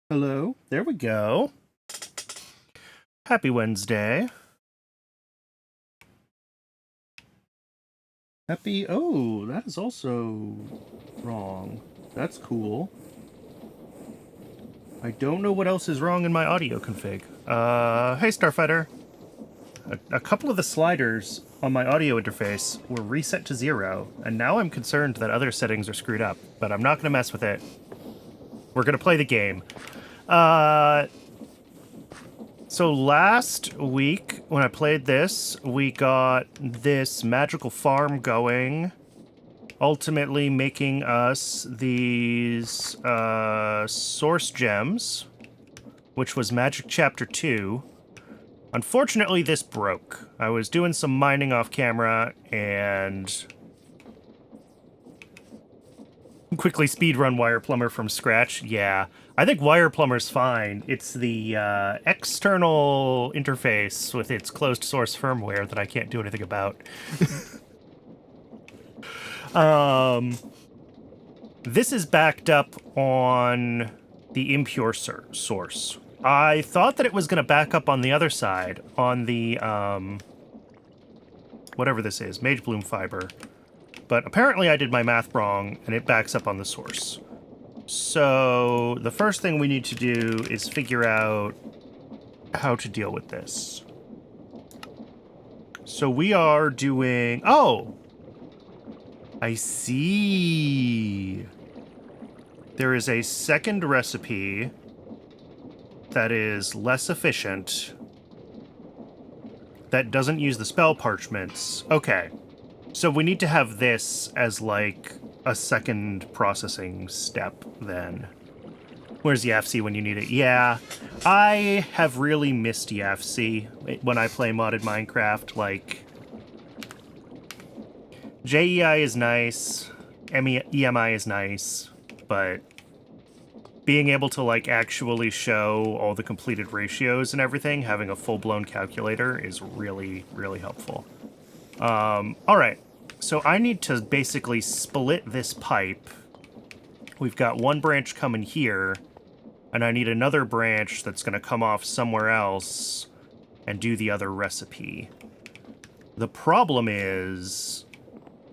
Hello. There we go. Happy Wednesday. Happy... Oh, that is also wrong. That's cool. I don't know what else is wrong in my audio config. Hey, Starfighter. A couple of the sliders on my audio interface were reset to 0, and now I'm concerned that other settings are screwed up, but I'm not going to mess with it. We're going to play the game. So last week, when I played this, we got this magical farm going, ultimately making us these source gems, which was Magic Chapter 2. Unfortunately, this broke. I was doing some mining off camera and quickly speedrun Wire Plumber from scratch. Yeah, I think Wire Plumber's fine. It's the external interface with its closed source firmware that I can't do anything about. This is backed up on the impure source. I thought that it was going to back up on the other side, on the, whatever this is, Mage Bloom Fiber. But apparently I did my math wrong, and it backs up on the source. So the first thing we need to do is figure out how to deal with this. So we are doing... Oh! I see. There is a second recipe that is less efficient, that doesn't use the spell parchments. Okay. So we need to have this as, like, a second processing step, then. Where's YAFC when you need it? Yeah, I have really missed YAFC when I play modded Minecraft. Like, JEI is nice, EMI is nice, but being able to, like, actually show all the completed ratios and everything, having a full-blown calculator is really, really helpful. Alright, so I need to basically split this pipe. We've got one branch coming here, and I need another branch that's going to come off somewhere else and do the other recipe. The problem is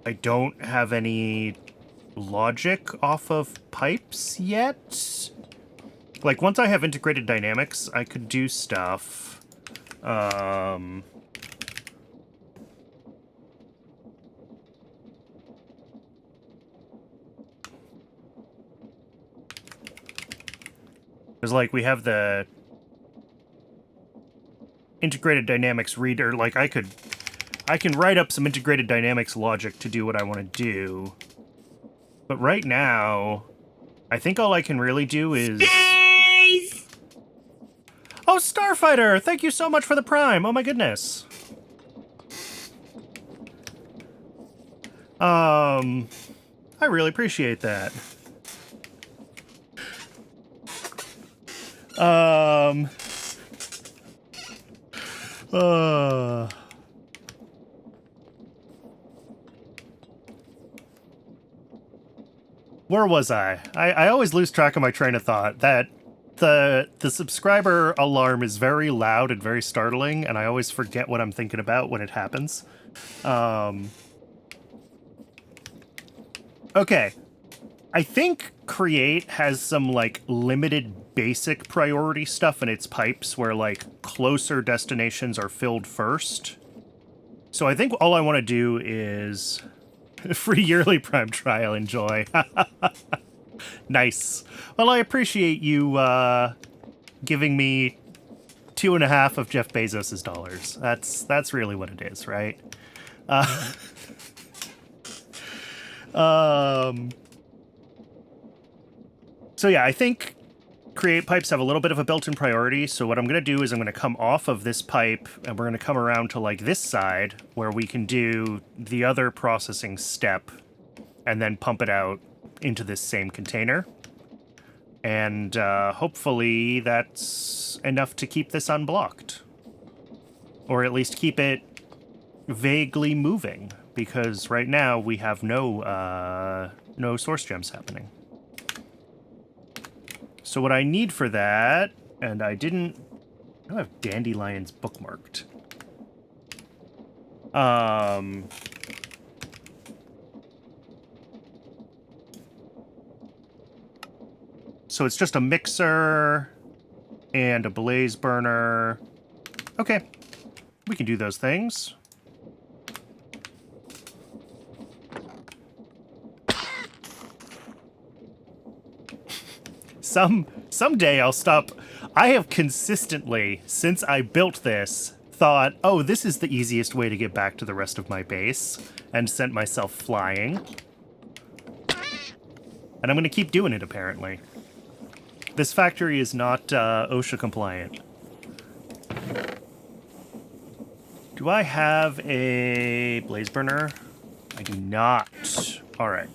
I don't have any logic off of pipes yet. Like, once I have integrated dynamics, I could do stuff. Because, like, we have the integrated dynamics reader. Like, I can write up some integrated dynamics logic to do what I want to do. But right now, I think all I can really do is... Space! Oh, Starfighter! Thank you so much for the Prime! Oh my goodness. I really appreciate that. Where was I? I always lose track of my train of thought. That the subscriber alarm is very loud and very startling, and I always forget what I'm thinking about when it happens. Okay. I think Create has some, like, limited basic priority stuff in its pipes where, like, closer destinations are filled first. So I think all I want to do is... Free yearly Prime trial, enjoy. Nice. Well, I appreciate you giving me 2.5 of Jeff Bezos' dollars. That's really what it is, right? So yeah, I think Create pipes have a little bit of a built-in priority, so what I'm going to do is I'm going to come off of this pipe, and we're going to come around to, like, this side, where we can do the other processing step, and then pump it out into this same container. And hopefully that's enough to keep this unblocked. Or at least keep it vaguely moving, because right now we have no source gems happening. So what I need for that, and I don't have dandelions bookmarked. So it's just a mixer and a blaze burner. Okay, we can do those things. Someday I'll stop. I have consistently, since I built this, thought, oh, this is the easiest way to get back to the rest of my base, and sent myself flying. And I'm going to keep doing it, apparently. This factory is not OSHA compliant. Do I have a blaze burner? I do not. All right.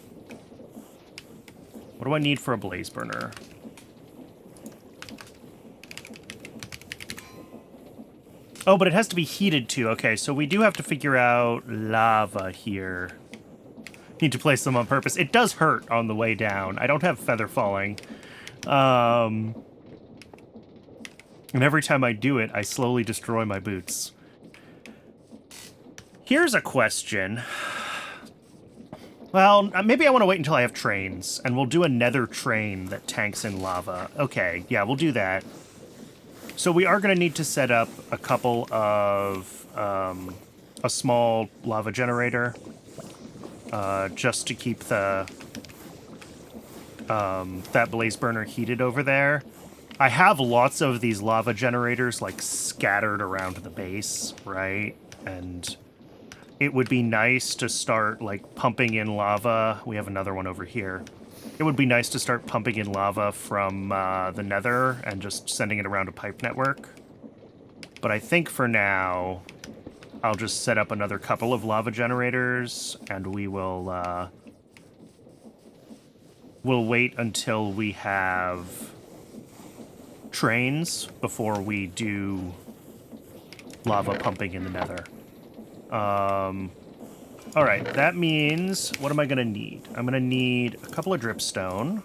What do I need for a blaze burner? Oh, but it has to be heated too. Okay, so we do have to figure out lava here. Need to place them on purpose. It does hurt on the way down. I don't have feather falling. And every time I do it, I slowly destroy my boots. Here's a question. Well, maybe I want to wait until I have trains, and we'll do a nether train that tanks in lava. Okay, yeah, we'll do that. So we are going to need to set up a couple of, a small lava generator, just to keep the, that blaze burner heated over there. I have lots of these lava generators, like, scattered around the base, right? And it would be nice to start, like, pumping in lava. We have another one over here. It would be nice to start pumping in lava from the nether and just sending it around a pipe network. But I think for now, I'll just set up another couple of lava generators, and we will we'll wait until we have trains before we do lava pumping in the nether. All right, that means, what am I going to need? I'm going to need a couple of dripstone,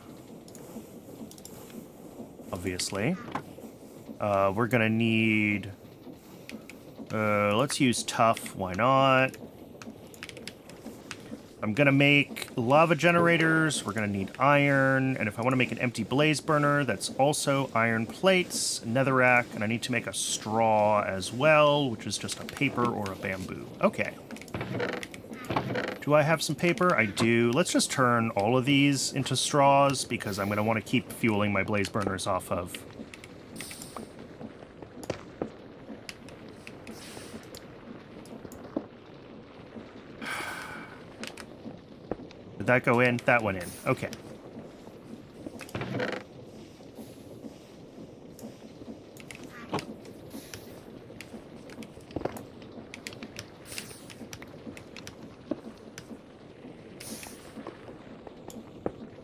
obviously. We're going to need, let's use tough, why not? I'm going to make lava generators, we're going to need iron, and if I want to make an empty blaze burner, that's also iron plates, netherrack, and I need to make a straw as well, which is just a paper or a bamboo. Okay. Do I have some paper? I do. Let's just turn all of these into straws, because I'm going to want to keep fueling my blaze burners off of. Did that go in? That went in. Okay.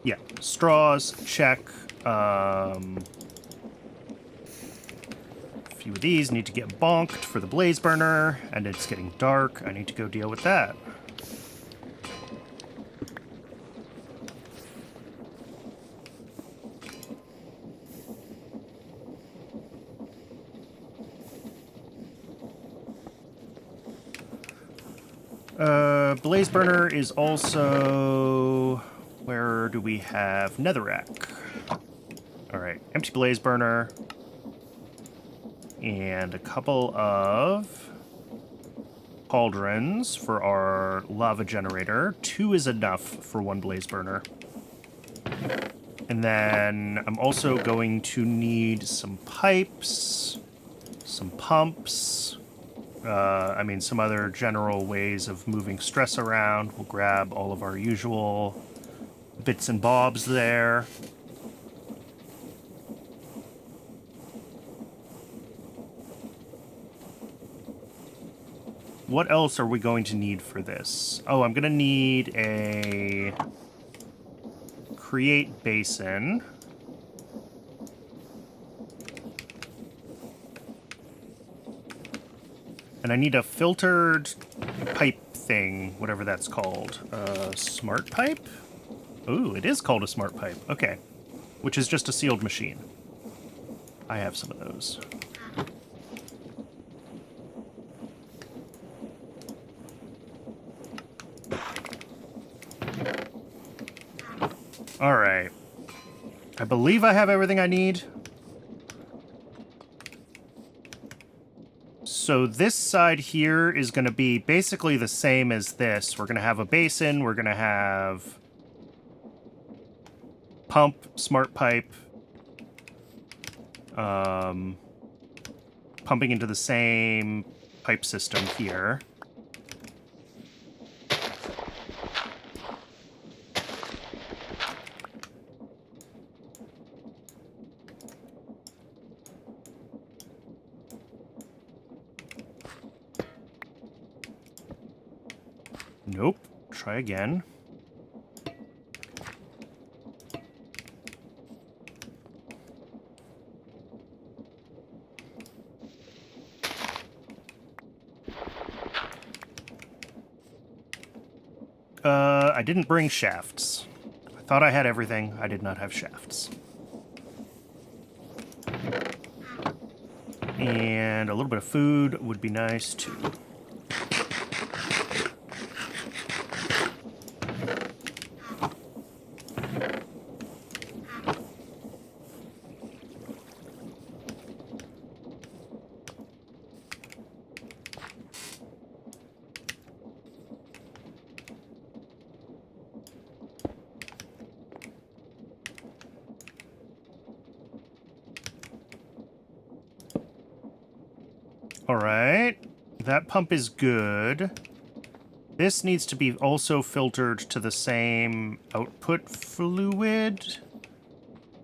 Yeah, straws, check. A few of these need to get bonked for the blaze burner, and it's getting dark. I need to go deal with that. Blaze burner is also... Where do we have netherrack? All right, empty blaze burner. And a couple of cauldrons for our lava generator. 2 is enough for 1 blaze burner. And then I'm also going to need some pipes, some pumps, some other general ways of moving stress around. We'll grab all of our usual bits and bobs there. What else are we going to need for this? Oh, I'm going to need a create basin. And I need a filtered pipe thing, whatever that's called. Smart pipe? Ooh, it is called a smart pipe. Okay. which is just a sealed machine. I have some of those. All right. I believe I have everything I need. So this side here is going to be basically the same as this. We're going to have a basin. We're going to have pump, smart pipe, pumping into the same pipe system here. Nope. Try again. I didn't bring shafts. I thought I had everything. I did not have shafts. And a little bit of food would be nice too. All right, that pump is good. This needs to be also filtered to the same output fluid.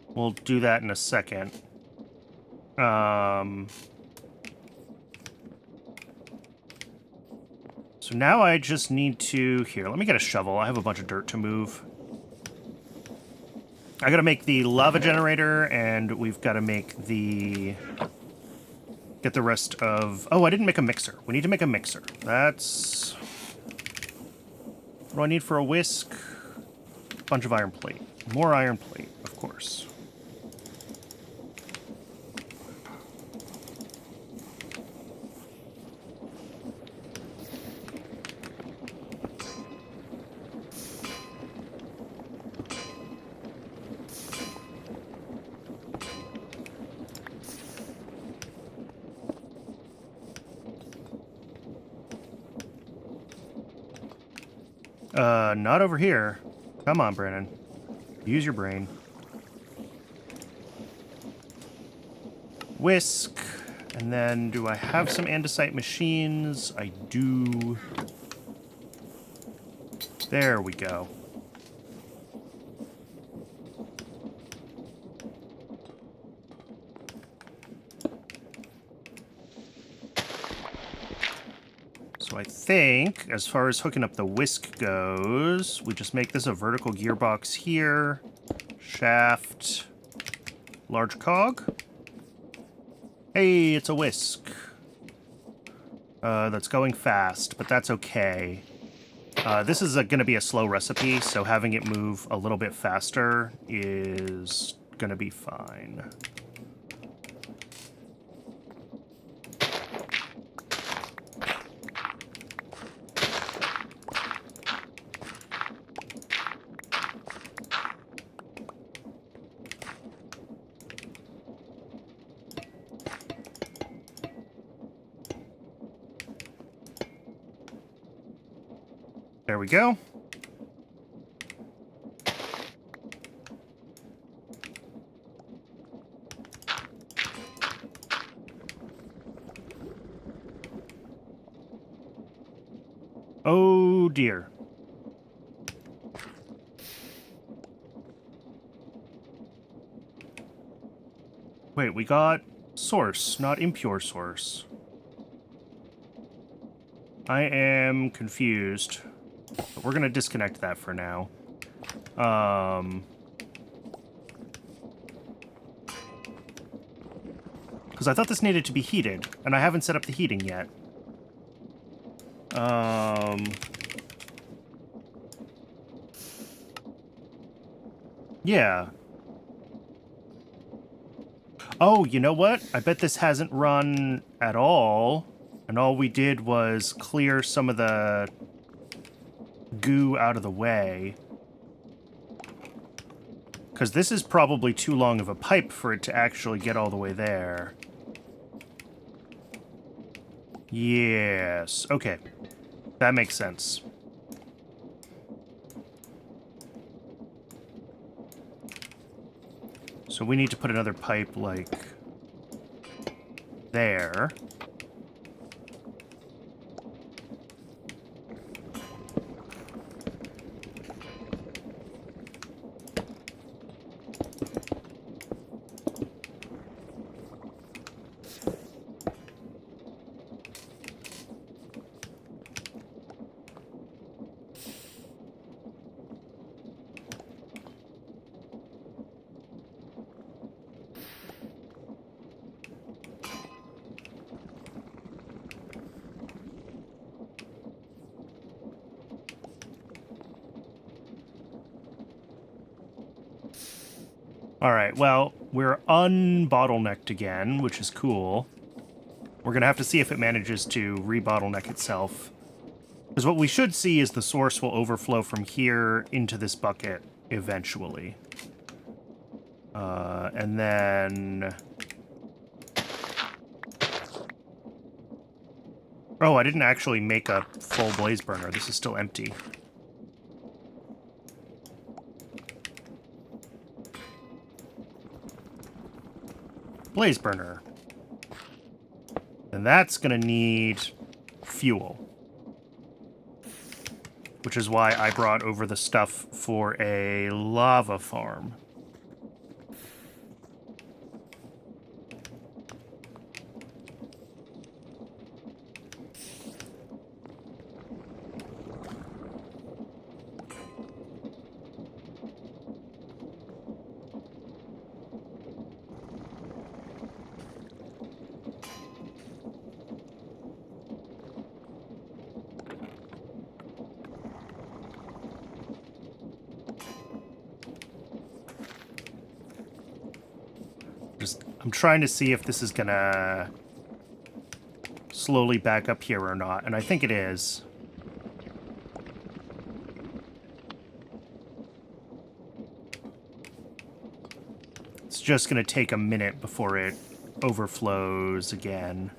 We'll do that in a second. So now I just need to... Here, let me get a shovel. I have a bunch of dirt to move. I gotta make the lava generator, and we've got to make the... Get the rest of... Oh, I didn't make a mixer. We need to make a mixer. That's... What do I need for a whisk? Bunch of iron plate. More iron plate, of course. Not over here. Come on, Brennan. Use your brain. Whisk. And then, do I have some andesite machines? I do. There we go. So I think, as far as hooking up the whisk goes, we just make this a vertical gearbox here. Shaft. Large cog. Hey, it's a whisk. That's going fast, but that's okay. This is going to be a slow recipe, so having it move a little bit faster is going to be fine. There we go. Oh dear. Wait, we got source, not impure source. I am confused. But we're going to disconnect that for now. Because I thought this needed to be heated, and I haven't set up the heating yet. Yeah. Oh, you know what? I bet this hasn't run at all, and all we did was clear some of the goo out of the way. Because this is probably too long of a pipe for it to actually get all the way there. Yes. Okay. That makes sense. So we need to put another pipe, like, there. Alright, well, we're unbottlenecked again, which is cool. We're gonna have to see if it manages to re-bottleneck itself. Because what we should see is the source will overflow from here into this bucket eventually. And then... Oh, I didn't actually make a full blaze burner. This is still empty. Blaze burner. And that's gonna need fuel. Which is why I brought over the stuff for a lava farm. I'm trying to see if this is gonna slowly back up here or not, and I think it is. It's just gonna take a minute before it overflows again.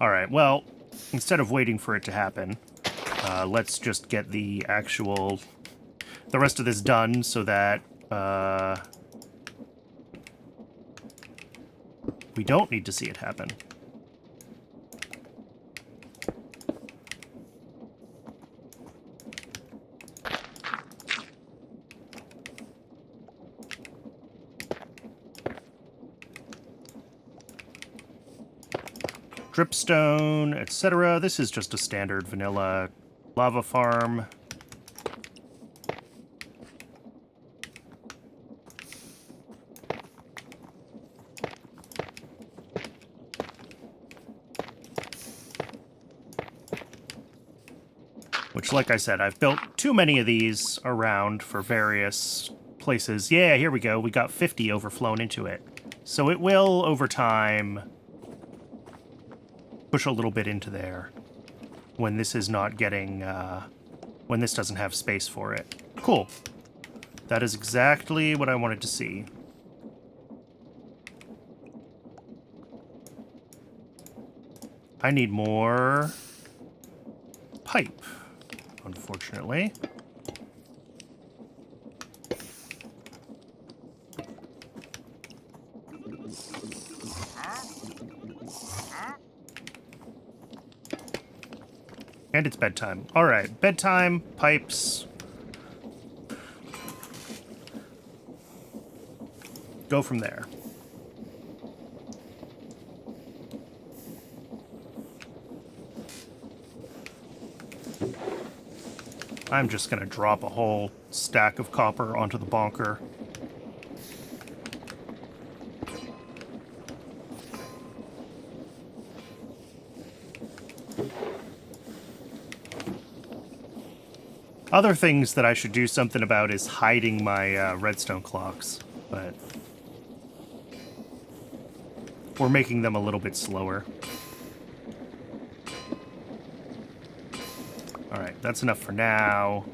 Alright, well, instead of waiting for it to happen, let's just get the rest of this done so that, we don't need to see it happen. Dripstone, etc. This is just a standard vanilla lava farm. Which, like I said, I've built too many of these around for various places. Yeah, here we go. We got 50 overflown into it. So it will, over time, push a little bit into there when this is not getting, when this doesn't have space for it. Cool. That is exactly what I wanted to see. I need more pipe, unfortunately. And it's bedtime. All right, bedtime, pipes. Go from there. I'm just gonna drop a whole stack of copper onto the bonker. Other things that I should do something about is hiding my redstone clocks. but we're making them a little bit slower. All right, that's enough for now.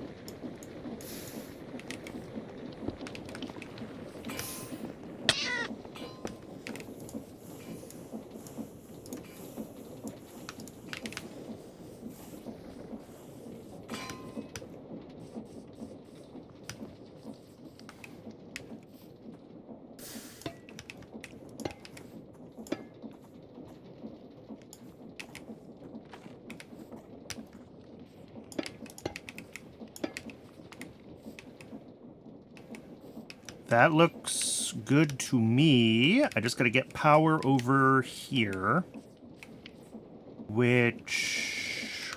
That looks good to me. I just gotta get power over here. Which...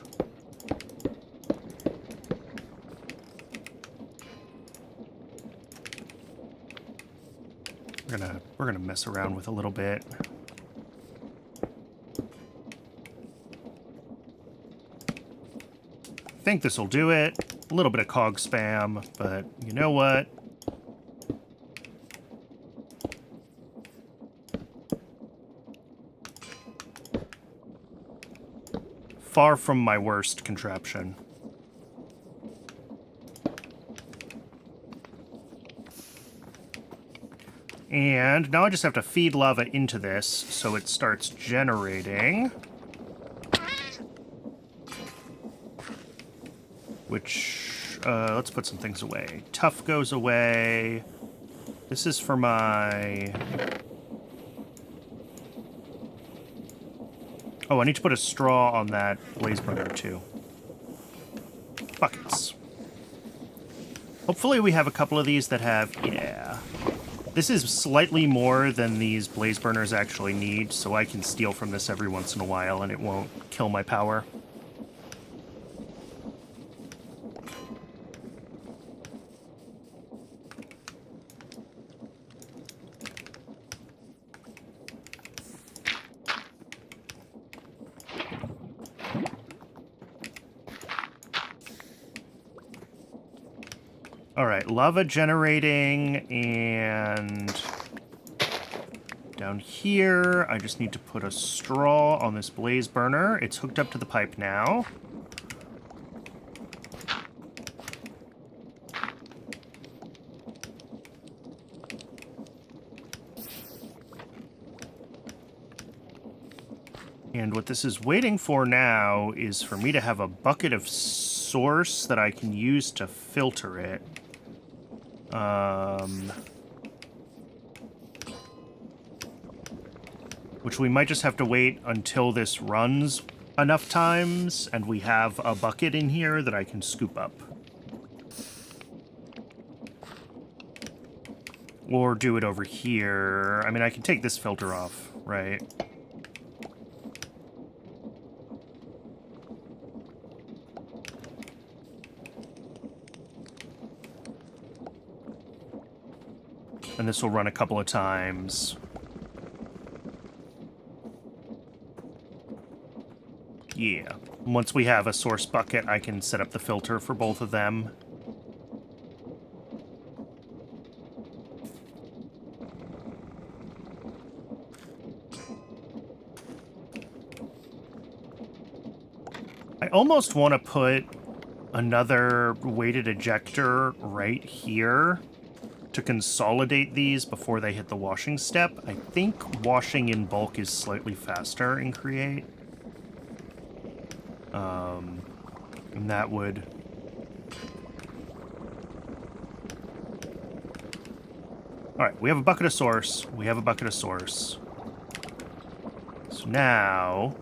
we're gonna mess around with a little bit. I think this will do it. A little bit of cog spam, but you know what? Far from my worst contraption. And now I just have to feed lava into this so it starts generating. Which, let's put some things away. Tough goes away. This is for my... Oh, I need to put a straw on that blaze burner, too. Buckets. Hopefully we have a couple of these that have... Yeah. This is slightly more than these blaze burners actually need, so I can steal from this every once in a while and it won't kill my power. All right, lava generating, and down here, I just need to put a straw on this blaze burner. It's hooked up to the pipe now. And what this is waiting for now is for me to have a bucket of source that I can use to filter it. Which we might just have to wait until this runs enough times and we have a bucket in here that I can scoop up. Or do it over here. I mean, I can take this filter off, right? And this will run a couple of times. Yeah. Once we have a source bucket, I can set up the filter for both of them. I almost want to put another weighted ejector right here to consolidate these before they hit the washing step. I think washing in bulk is slightly faster in Create. And that would... Alright, we have a bucket of source. We have a bucket of source. So now...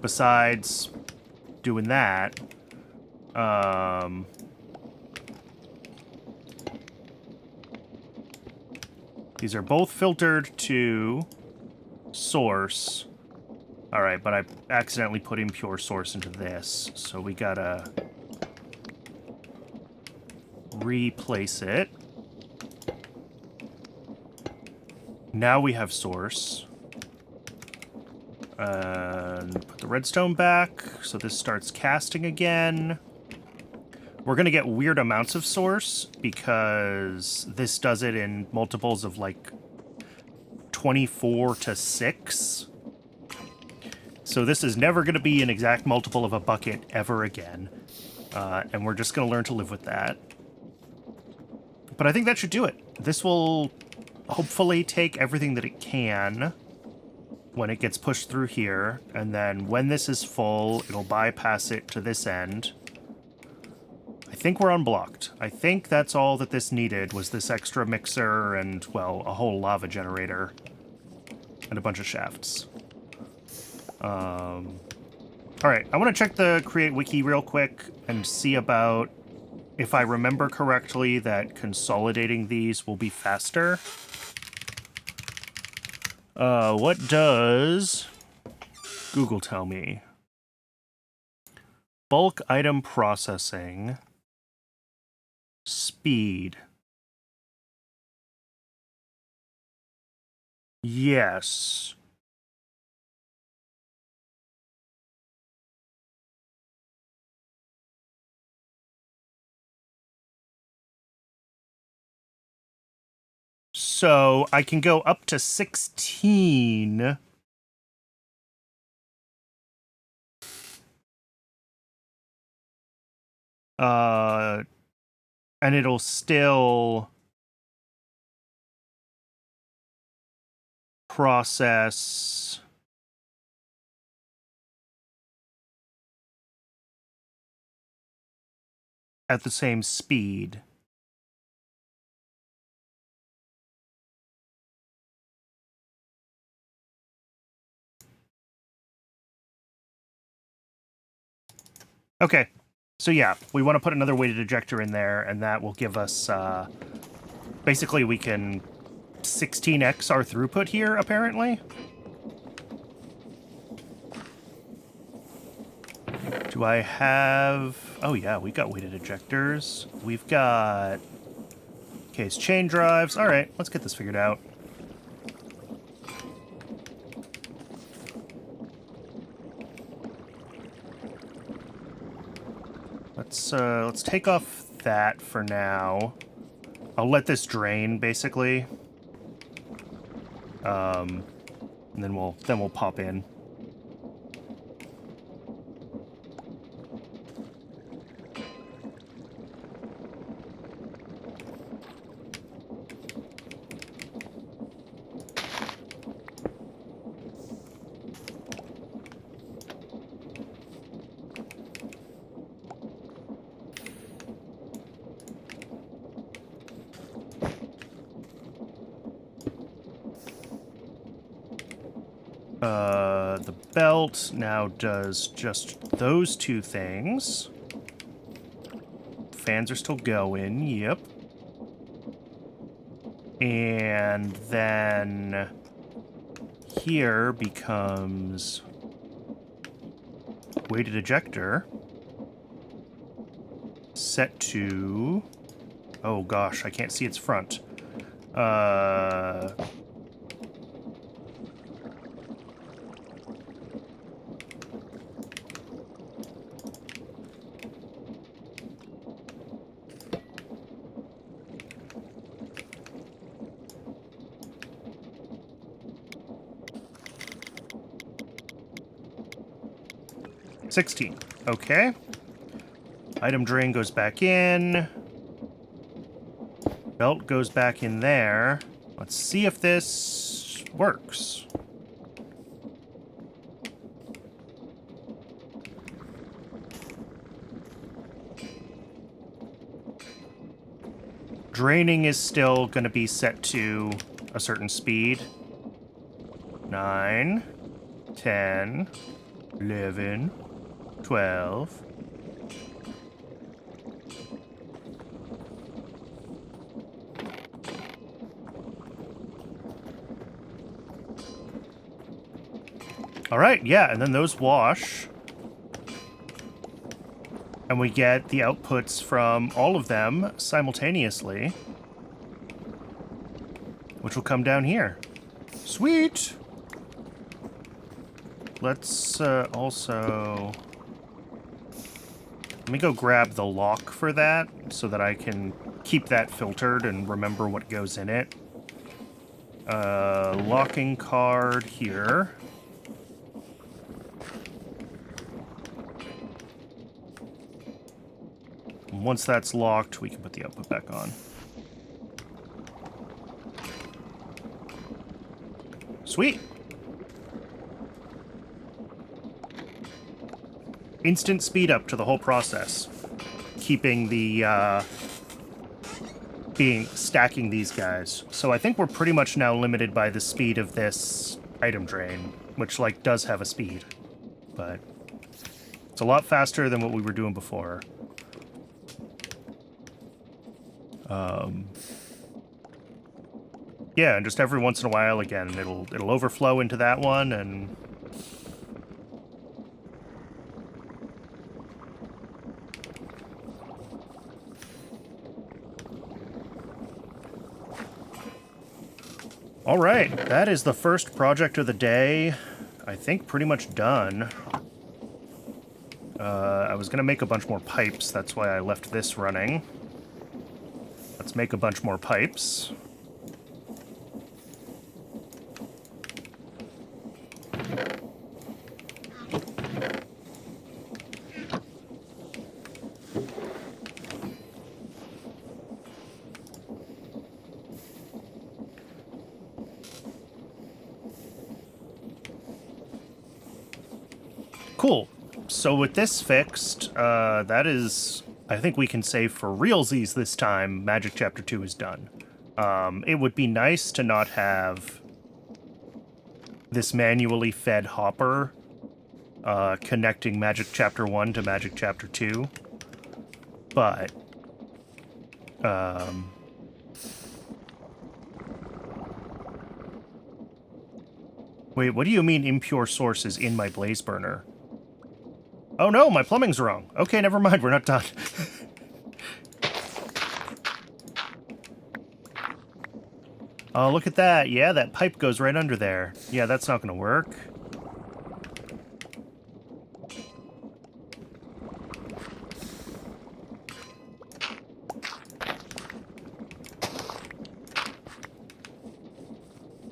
Besides doing that... These are both filtered to source. All right, but I accidentally put impure source into this, so we gotta replace it. Now we have source. And put the redstone back, so this starts casting again. We're going to get weird amounts of source because this does it in multiples of like 24 to 6. So this is never going to be an exact multiple of a bucket ever again. And we're just going to learn to live with that. But I think that should do it. This will hopefully take everything that it can when it gets pushed through here. And then when this is full, it'll bypass it to this end. I think we're unblocked. I think that's all that this needed was this extra mixer and, well, a whole lava generator and a bunch of shafts. All right, I want to check the Create Wiki real quick and see about if I remember correctly that consolidating these will be faster. What does Google tell me? Bulk item processing. Speed. Yes. So I can go up to 16. And it'll still process at the same speed. Okay, so yeah, we want to put another weighted ejector in there, and that will give us, basically we can 16x our throughput here, apparently. Do I have... Oh yeah, we got weighted ejectors. We've got case chain drives. All right, let's get this figured out. Let's take off that for now. I'll let this drain, basically. And then we'll pop in. The belt now does just those two things. Fans are still going, yep. And then here becomes weighted ejector. Set to... Oh gosh, I can't see its front. 16. Okay. Item drain goes back in. Belt goes back in there. Let's see if this works. Draining is still going to be set to a certain speed. 9, 10, 11, 12. All right, yeah, and then those wash. And we get the outputs from all of them simultaneously, which will come down here. Sweet! Let's also Let me go grab the lock for that so that I can keep that filtered and remember what goes in it. Locking card here. Once that's locked, we can put the output back on. Sweet. Instant speed up to the whole process. Keeping the, stacking these guys. So I think we're pretty much now limited by the speed of this item drain, which, like, does have a speed. But it's a lot faster than what we were doing before. Yeah, and just every once in a while, again, it'll overflow into that one, and... Alright, that is the first project of the day. I think pretty much done. I was gonna make a bunch more pipes, that's why I left this running. Let's make a bunch more pipes. Cool. So with this fixed, that is, I think we can say for realsies this time, Magic Chapter 2 is done. It would be nice to not have this manually fed hopper connecting Magic Chapter 1 to Magic Chapter 2, but wait, what do you mean impure sources in my blaze burner? Oh no, my plumbing's wrong. Okay, never mind, we're not done. Oh, look at that. Yeah, that pipe goes right under there. Yeah, that's not gonna work.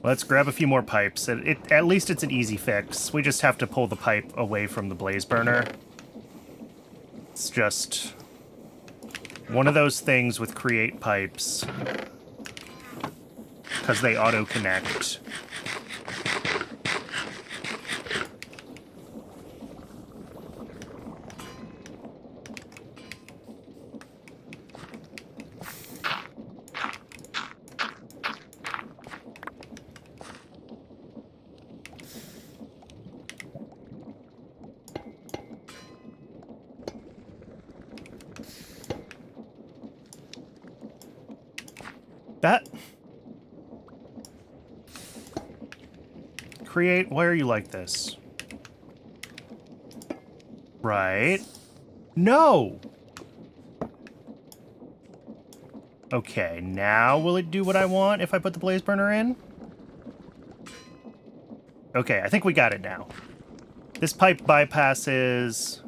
Let's grab a few more pipes. At least it's an easy fix. We just have to pull the pipe away from the blaze burner. It's just one of those things with create pipes. Because they auto-connect. That... Create, why are you like this? Right. No! Okay, now will it do what I want if I put the blaze burner in? Okay, I think we got it now. This pipe bypasses...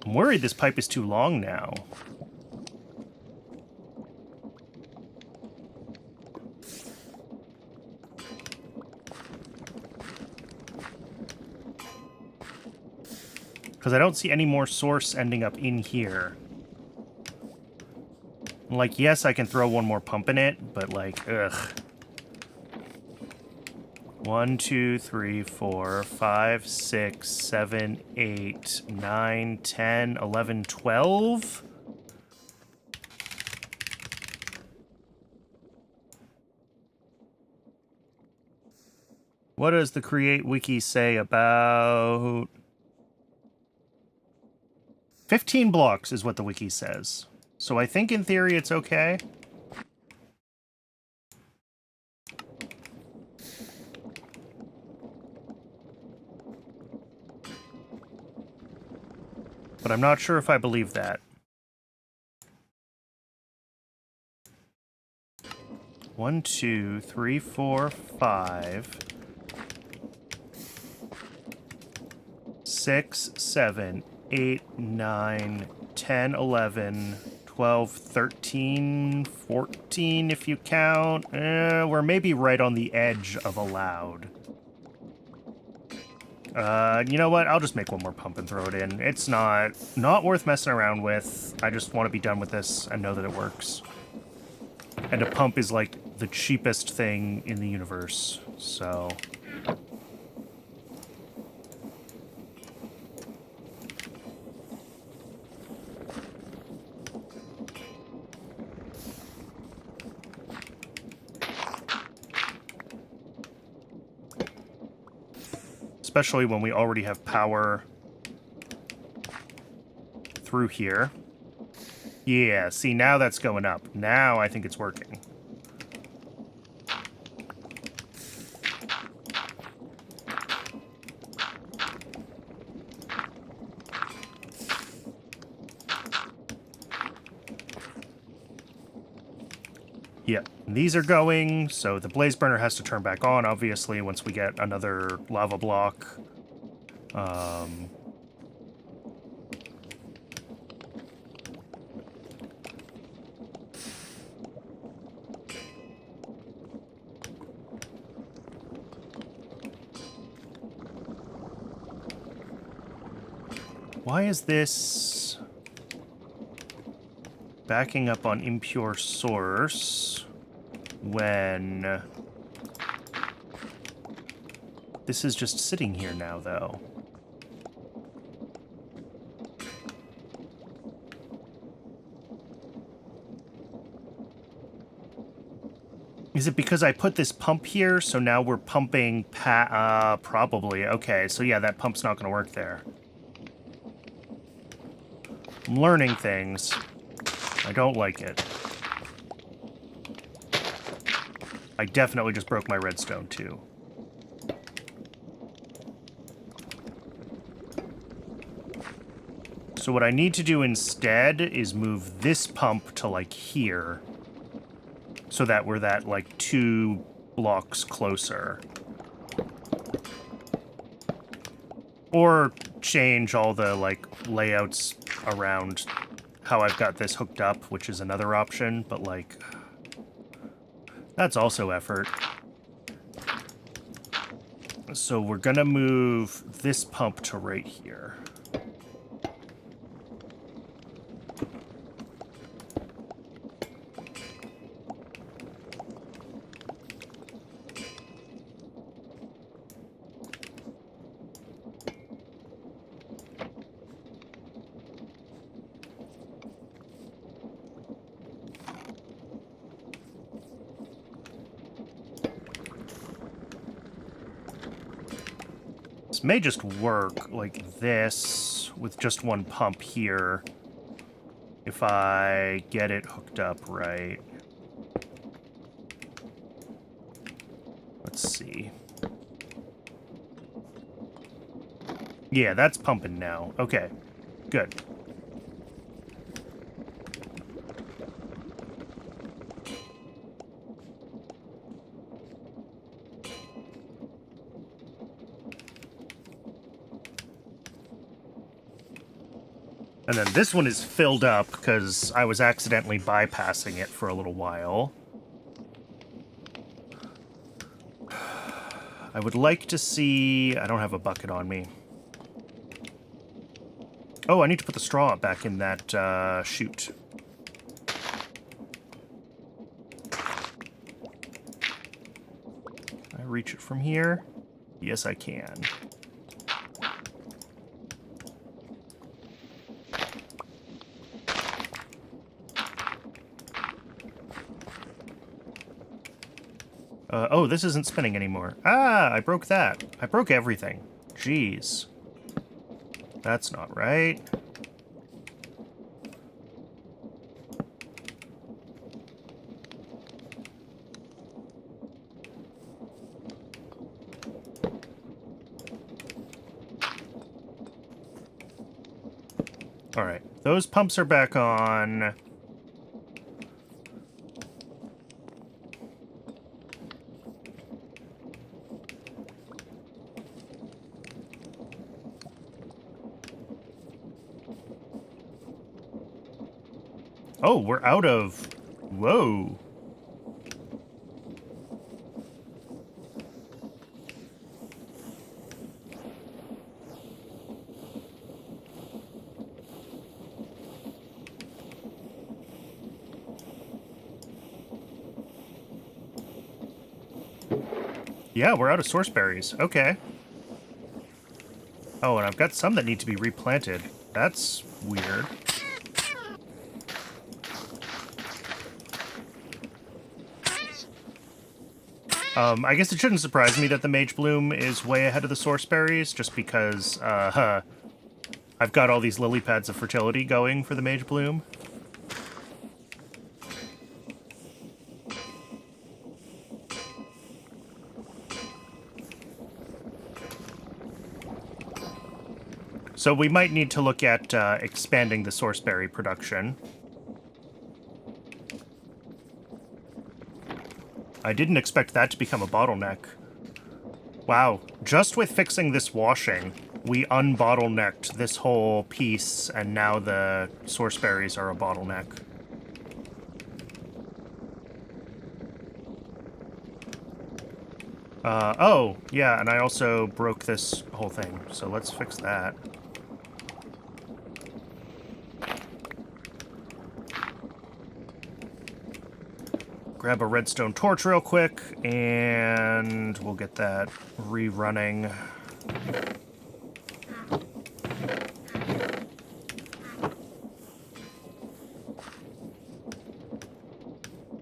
I'm worried this pipe is too long now. Because I don't see any more source ending up in here. Like, yes, I can throw one more pump in it, but like, ugh. 1, 2, 3, 4, 5, 6, 7, 8, 9, 10, 11, 12. What does the Create Wiki say about... 15 blocks is what the wiki says. So I think in theory it's okay. But I'm not sure if I believe that. 1, 2, 3, 4, 5, 6, 7, 8, 9, 10, 11, 12, 13, 14 if you count. We're maybe right on the edge of allowed. You know what? I'll just make one more pump and throw it in. It's not worth messing around with. I just want to be done with this and know that it works. And a pump is like the cheapest thing in the universe, so... Especially when we already have power through here. Yeah, see, now that's going up. Now I think it's working. Yep, these are going, so the blaze burner has to turn back on, obviously, once we get another lava block. Why is this backing up on impure source when this is just sitting here now, though? Is it because I put this pump here, so now we're pumping probably. Okay, so yeah, that pump's not going to work there. I'm learning things. I don't like it. I definitely just broke my redstone, too. So what I need to do instead is move this pump to, like, here. So that we're that, like, 2 blocks closer. Or change all the, like, layouts around how I've got this hooked up, which is another option, but, like, that's also effort. So we're gonna move this pump to right here. This may just work like this with just one pump here if I get it hooked up right. Let's see. Yeah, that's pumping now. Okay, good. And then this one is filled up because I was accidentally bypassing it for a little while. I would like to see... I don't have a bucket on me. Oh, I need to put the straw back in that chute. Can I reach it from here? Yes, I can. Oh, this isn't spinning anymore. Ah, I broke that. I broke everything. Jeez. That's not right. All right, those pumps are back on. Oh, we're out of... Whoa. Yeah, we're out of source berries. Okay. Oh, and I've got some that need to be replanted. That's weird. I guess it shouldn't surprise me that the Mage Bloom is way ahead of the source berries, just because, I've got all these lily pads of fertility going for the Mage Bloom. So we might need to look at expanding the source berry production. I didn't expect that to become a bottleneck. Wow, just with fixing this washing, we unbottlenecked this whole piece, and now the source berries are a bottleneck. Oh, yeah, and I also broke this whole thing, so let's fix that. Grab a redstone torch real quick, and we'll get that rerunning.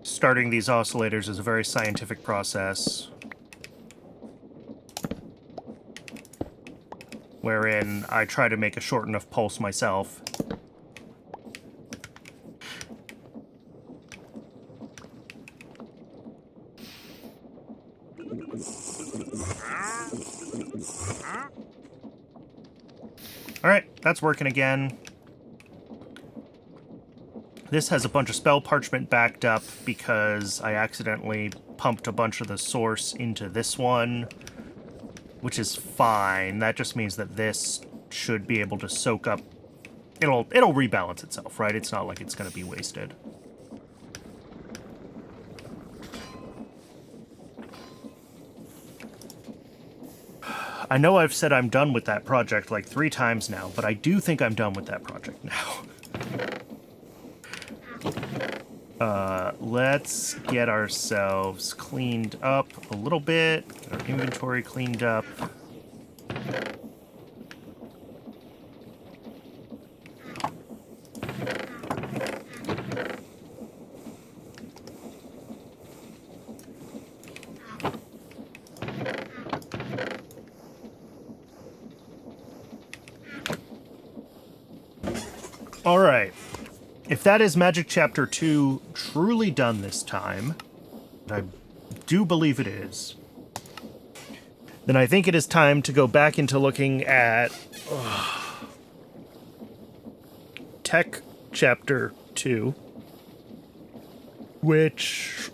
Starting these oscillators is a very scientific process, wherein I try to make a short enough pulse myself. Alright, that's working again. This has a bunch of spell parchment backed up because I accidentally pumped a bunch of the source into this one, which is fine. That just means that this should be able to soak up... It'll rebalance itself, right? It's not like it's going to be wasted. I know I've said I'm done with that project like 3 times now, but I do think I'm done with that project now. Let's get ourselves cleaned up a little bit. Our inventory cleaned up. All right. If that is Magic Chapter 2 truly done this time, I do believe it is, then I think it is time to go back into looking at Tech Chapter 2, which...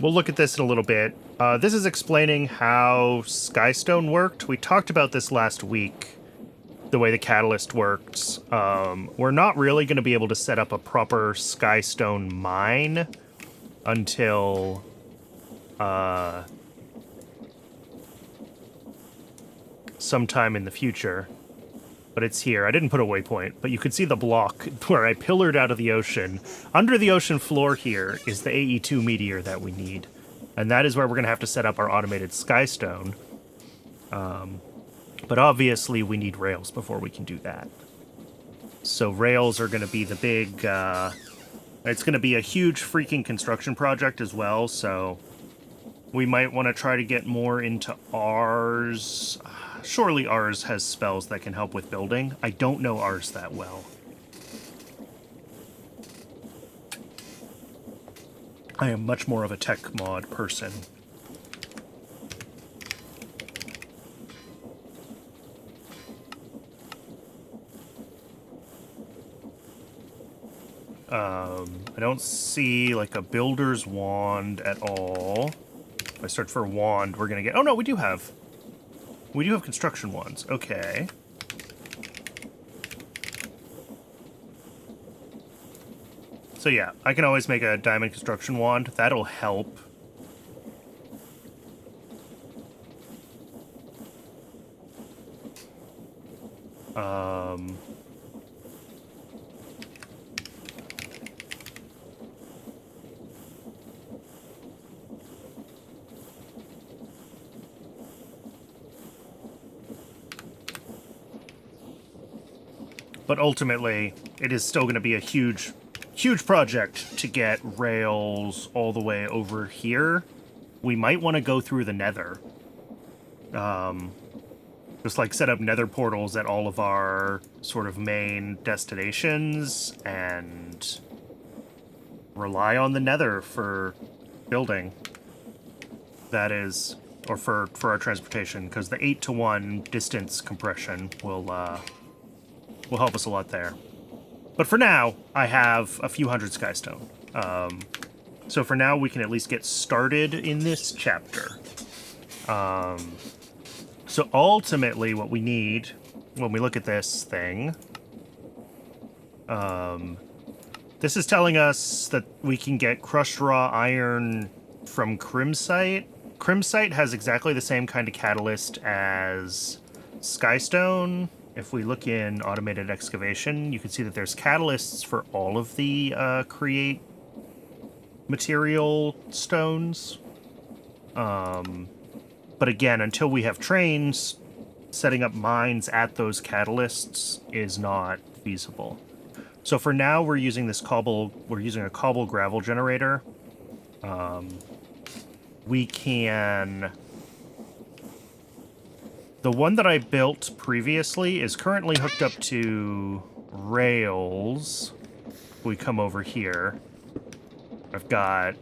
We'll look at this in a little bit. This is explaining how Skystone worked. We talked about this last week, the way the catalyst works. We're not really going to be able to set up a proper Skystone mine until sometime in the future. But it's here. I didn't put a waypoint, but you could see the block where I pillared out of the ocean. Under the ocean floor here is the AE2 meteor that we need. And that is where we're going to have to set up our automated Skystone. But obviously we need rails before we can do that. So rails are going to be the big... it's going to be a huge freaking construction project as well, so we might want to try to get more into ours. Surely ours has spells that can help with building. I don't know ours that well. I am much more of a tech mod person. I don't see, like, a builder's wand at all. If I search for wand, we're gonna get... Oh, no, we do have construction wands. Okay. So, yeah, I can always make a diamond construction wand. That'll help. But ultimately, it is still going to be a huge project to get rails all the way over here. We might want to go through the nether. Just like set up nether portals at all of our sort of main destinations and rely on the nether for building. That is, or for our transportation, because the 8-to-1 distance compression will help us a lot there. But for now, I have a few hundred skystone. So for now, we can at least get started in this chapter. So ultimately, what we need, when we look at this thing, this is telling us that we can get crushed raw iron from Crimsite. Crimsite has exactly the same kind of catalyst as skystone. If we look in automated excavation, you can see that there's catalysts for all of the create material stones. But again, until we have trains, setting up mines at those catalysts is not feasible. So for now, we're using this cobble. We're using a cobble gravel generator. We can... The one that I built previously is currently hooked up to rails. We come over here. I've got...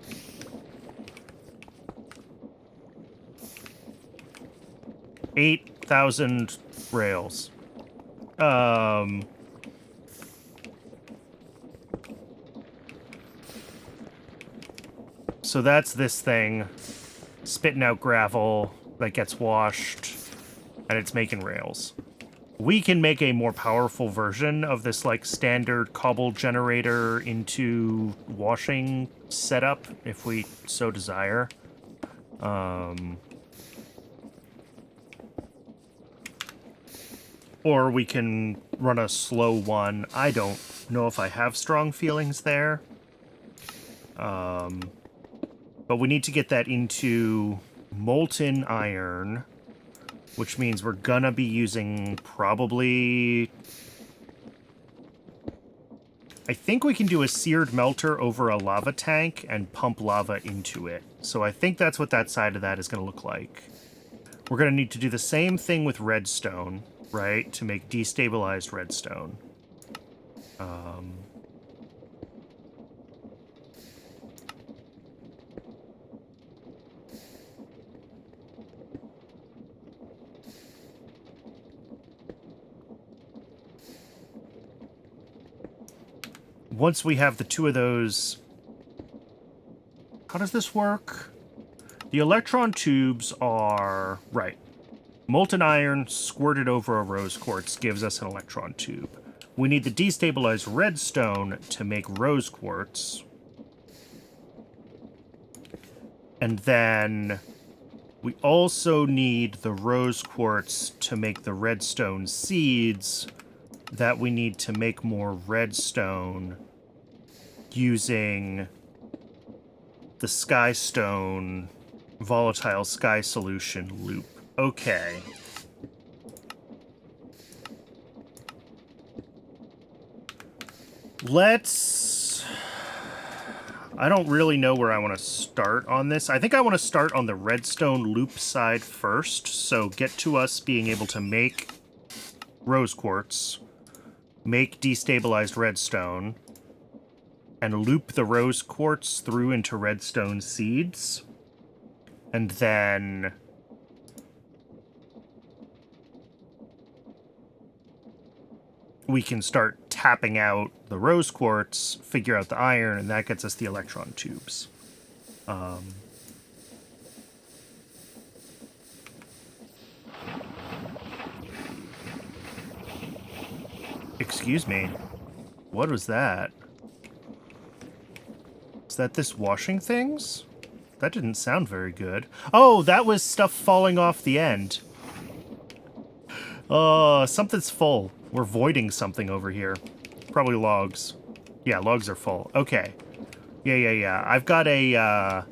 $8,000 rails. So that's this thing spitting out gravel that gets washed, and it's making rails. We can make a more powerful version of this, like, standard cobble generator into washing setup if we so desire. Or we can run a slow one. I don't know if I have strong feelings there. But we need to get that into molten iron, which means we're gonna be using probably... I think we can do a seared melter over a lava tank and pump lava into it. So I think that's what that side of that is gonna look like. We're gonna need to do the same thing with redstone, right, to make destabilized redstone. Once we have the two of those... How does this work? The electron tubes are... Right. Molten iron squirted over a rose quartz gives us an electron tube. We need the destabilized redstone to make rose quartz. And then we also need the rose quartz to make the redstone seeds that we need to make more redstone using the skystone volatile sky solution loop. Okay. Let's... I don't really know where I want to start on this. I think I want to start on the redstone loop side first, so get to us being able to make rose quartz, make destabilized redstone, and loop the rose quartz through into redstone seeds, and then... we can start tapping out the rose quartz, figure out the iron, and that gets us the electron tubes. Excuse me. What was that? Is that this washing things? That didn't sound very good. Oh, that was stuff falling off the end. Something's full. We're voiding something over here. Probably logs. Yeah, logs are full. Okay. Yeah. I've got a,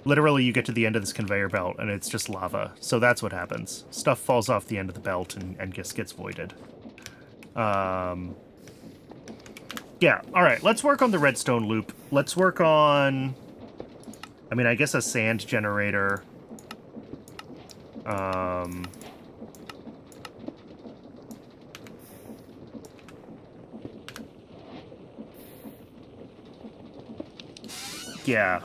literally you get to the end of this conveyor belt and it's just lava. So that's what happens. Stuff falls off the end of the belt and just gets voided. Yeah, alright, let's work on the redstone loop. Let's work on... I mean, I guess a sand generator. Yeah.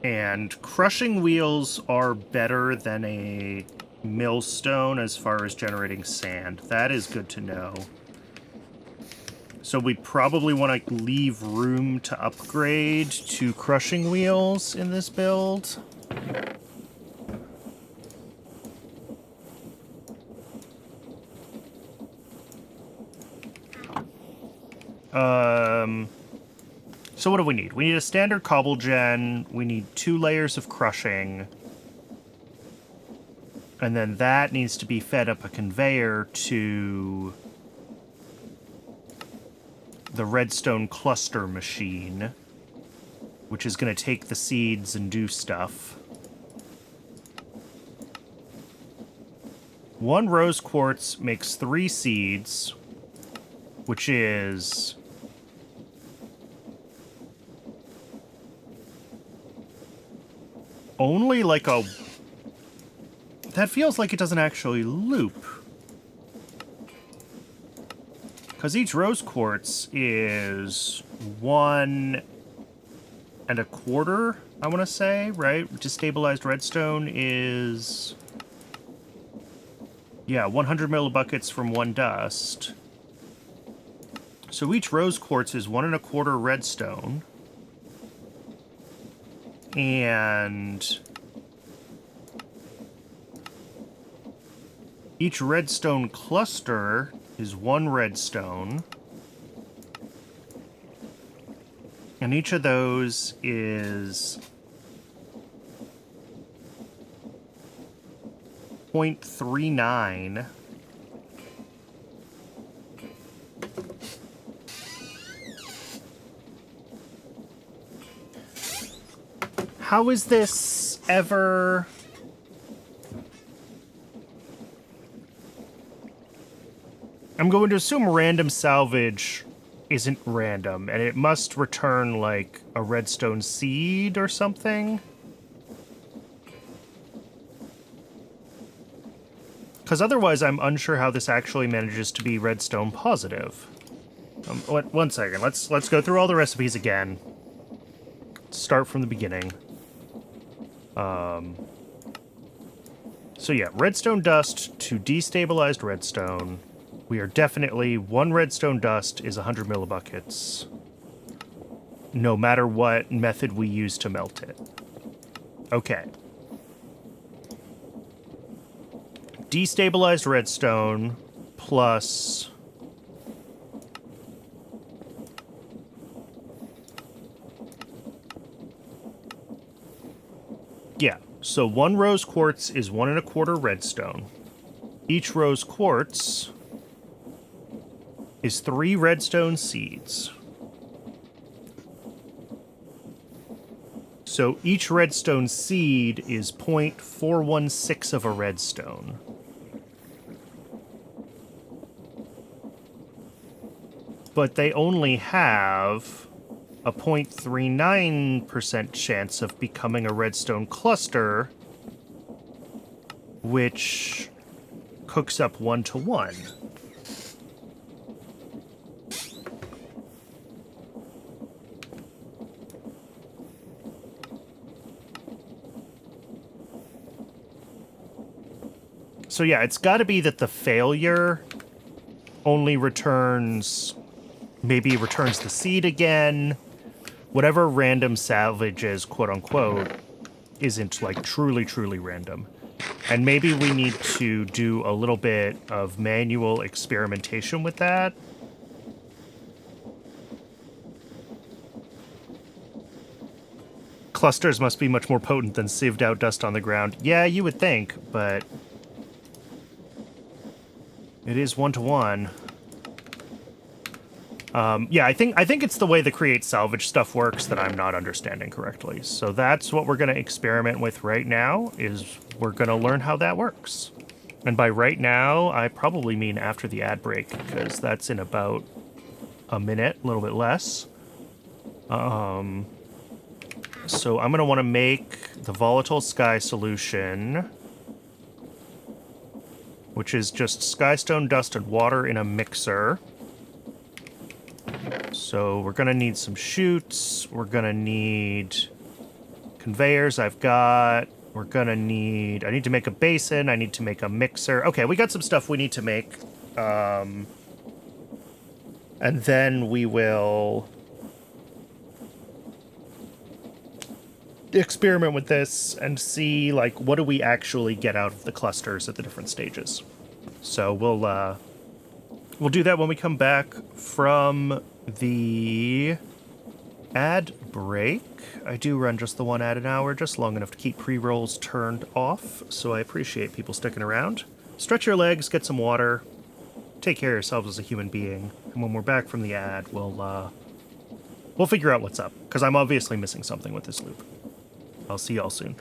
And crushing wheels are better than a millstone as far as generating sand. That is good to know. So we probably want to leave room to upgrade to crushing wheels in this build. So what do we need? We need a standard cobble gen. We need 2 layers of crushing. And then that needs to be fed up a conveyor to the redstone cluster machine, which is going to take the seeds and do stuff. 1 rose quartz makes 3 seeds, which is... only like a... That feels like it doesn't actually loop. Because each rose quartz is 1 1/4, I want to say, right? Destabilized redstone is... yeah, 100 millibuckets from 1 dust. So each rose quartz is 1 1/4 redstone. And each redstone cluster is 1 redstone. And each of those is 0.39. How is this ever... I'm going to assume random salvage isn't random, and it must return, like, a redstone seed or something? Because otherwise I'm unsure how this actually manages to be redstone positive. One second, let's go through all the recipes again. Start from the beginning. So yeah, redstone dust to destabilized redstone. We are definitely 1 redstone dust is 100 millibuckets. No matter what method we use to melt it. Okay. Destabilized redstone plus... yeah, so 1 rose quartz is 1 1/4 redstone. Each rose quartz is 3 redstone seeds. So each redstone seed is 0.416 of a redstone. But they only have a 0.39% chance of becoming a redstone cluster, which cooks up 1-to-1. So yeah, it's got to be that the failure only returns, maybe returns the seed again. Whatever random salvage is, quote unquote, isn't like truly, truly random. And maybe we need to do a little bit of manual experimentation with that. Clusters must be much more potent than sieved out dust on the ground. Yeah, you would think, but it is 1-to-1. Yeah, I think it's the way the create salvage stuff works that I'm not understanding correctly. So that's what we're going to experiment with right now, is we're going to learn how that works. And by right now, I probably mean after the ad break, because that's in about a minute, a little bit less. So I'm going to want to make the volatile sky solution, which is just skystone, dust, and water in a mixer. So we're going to need some chutes. We're going to need conveyors I've got. We're going to need... I need to make a basin. I need to make a mixer. Okay, we got some stuff we need to make. And then we will experiment with this and see, like, what do we actually get out of the clusters at the different stages. So we'll do that when we come back from the ad break. I do run just the one ad an hour, just long enough to keep pre-rolls turned off, so I appreciate people sticking around. Stretch your legs, get some water, take care of yourselves as a human being, and when we're back from the ad, we'll figure out what's up, because I'm obviously missing something with this loop. I'll see y'all soon.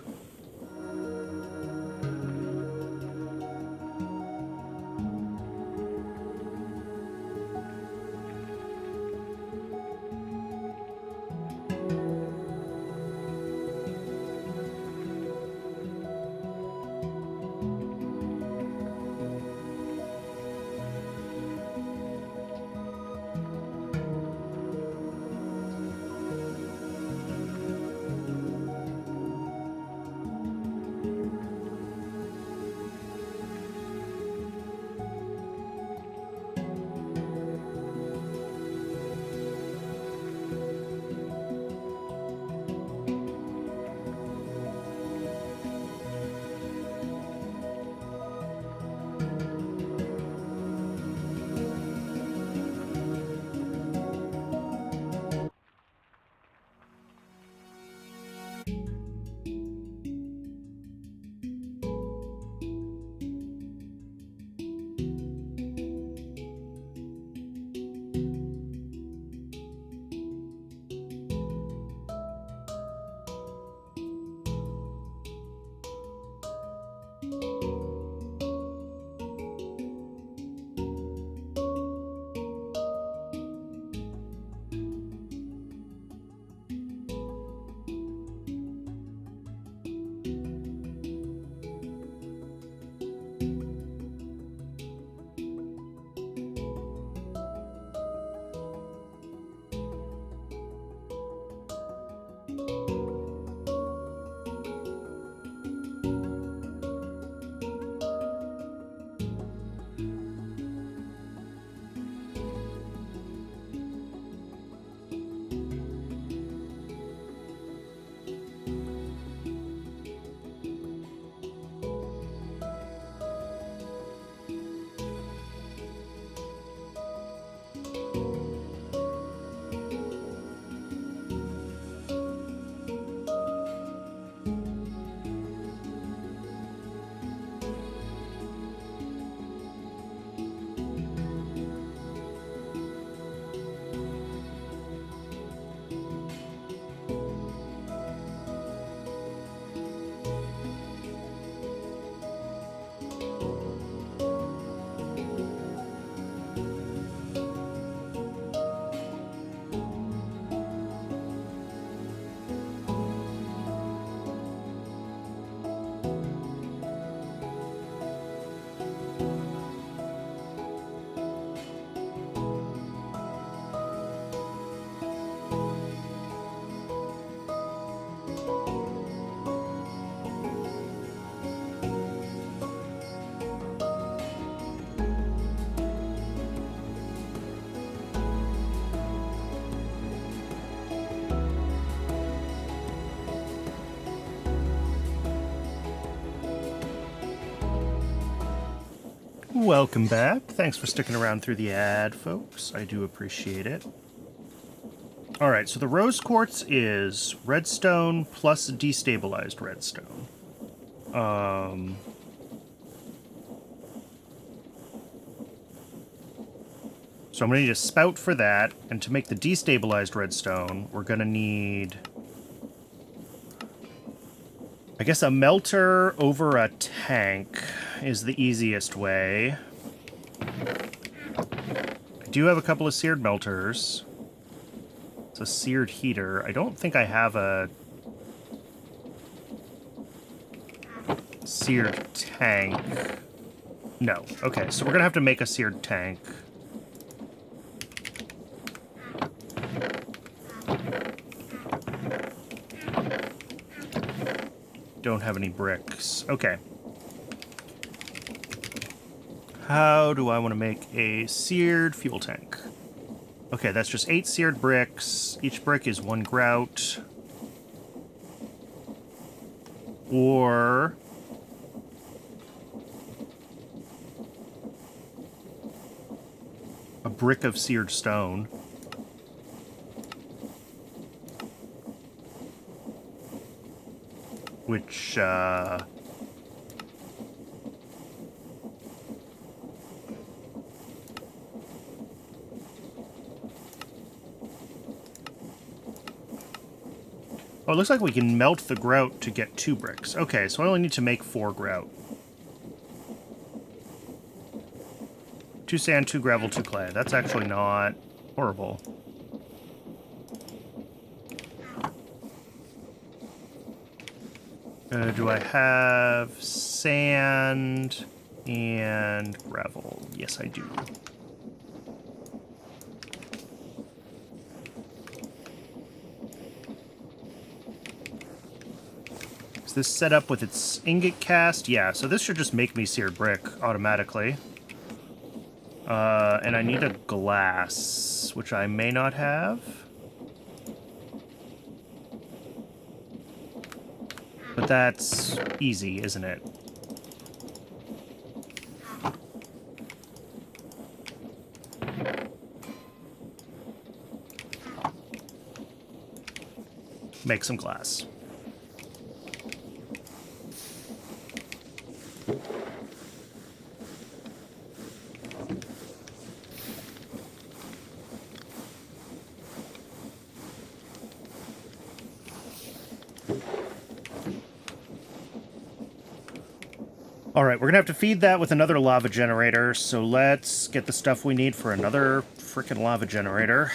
Welcome back. Thanks for sticking around through the ad, folks. I do appreciate it. Alright, so the rose quartz is redstone plus destabilized redstone. So I'm going to need a spout for that, and to make the destabilized redstone, we're going to need, I guess, a melter over a tank is the easiest way. I do have a couple of seared melters. It's a seared heater. I don't think I have a seared tank. No. Okay, so we're going to have to make a seared tank. Don't have any bricks. Okay. How do I want to make a seared fuel tank? Okay, that's just 8 seared bricks. Each brick is 1 grout. Or a brick of seared stone. Which, oh, it looks like we can melt the grout to get 2 bricks. Okay, so I only need to make 4 grout. 2 sand, 2 gravel, 2 clay. That's actually not horrible. Do I have sand and gravel? Yes, I do. Is this set up with its ingot cast? Yeah, so this should just make me seared brick automatically. And I need a glass, which I may not have. But that's easy, isn't it? Make some glass. All right, we're gonna have to feed that with another lava generator, so let's get the stuff we need for another frickin' lava generator.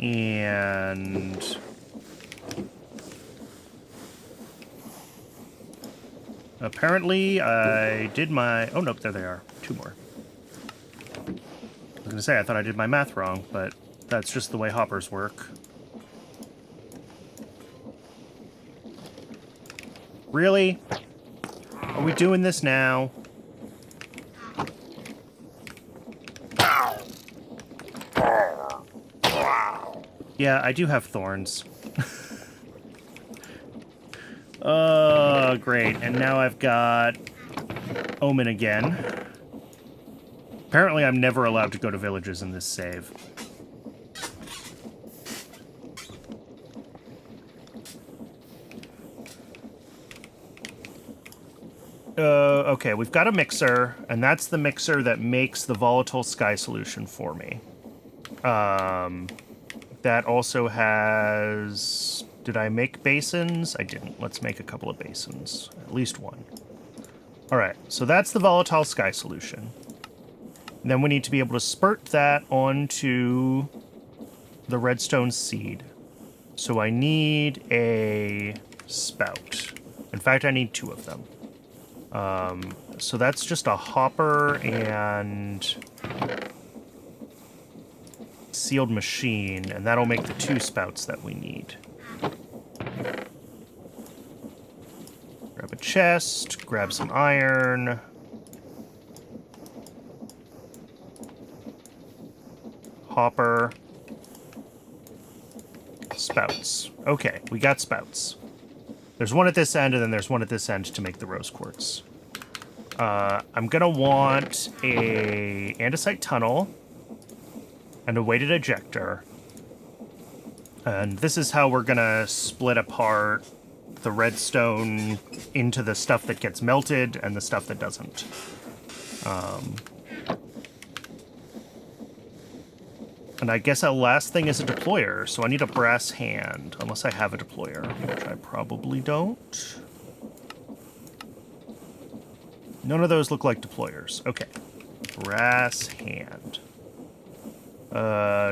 And apparently I did my... Oh, nope, there they are. 2 more. I was gonna say, I thought I did my math wrong, but that's just the way hoppers work. Really? Are we doing this now? Yeah, I do have thorns. Oh, great. And now I've got Omen again. Apparently I'm never allowed to go to villages in this save. Okay, we've got a mixer, and that's the mixer that makes the volatile sky solution for me. That also has... Did I make basins? I didn't. Let's make a couple of basins. At least 1. Alright, so that's the volatile sky solution. Then we need to be able to spurt that onto the redstone seed. So I need a spout. In fact, I need 2 of them. So that's just a hopper and sealed machine, and that'll make the 2 spouts that we need. Grab a chest, grab some iron. Hopper. Spouts. Okay, we got spouts. There's one at this end, and then there's one at this end to make the rose quartz. I'm gonna want a andesite tunnel and a weighted ejector. And this is how we're gonna split apart the redstone into the stuff that gets melted and the stuff that doesn't. And I guess our last thing is a deployer, so I need a brass hand, unless I have a deployer, which I probably don't. None of those look like deployers. Okay. Brass hand.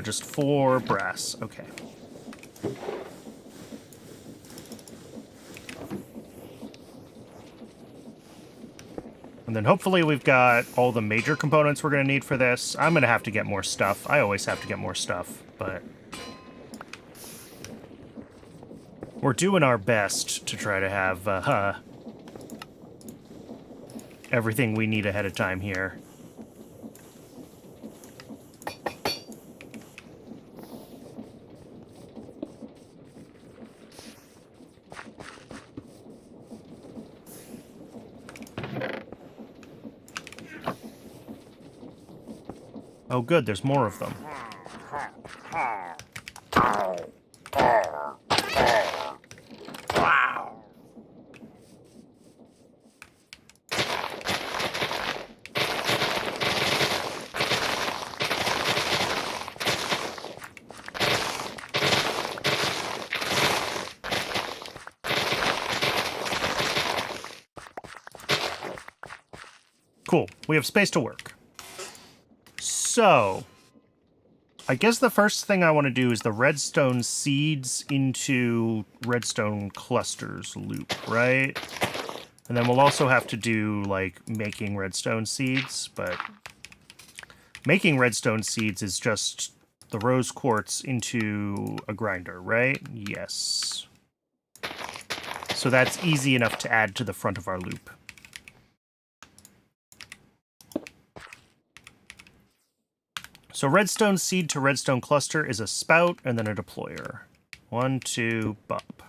Just 4 brass. Okay. And then hopefully we've got all the major components we're going to need for this. I'm going to have to get more stuff. I always have to get more stuff, but we're doing our best to try to have everything we need ahead of time here. Oh good, there's more of them. Cool, we have space to work. So, I guess the first thing I want to do is the redstone seeds into redstone clusters loop, right? And then we'll also have to do, like, making redstone seeds, but making redstone seeds is just the rose quartz into a grinder, right? Yes. So that's easy enough to add to the front of our loop. So redstone seed to redstone cluster is a spout and then a deployer. 1, 2, bump.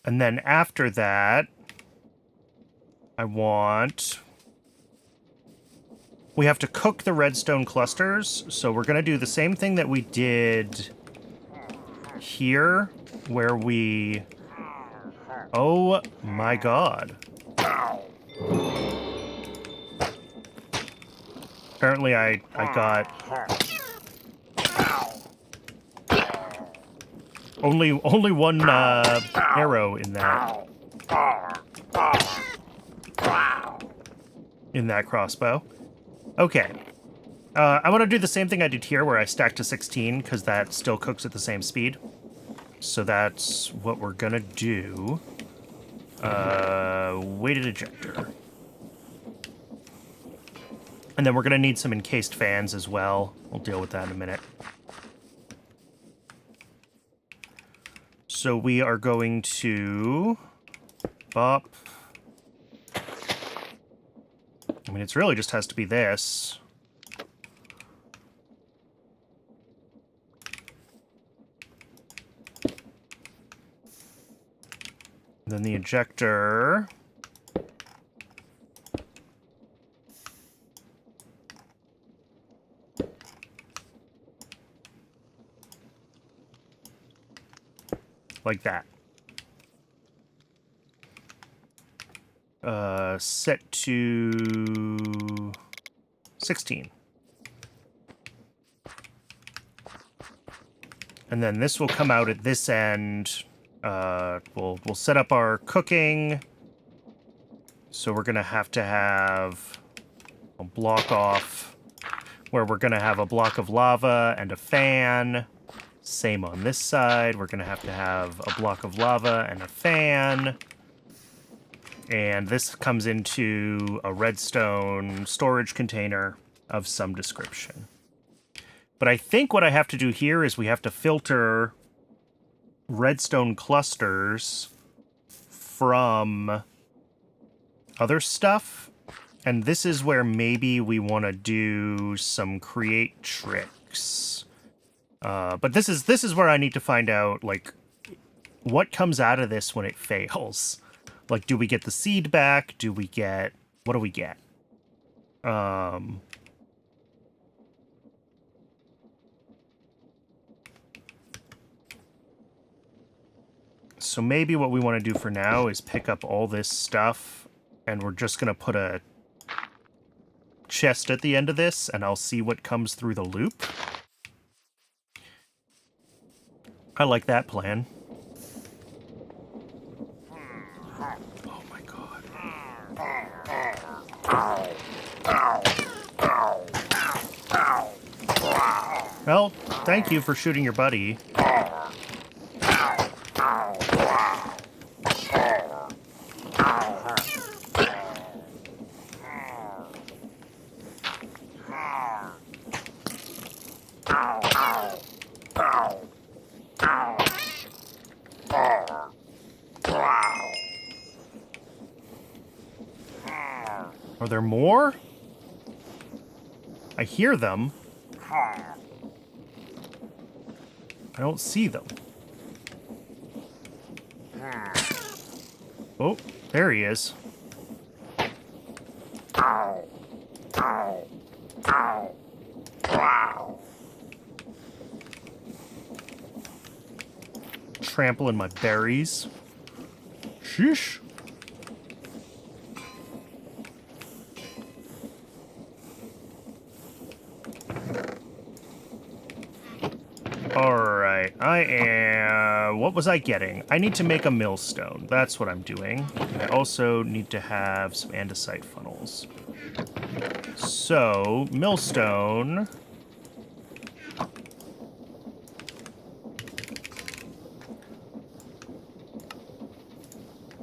And then after that, we have to cook the redstone clusters. So we're going to do the same thing that we did here, where we... Oh my god. Apparently I got... Only one arrow in that. In that crossbow. Okay. I want to do the same thing I did here, where I stacked to 16, because that still cooks at the same speed. So that's what we're gonna do. Weighted ejector. And then we're gonna need some encased fans as well. We'll deal with that in a minute. So we are going to... Bop. I mean, it really just has to be this. And then the ejector. Like that. Set to 16. And then this will come out at this end. We'll set up our cooking. So we're gonna have to have a block off where we're gonna have a block of lava and a fan. Same on this side. We're gonna have to have a block of lava and a fan. And this comes into a redstone storage container of some description. But I think what I have to do here is we have to filter redstone clusters from other stuff. And this is where maybe we want to do some create tricks. But this is where I need to find out, like, what comes out of this when it fails. Like, do we get the seed back? Do we get... What do we get? So maybe what we want to do for now is pick up all this stuff, and we're just going to put a chest at the end of this, and I'll see what comes through the loop. I like that plan. Oh my god. Well, thank you for shooting your buddy. Are there more? I hear them. I don't see them. Oh, there he is. Trampling my berries. Sheesh. Alright, I am... What was I getting? I need to make a millstone. That's what I'm doing. And I also need to have some andesite funnels. So, millstone...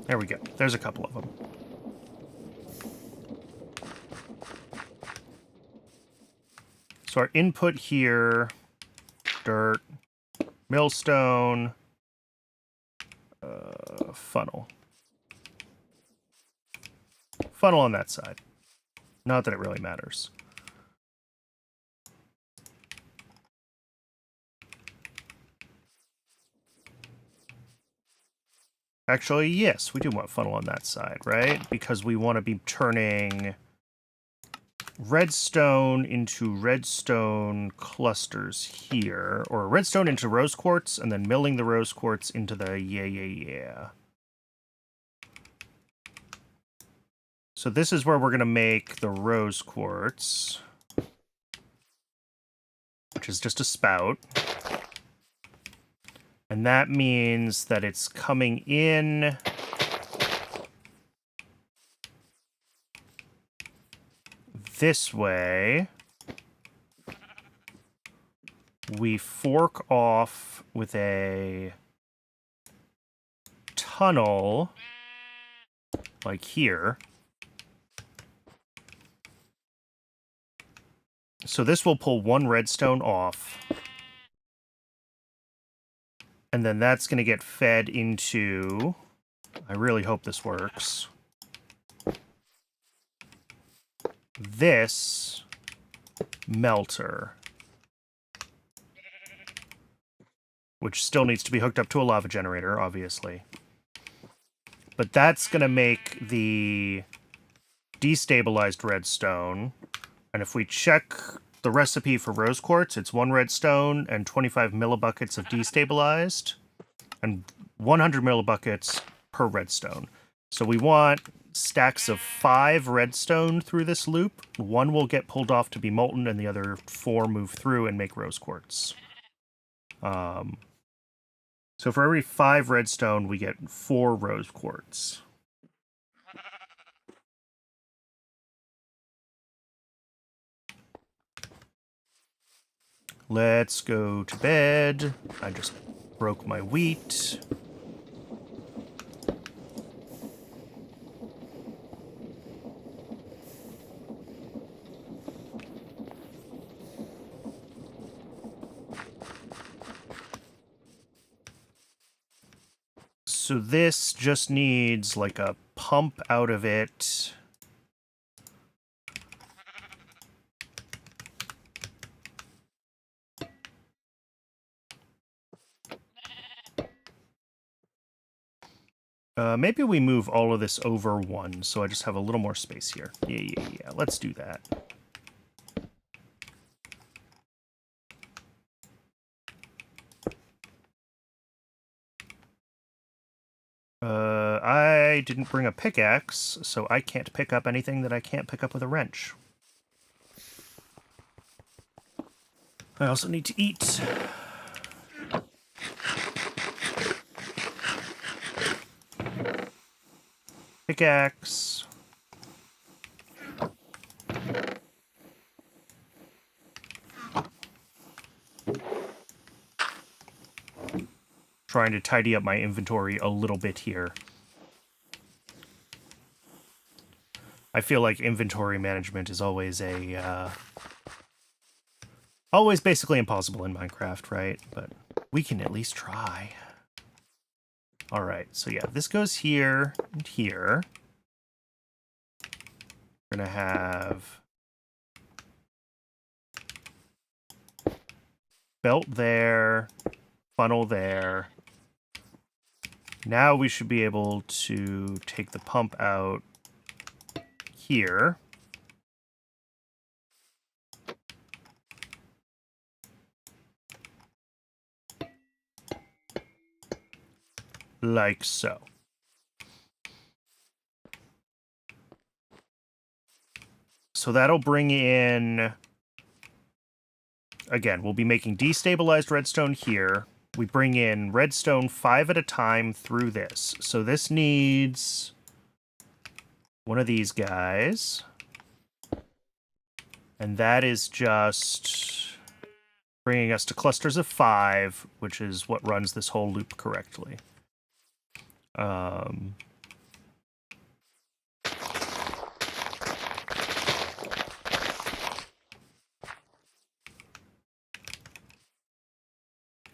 There we go. There's a couple of them. So our input here... Dirt, millstone, funnel. Funnel on that side. Not that it really matters. Actually, yes, we do want funnel on that side, right? Because we want to be turning redstone into redstone clusters here, or redstone into rose quartz, and then milling the rose quartz into the yeah. So this is where we're going to make the rose quartz, which is just a spout. And that means that it's coming in this way. We fork off with a tunnel like here. So this will pull one redstone off. And then that's going to get fed into... I really hope this works. This melter, which still needs to be hooked up to a lava generator, obviously. But that's going to make the destabilized redstone. And if we check the recipe for rose quartz, it's 1 redstone and 25 millibuckets of destabilized, and 100 millibuckets per redstone. So we want stacks of 5 redstone through this loop. 1 will get pulled off to be molten, and the other 4 move through and make rose quartz. So for every 5 redstone, we get 4 rose quartz. Let's go to bed. I just broke my wheat. So this just needs like a pump out of it. Maybe we move all of this over one, so I just have a little more space here. Yeah. Let's do that. I didn't bring a pickaxe, so I can't pick up anything that I can't pick up with a wrench. I also need to eat. Pickaxe. Trying to tidy up my inventory a little bit here. I feel like inventory management is always always basically impossible in Minecraft, right? But we can at least try. All right, so yeah, this goes here and here. We're gonna have belt there, funnel there. Now we should be able to take the pump out here. Like so. So that'll bring in... Again, we'll be making destabilized redstone here. We bring in redstone 5 at a time through this. So this needs one of these guys. And that is just bringing us to clusters of 5, which is what runs this whole loop correctly.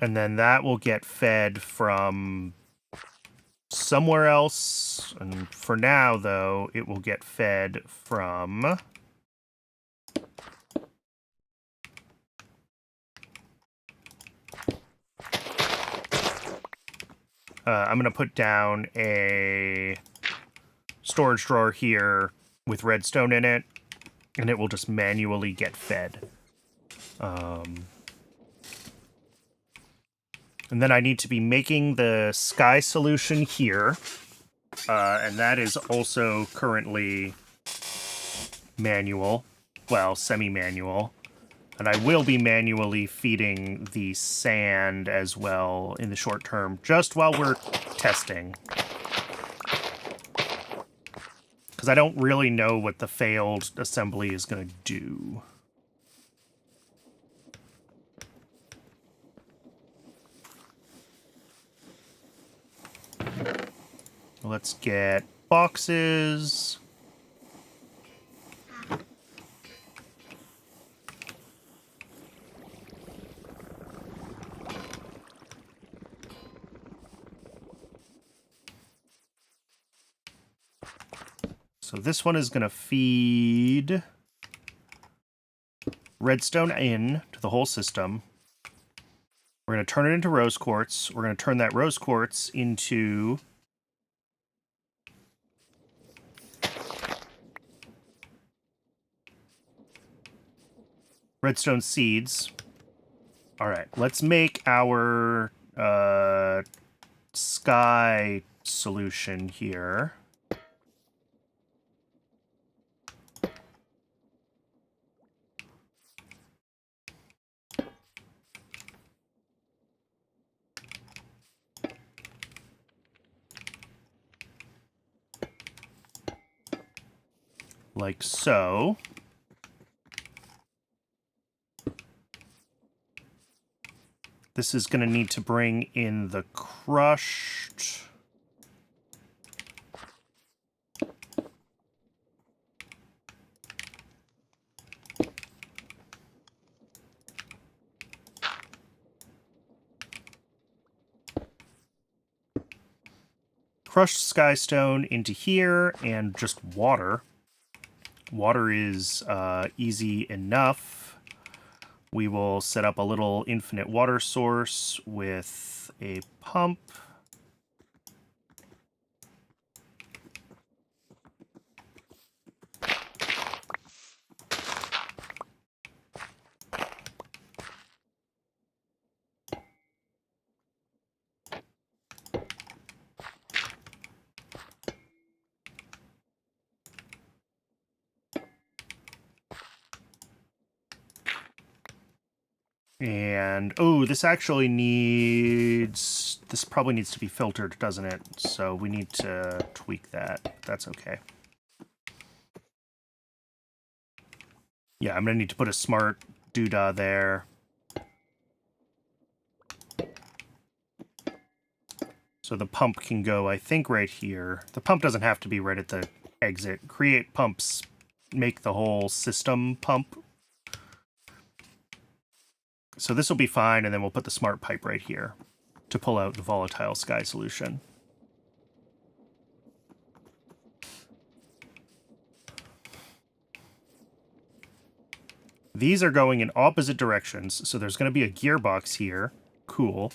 And then that will get fed from somewhere else. And for now, though, it will get fed from... I'm going to put down a storage drawer here with redstone in it, and it will just manually get fed. And then I need to be making the sky solution here, and that is also currently manual, well, semi-manual. And I will be manually feeding the sand as well in the short term, just while we're testing. Because I don't really know what the failed assembly is going to do. Let's get boxes. So this one is going to feed redstone in to the whole system. We're going to turn it into rose quartz. We're going to turn that rose quartz into redstone seeds. All right, let's make our sky solution here. Like so. This is going to need to bring in the crushed. crushed skystone into here and just water. Water is easy enough. We will set up a little infinite water source with a pump. And, oh, this actually needs... This probably needs to be filtered, doesn't it? So we need to tweak that. That's okay. Yeah, I'm going to need to put a smart doodah there. So the pump can go, I think, right here. The pump doesn't have to be right at the exit. Create pumps make the whole system pump. So this will be fine, and then we'll put the smart pipe right here to pull out the volatile sky solution. These are going in opposite directions, so there's going to be a gearbox here. Cool.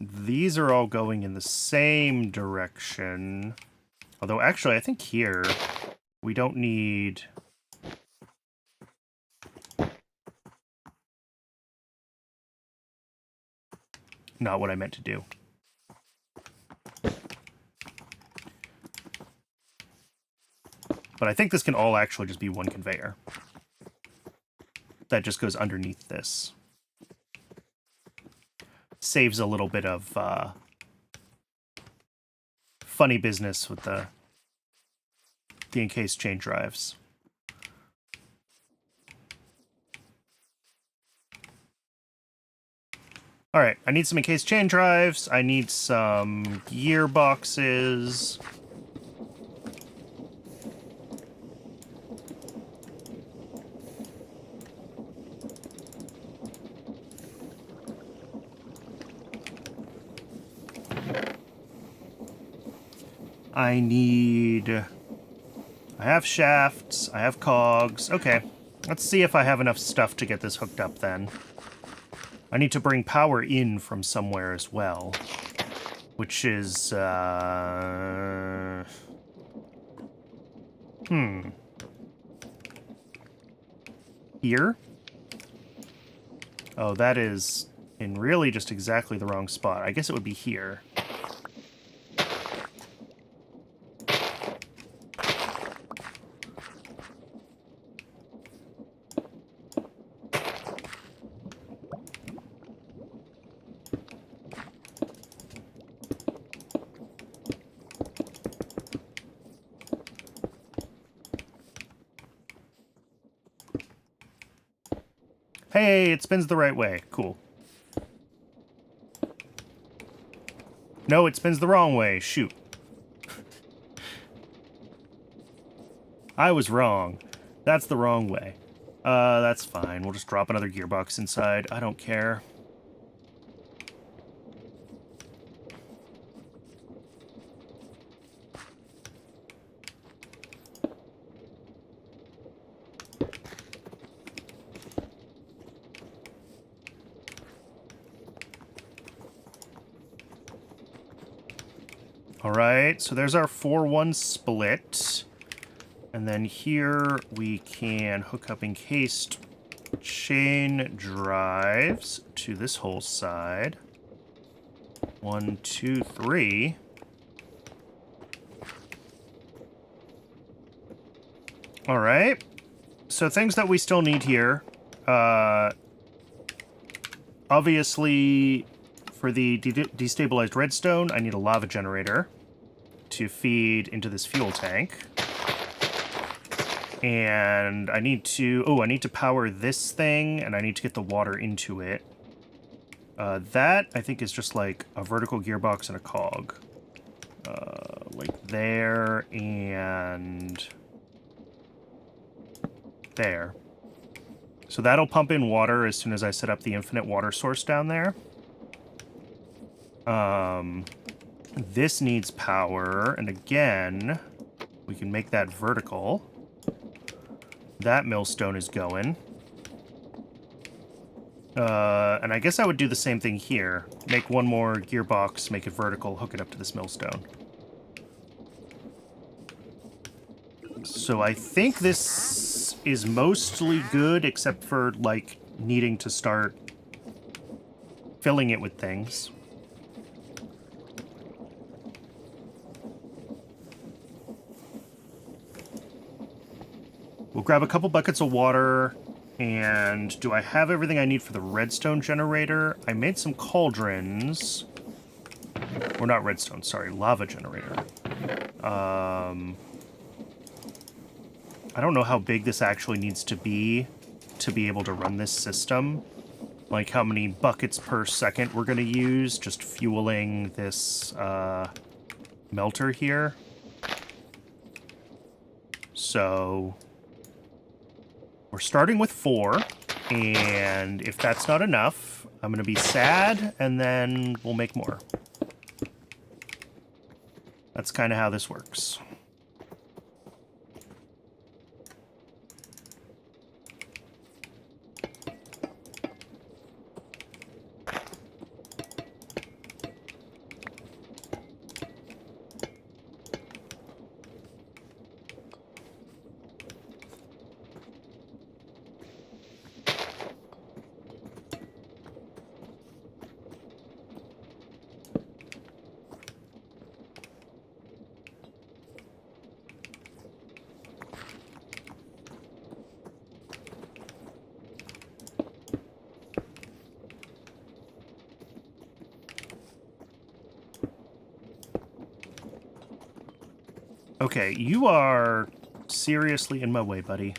These are all going in the same direction. Although, actually, I think here we don't need... Not what I meant to do. But I think this can all actually just be one conveyor. That just goes underneath this. Saves a little bit of funny business with the encased chain drives. Alright, I need some encased chain drives. I need some gearboxes. I have shafts, I have cogs. Okay, let's see if I have enough stuff to get this hooked up then. I need to bring power in from somewhere as well, which is, here? Oh, that is in really just exactly the wrong spot. I guess it would be here. Hey, it spins the right way. Cool. No, it spins the wrong way. Shoot. I was wrong. That's the wrong way. That's fine. We'll just drop another gearbox inside. I don't care. Alright, so there's our 4-1 split. And then here we can hook up encased chain drives to this whole side. 1, 2, 3. Alright, so things that we still need here. Obviously, for the destabilized redstone, I need a lava generator to feed into this fuel tank. And I need to... Oh, I need to power this thing, and I need to get the water into it. That, I think, is just like a vertical gearbox and a cog. Like there and... there. So that'll pump in water as soon as I set up the infinite water source down there. This needs power, and again, we can make that vertical. That millstone is going. And I guess I would do the same thing here. Make one more gearbox, make it vertical, hook it up to this millstone. So I think this is mostly good, except for, like, needing to start filling it with things. We'll grab a couple buckets of water, and do I have everything I need for the redstone generator? I made some cauldrons. Or not redstone, sorry, lava generator. I don't know how big this actually needs to be able to run this system. Like how many buckets per second we're going to use just fueling this melter here. So we're starting with 4, and if that's not enough, I'm going to be sad, and then we'll make more. That's kind of how this works. Okay, you are seriously in my way, buddy.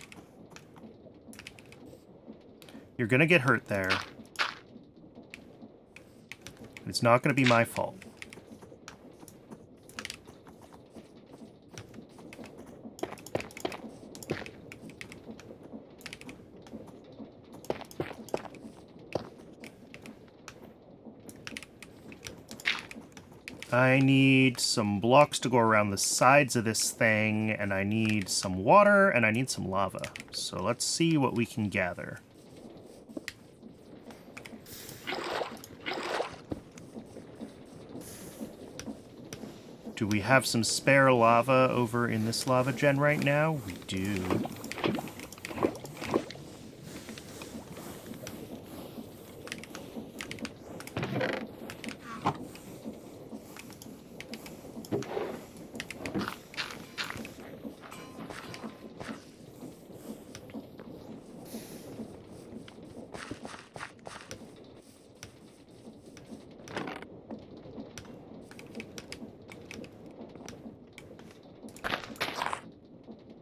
You're gonna get hurt there. It's not gonna be my fault. I need some blocks to go around the sides of this thing, and I need some water, and I need some lava. So let's see what we can gather. Do we have some spare lava over in this lava gen right now? We do.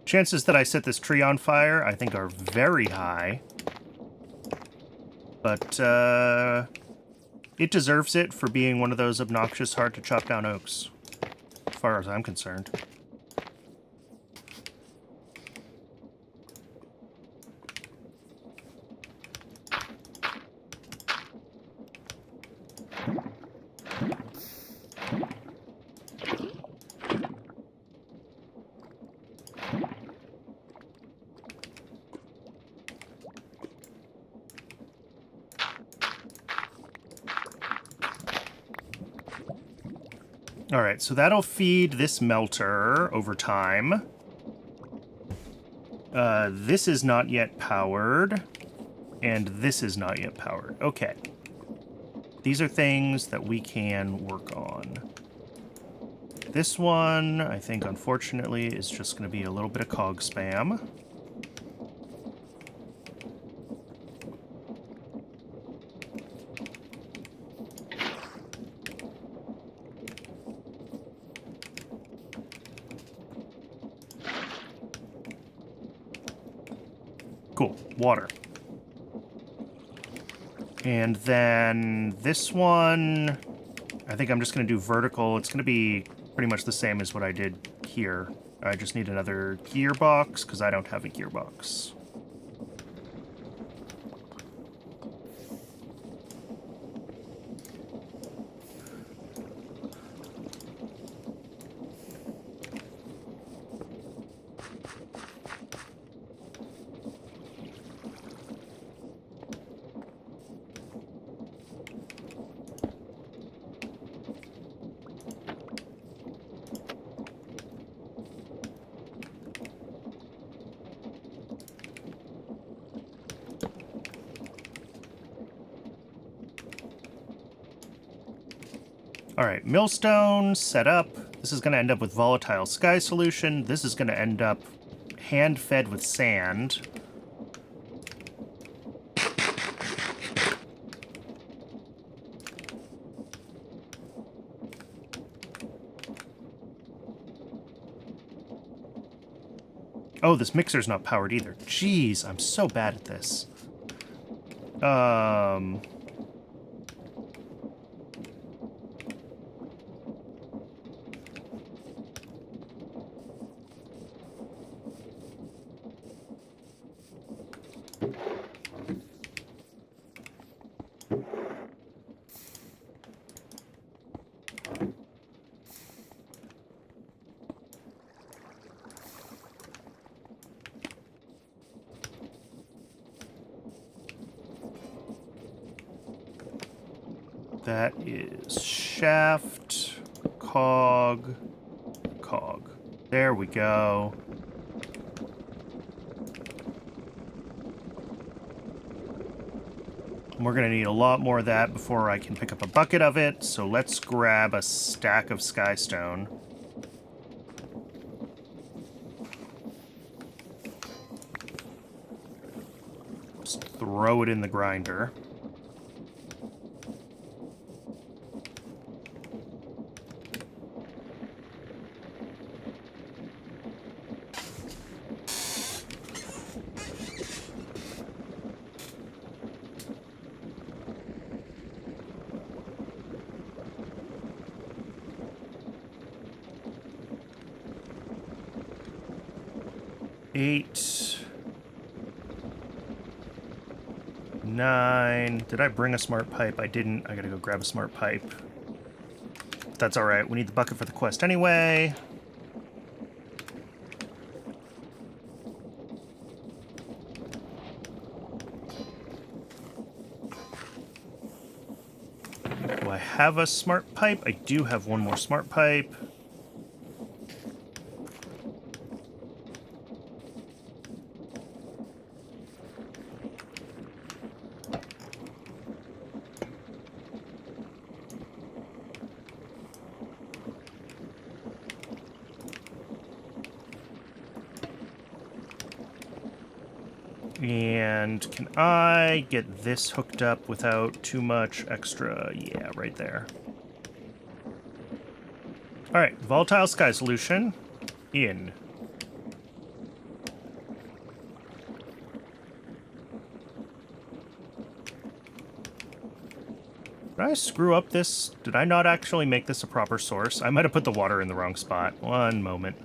Chances that I set this tree on fire, I think, are very high. But, it deserves it for being one of those obnoxious, hard-to-chop-down oaks, as far as I'm concerned. Alright, so that'll feed this melter over time. This is not yet powered, and this is not yet powered. Okay. These are things that we can work on. This one, I think, unfortunately, is just going to be a little bit of cog spam. Cool. Water. And then this one, I think I'm just going to do vertical. It's going to be pretty much the same as what I did here. I just need another gearbox because I don't have a gearbox. All right, millstone set up. This is going to end up with volatile sky solution. This is going to end up hand-fed with sand. Oh, this mixer's not powered either. Jeez, I'm so bad at this. That is shaft, cog. There we go. And we're going to need a lot more of that before I can pick up a bucket of it, so let's grab a stack of skystone. Just throw it in the grinder. Eight, 9. Did I bring a smart pipe? I didn't. I gotta go grab a smart pipe. That's alright. We need the bucket for the quest anyway. Do I have a smart pipe? I do have one more smart pipe. And can I get this hooked up without too much extra? Yeah, right there. All right, volatile sky solution in. Did I screw up this? Did I not actually make this a proper source? I might have put the water in the wrong spot. One moment.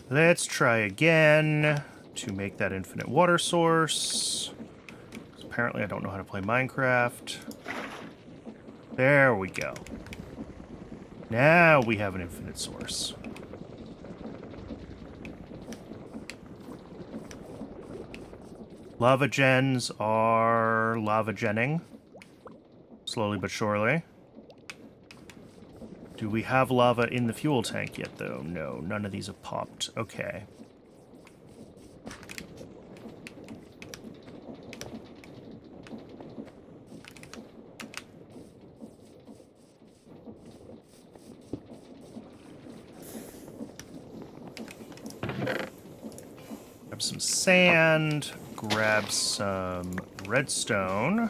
Let's try again to make that infinite water source. Apparently I don't know how to play Minecraft. There we go. Now we have an infinite source. Lava gens are lava genning. Slowly but surely. Do we have lava in the fuel tank yet, though? No, none of these have popped. Okay. Grab some sand. Grab some redstone.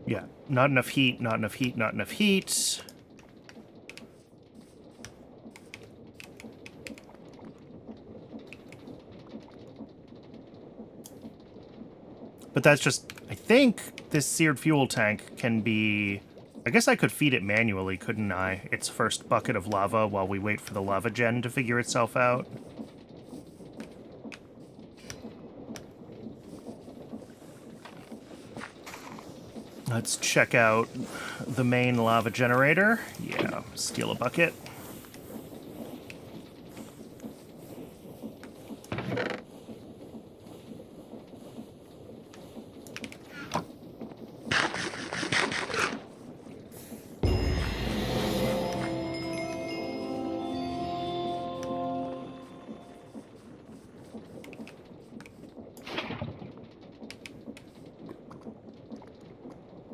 Yeah, not enough heat, not enough heat, not enough heat. But that's just, I think this seared fuel tank can be, I guess I could feed it manually, couldn't I? Its first bucket of lava while we wait for the lava gen to figure itself out. Let's check out the main lava generator. Yeah, steal a bucket.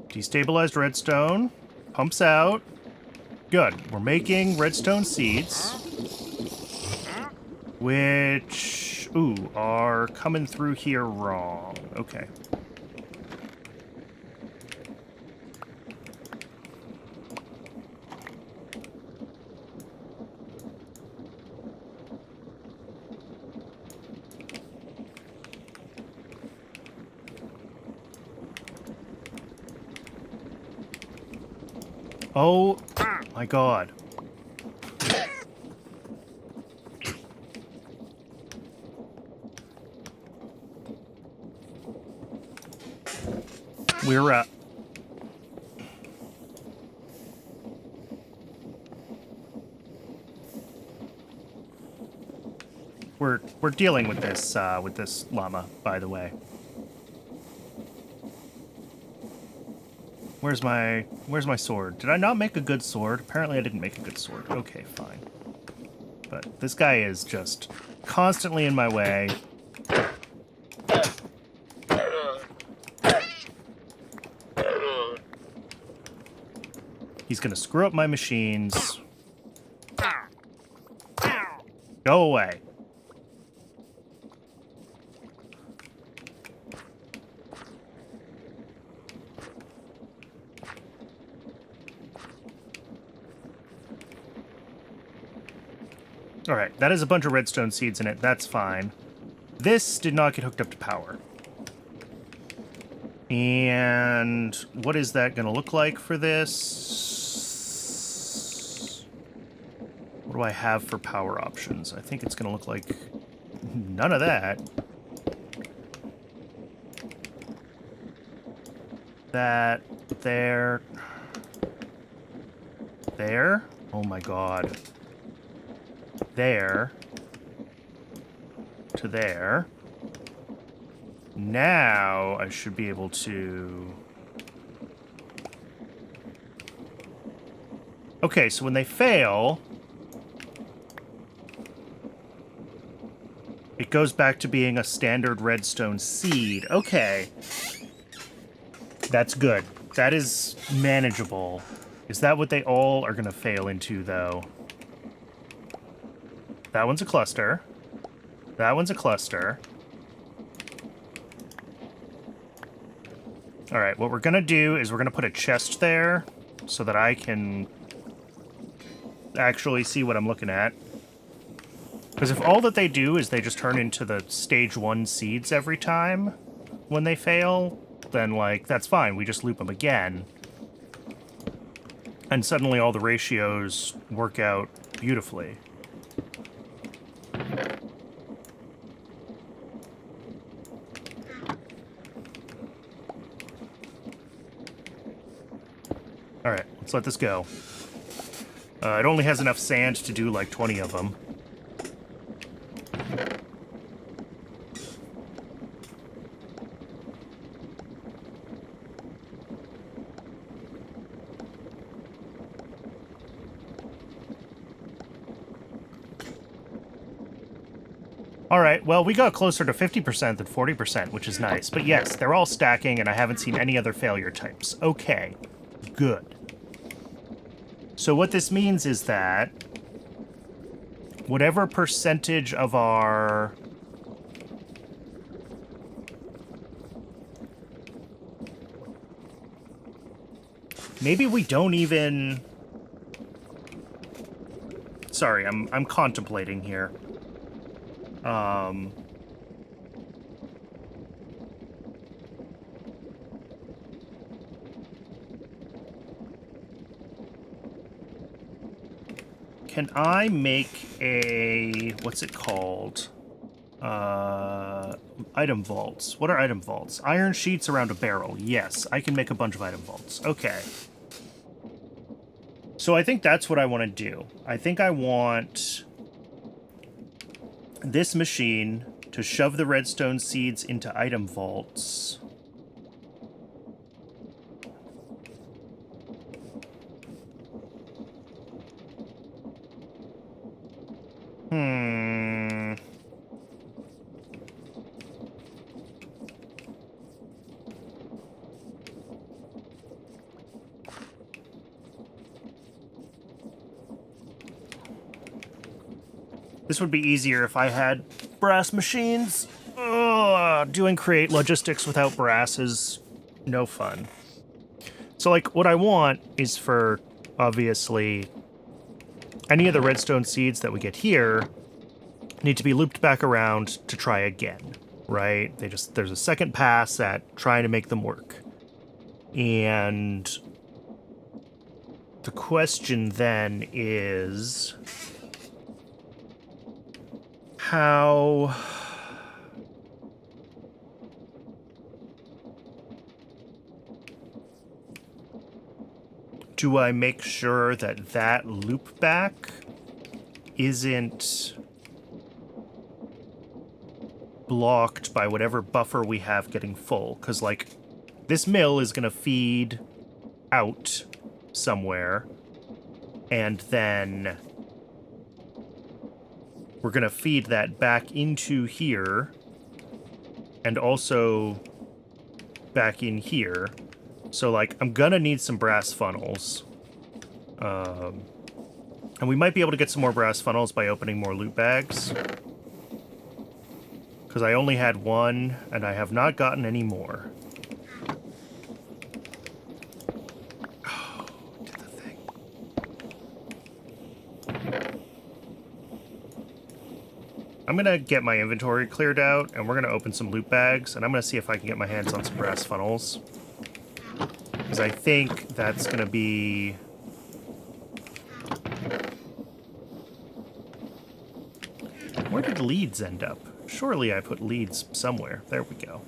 Destabilized redstone. Pumps out. Good. We're making redstone seeds. Which, ooh, are coming through here wrong. Okay. Oh my god. We're dealing with this llama, by the way. Where's my sword? Did I not make a good sword? Apparently I didn't make a good sword. Okay, fine. But this guy is just constantly in my way. He's gonna screw up my machines. Go away. Alright, that is a bunch of redstone seeds in it. That's fine. This did not get hooked up to power. And what is that going to look like for this? What do I have for power options? I think it's going to look like none of that. That, there. There? Oh my god. There. To there. Now I should be able to... Okay, so when they fail, it goes back to being a standard redstone seed. Okay. That's good. That is manageable. Is that what they all are going to fail into, though? That one's a cluster. That one's a cluster. Alright, what we're gonna do is we're gonna put a chest there so that I can actually see what I'm looking at. Because if all that they do is they just turn into the stage 1 seeds every time when they fail, then, like, that's fine. We just loop them again. And suddenly all the ratios work out beautifully. Alright, let's let this go. It only has enough sand to do like 20 of them. Alright, well, we got closer to 50% than 40%, which is nice. But yes, they're all stacking, and I haven't seen any other failure types. Okay, good. So what this means is that whatever percentage of our... Maybe we don't even... Sorry, I'm contemplating here. Can I make a... what's it called? Item vaults. What are item vaults? Iron sheets around a barrel. Yes, I can make a bunch of item vaults. Okay. So I think that's what I want to do. I think I want this machine to shove the redstone seeds into item vaults. This would be easier if I had brass machines. Ugh, doing create logistics without brass is no fun. So, like, what I want is for, obviously, any of the redstone seeds that we get here need to be looped back around to try again, right? There's a second pass at trying to make them work. And the question then is, how do I make sure that that loop back isn't blocked by whatever buffer we have getting full? Because, like, this mill is going to feed out somewhere, and then we're going to feed that back into here, and also back in here. So, like, I'm going to need some brass funnels. And we might be able to get some more brass funnels by opening more loot bags. Because I only had one, and I have not gotten any more. Oh, did the thing. I'm going to get my inventory cleared out, and we're going to open some loot bags, and I'm going to see if I can get my hands on some brass funnels. Because I think that's going to be... Where did leads end up? Surely I put leads somewhere. There we go.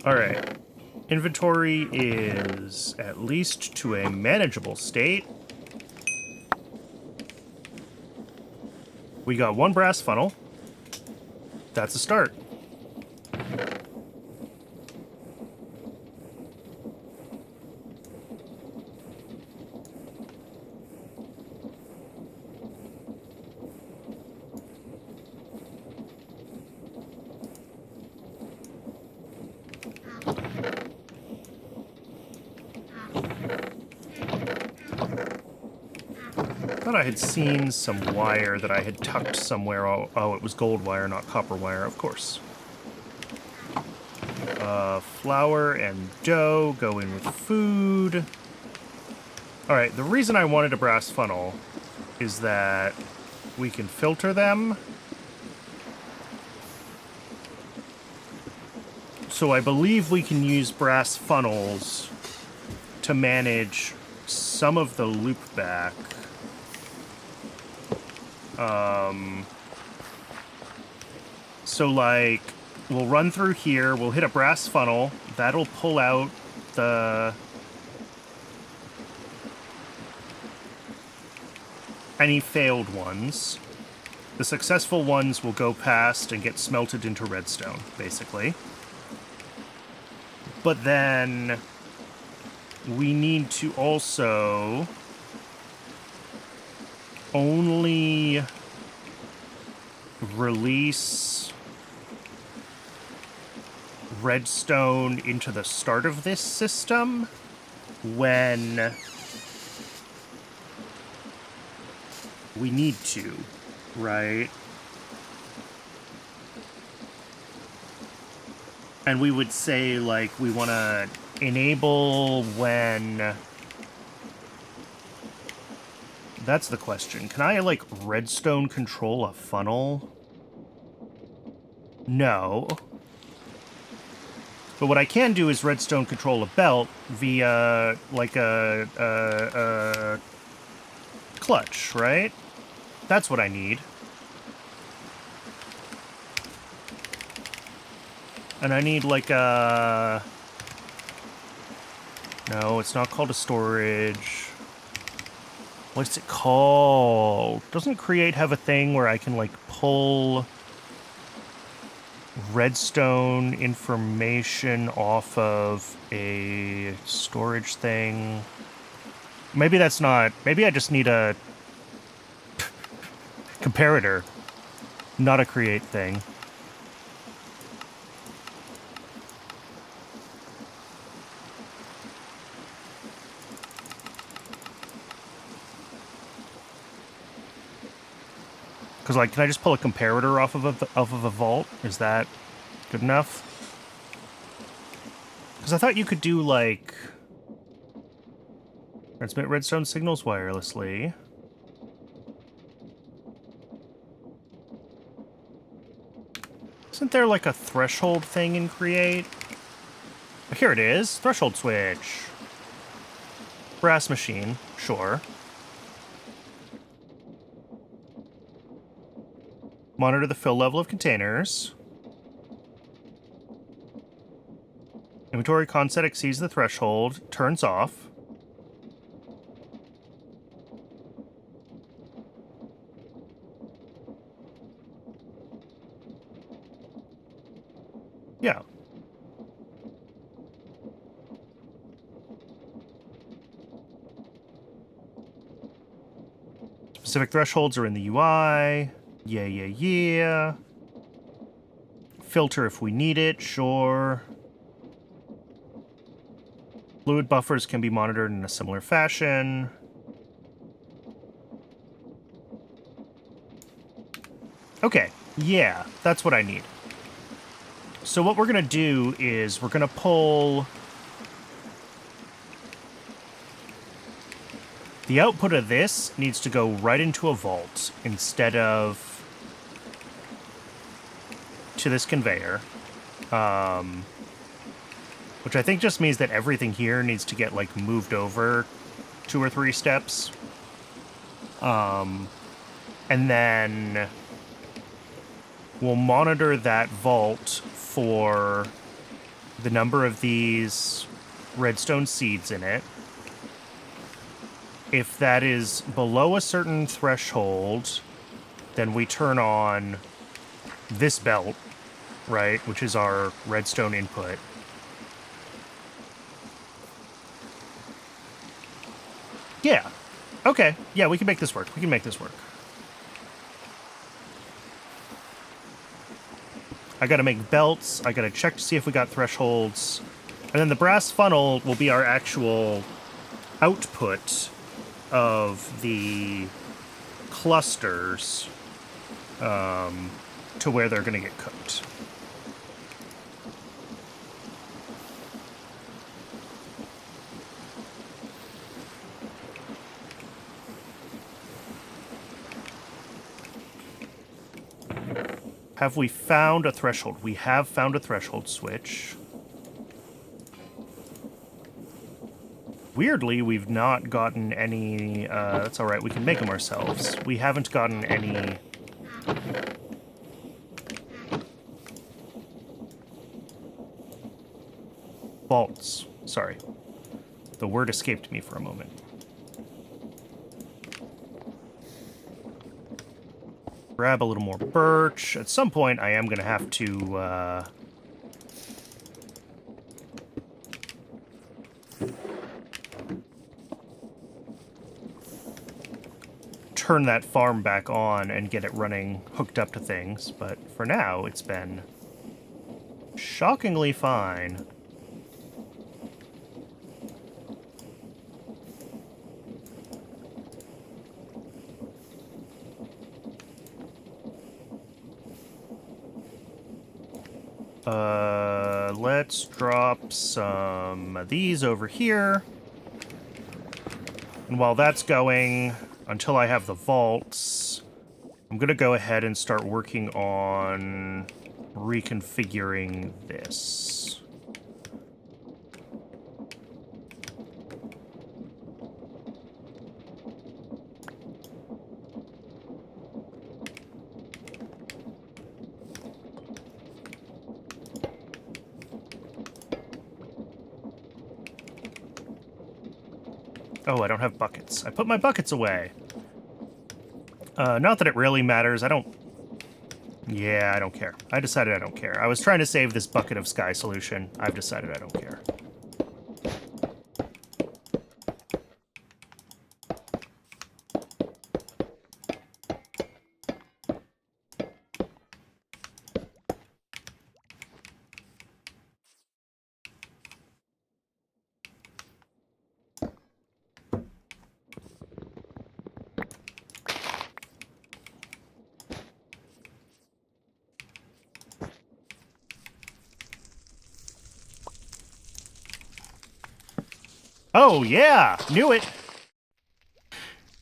Alright. Inventory is at least to a manageable state. We got one brass funnel. That's a start. I had seen some wire that I had tucked somewhere. Oh, it was gold wire, not copper wire, of course. Flour and dough go in with food. Alright, the reason I wanted a brass funnel is that we can filter them. So I believe we can use brass funnels to manage some of the loop back. So, like, we'll run through here, we'll hit a brass funnel, that'll pull out the... any failed ones. The successful ones will go past and get smelted into redstone, basically. But then we need to also only release redstone into the start of this system when we need to, right? And we would say, like, we want to enable when... That's the question. Can I, like, redstone control a funnel? No. But what I can do is redstone control a belt via, like, a clutch, right? That's what I need. And I need, like, a... No, it's not called a storage. What's it called? Doesn't Create have a thing where I can, like, pull redstone information off of a storage thing? Maybe that's not... Maybe I just need a comparator, not a Create thing. Because, like, can I just pull a comparator off of a vault? Is that good enough? Because I thought you could do, like... Transmit redstone signals wirelessly. Isn't there, like, a threshold thing in Create? Oh, here it is. Threshold switch. Brass machine. Sure. Monitor the fill level of containers. Inventory conset exceeds the threshold. Turns off. Yeah. Specific thresholds are in the UI. Yeah. Filter if we need it, sure. Fluid buffers can be monitored in a similar fashion. Okay, yeah, that's what I need. So what we're going to do is we're going to pull... The output of this needs to go right into a vault instead of to this conveyor. Which I think just means that everything here needs to get, like, moved over 2 or 3 steps. And then we'll monitor that vault for the number of these redstone seeds in it. If that is below a certain threshold, then we turn on this belt, right, which is our redstone input. Yeah. Okay. Yeah, we can make this work. We can make this work. I gotta make belts. I gotta check to see if we got thresholds. And then the brass funnel will be our actual output of the clusters to where they're gonna get cooked. Have we found a threshold? We have found a threshold switch. Weirdly, we've not gotten any... that's alright, we can make them ourselves. We haven't gotten any... vaults. Sorry. The word escaped me for a moment. Grab a little more birch. At some point, I am going to have to, turn that farm back on and get it running, hooked up to things. But for now, it's been shockingly fine. Let's drop some of these over here. And while that's going, until I have the vaults, I'm going to go ahead and start working on reconfiguring this. Oh, I don't have buckets. I put my buckets away. Not that it really matters. I don't care. I decided I don't care. I was trying to save this bucket of sky solution. I've decided I don't care. Oh, yeah! Knew it!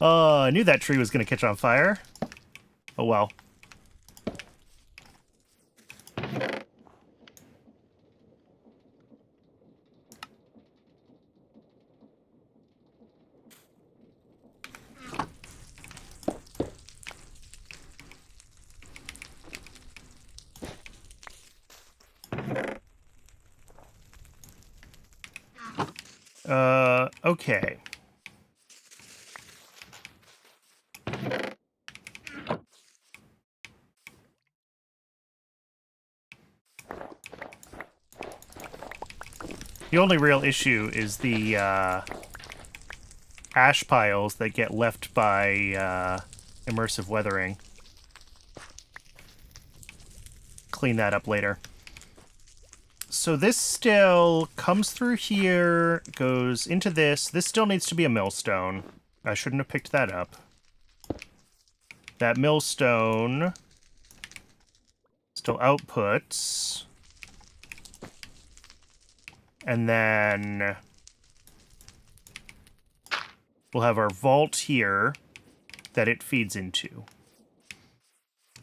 I knew that tree was gonna catch on fire. Oh, well. Okay. The only real issue is the, ash piles that get left by, immersive weathering. Clean that up later. So this still comes through here, goes into this. This still needs to be a millstone. I shouldn't have picked that up. That millstone still outputs. And then we'll have our vault here that it feeds into.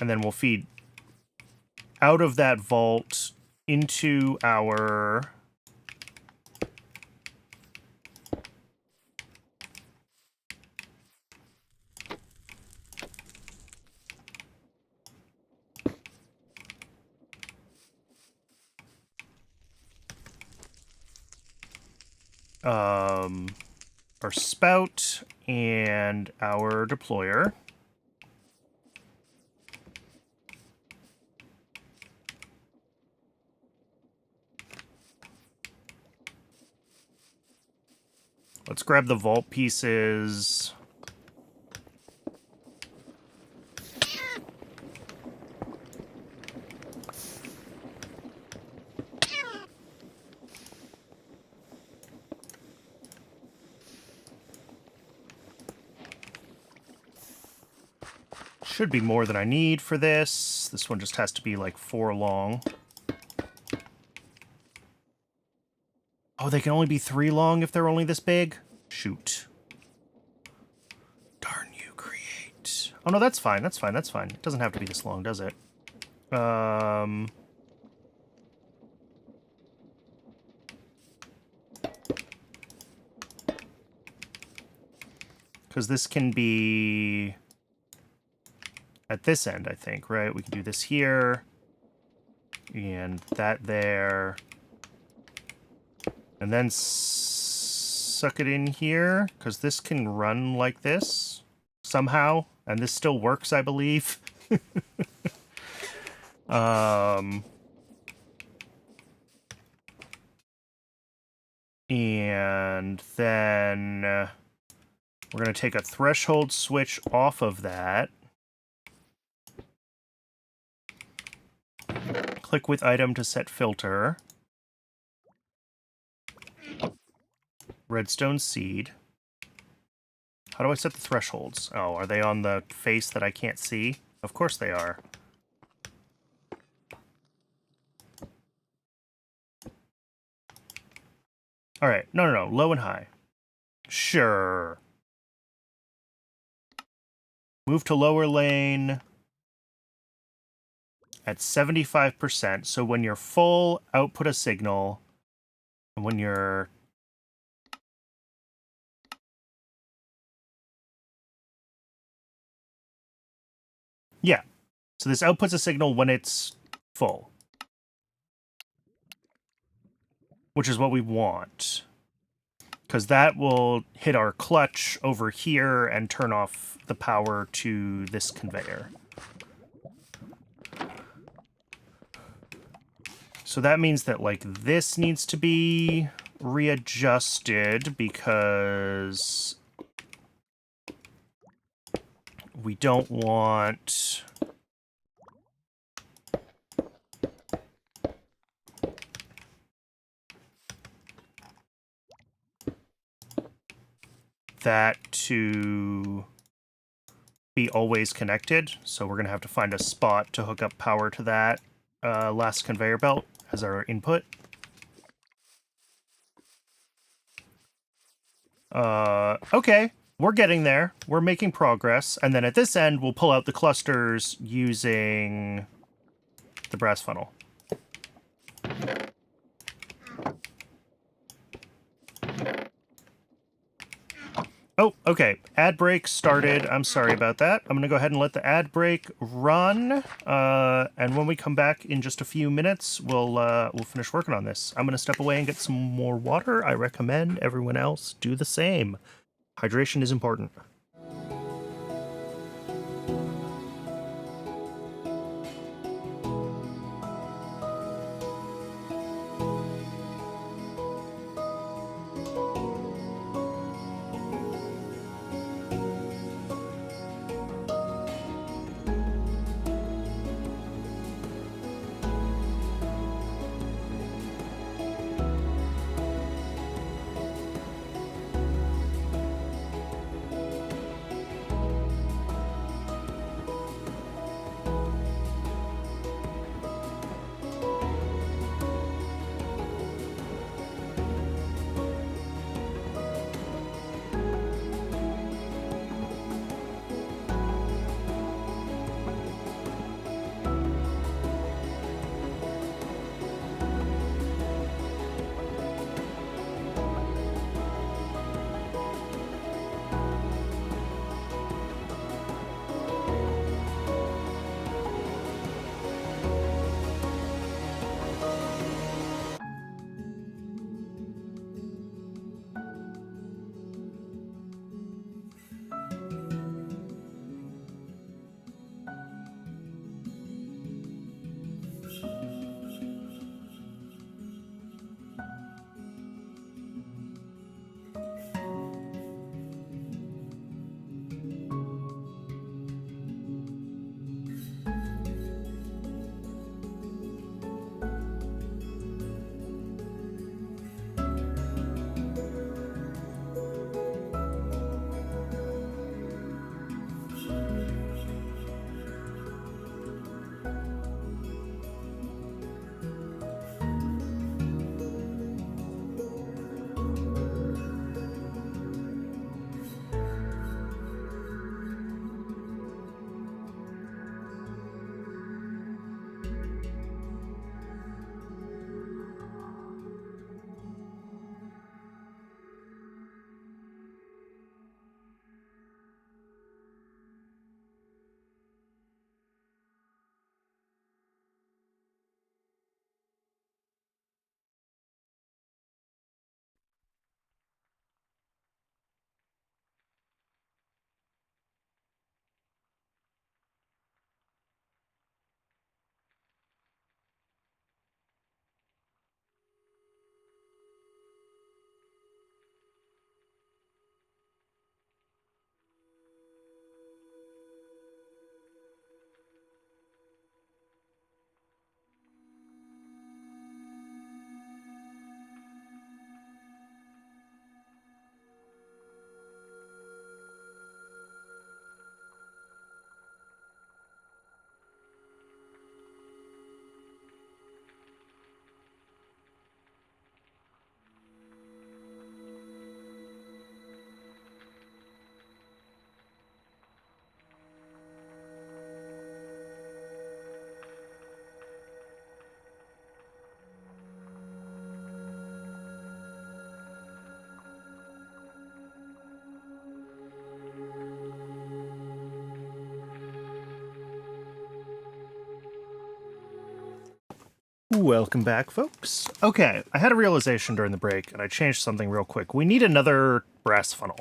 And then we'll feed out of that vault into our spout and our deployer. Let's grab the vault pieces. Should be more than I need for this. This one just has to be like 4 long. Oh, they can only be 3 long if they're only this big? Shoot. Darn you, create. Oh, no, that's fine. That's fine. That's fine. It doesn't have to be this long, does it? Because this can be at this end, I think, right? We can do this here and that there. And then suck it in here, because this can run like this somehow, and this still works, I believe. And then we're going to take a threshold switch off of that. Click with item to set filter. Redstone seed. How do I set the thresholds? Oh, are they on the face that I can't see? Of course they are. All right. No. Low and high. Sure. Move to lower lane at 75%. So when you're full, output a signal. And when you're... Yeah. So this outputs a signal when it's full. Which is what we want. Because that will hit our clutch over here and turn off the power to this conveyor. So that means that, like, this needs to be readjusted because we don't want... that to be always connected. So we're going to have to find a spot to hook up power to that last conveyor belt as our input. Okay, we're getting there. We're making progress. And then at this end, we'll pull out the clusters using the brass funnel. Oh, okay. Ad break started. I'm sorry about that. I'm going to go ahead and let the ad break run. And when we come back in just a few minutes, we'll finish working on this. I'm going to step away and get some more water. I recommend everyone else do the same. Hydration is important. Welcome back, folks. Okay, I had a realization during the break, and I changed something real quick. We need another brass funnel,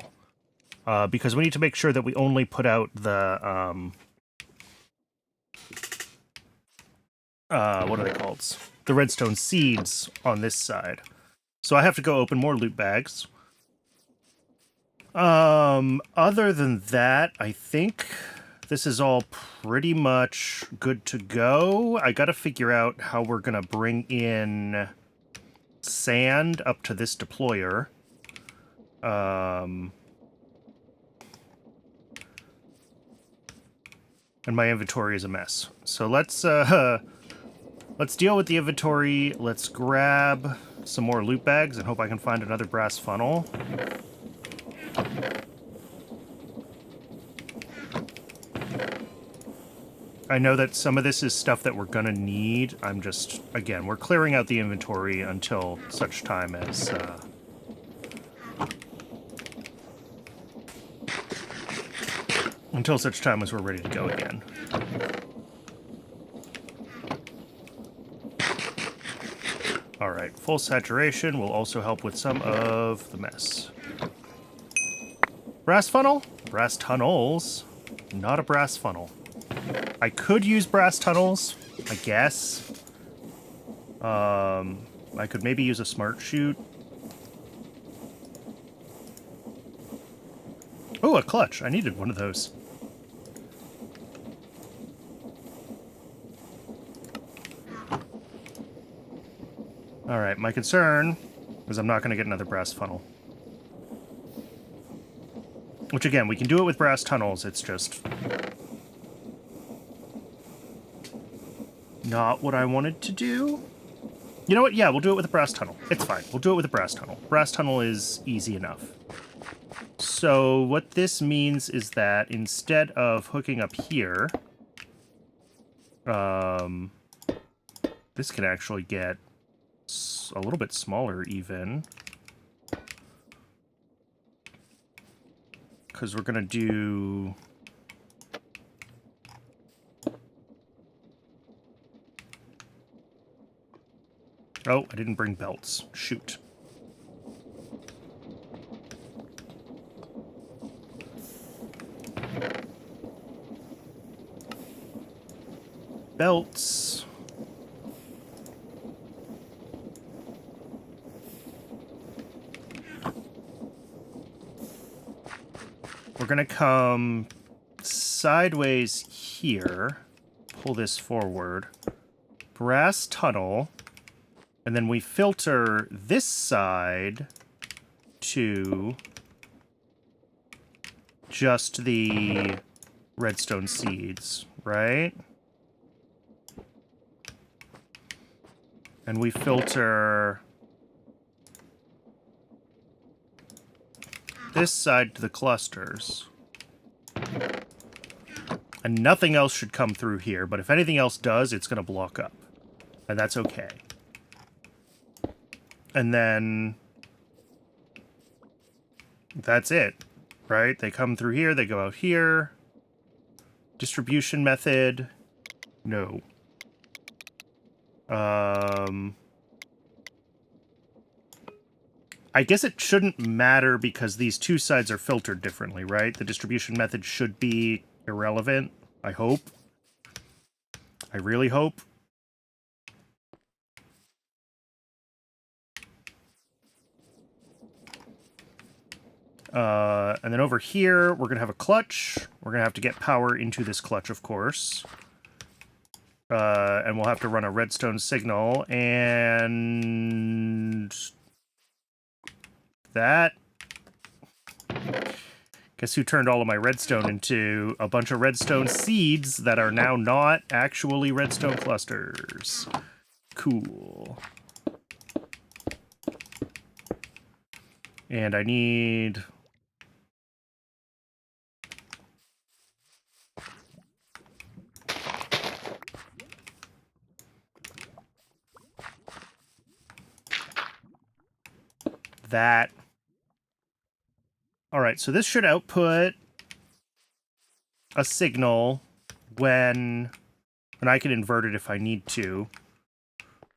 because we need to make sure that we only put out the, what are they called? The redstone seeds on this side. So I have to go open more loot bags. Other than that, I think this is all pretty much good to go. I gotta figure out how we're gonna bring in sand up to this deployer. And my inventory is a mess. So let's deal with the inventory. Let's grab some more loot bags and hope I can find another brass funnel. I know that some of this is stuff that we're gonna need. I'm just, again, we're clearing out the inventory until such time as, we're ready to go again. Alright, full saturation will also help with some of the mess. Brass funnel? Brass tunnels. Not a brass funnel. I could use brass tunnels, I guess. I could maybe use a smart chute. Oh, a clutch. I needed one of those. Alright, my concern is I'm not going to get another brass funnel. Which, again, we can do it with brass tunnels, it's just not what I wanted to do. You know what? Yeah, we'll do it with a brass tunnel. It's fine. We'll do it with a brass tunnel. Brass tunnel is easy enough. So what this means is that instead of hooking up here, this can actually get a little bit smaller even. Because we're going to do... Oh, I didn't bring belts. Shoot. Belts. We're going to come sideways here. Pull this forward. Brass tunnel. And then we filter this side to just the redstone seeds, right? And we filter this side to the clusters. And nothing else should come through here, but if anything else does, it's going to block up. And that's okay. And then that's it, right? They come through here, they go out here. Distribution method, no. I guess it shouldn't matter because these two sides are filtered differently, right? The distribution method should be irrelevant, I hope. I really hope. And then over here, we're going to have a clutch. We're going to have to get power into this clutch, of course. And we'll have to run a redstone signal, and that... Guess who turned all of my redstone into a bunch of redstone seeds that are now not actually redstone clusters. Cool. And I need... that. All right, so this should output a signal when... And I can invert it if I need to.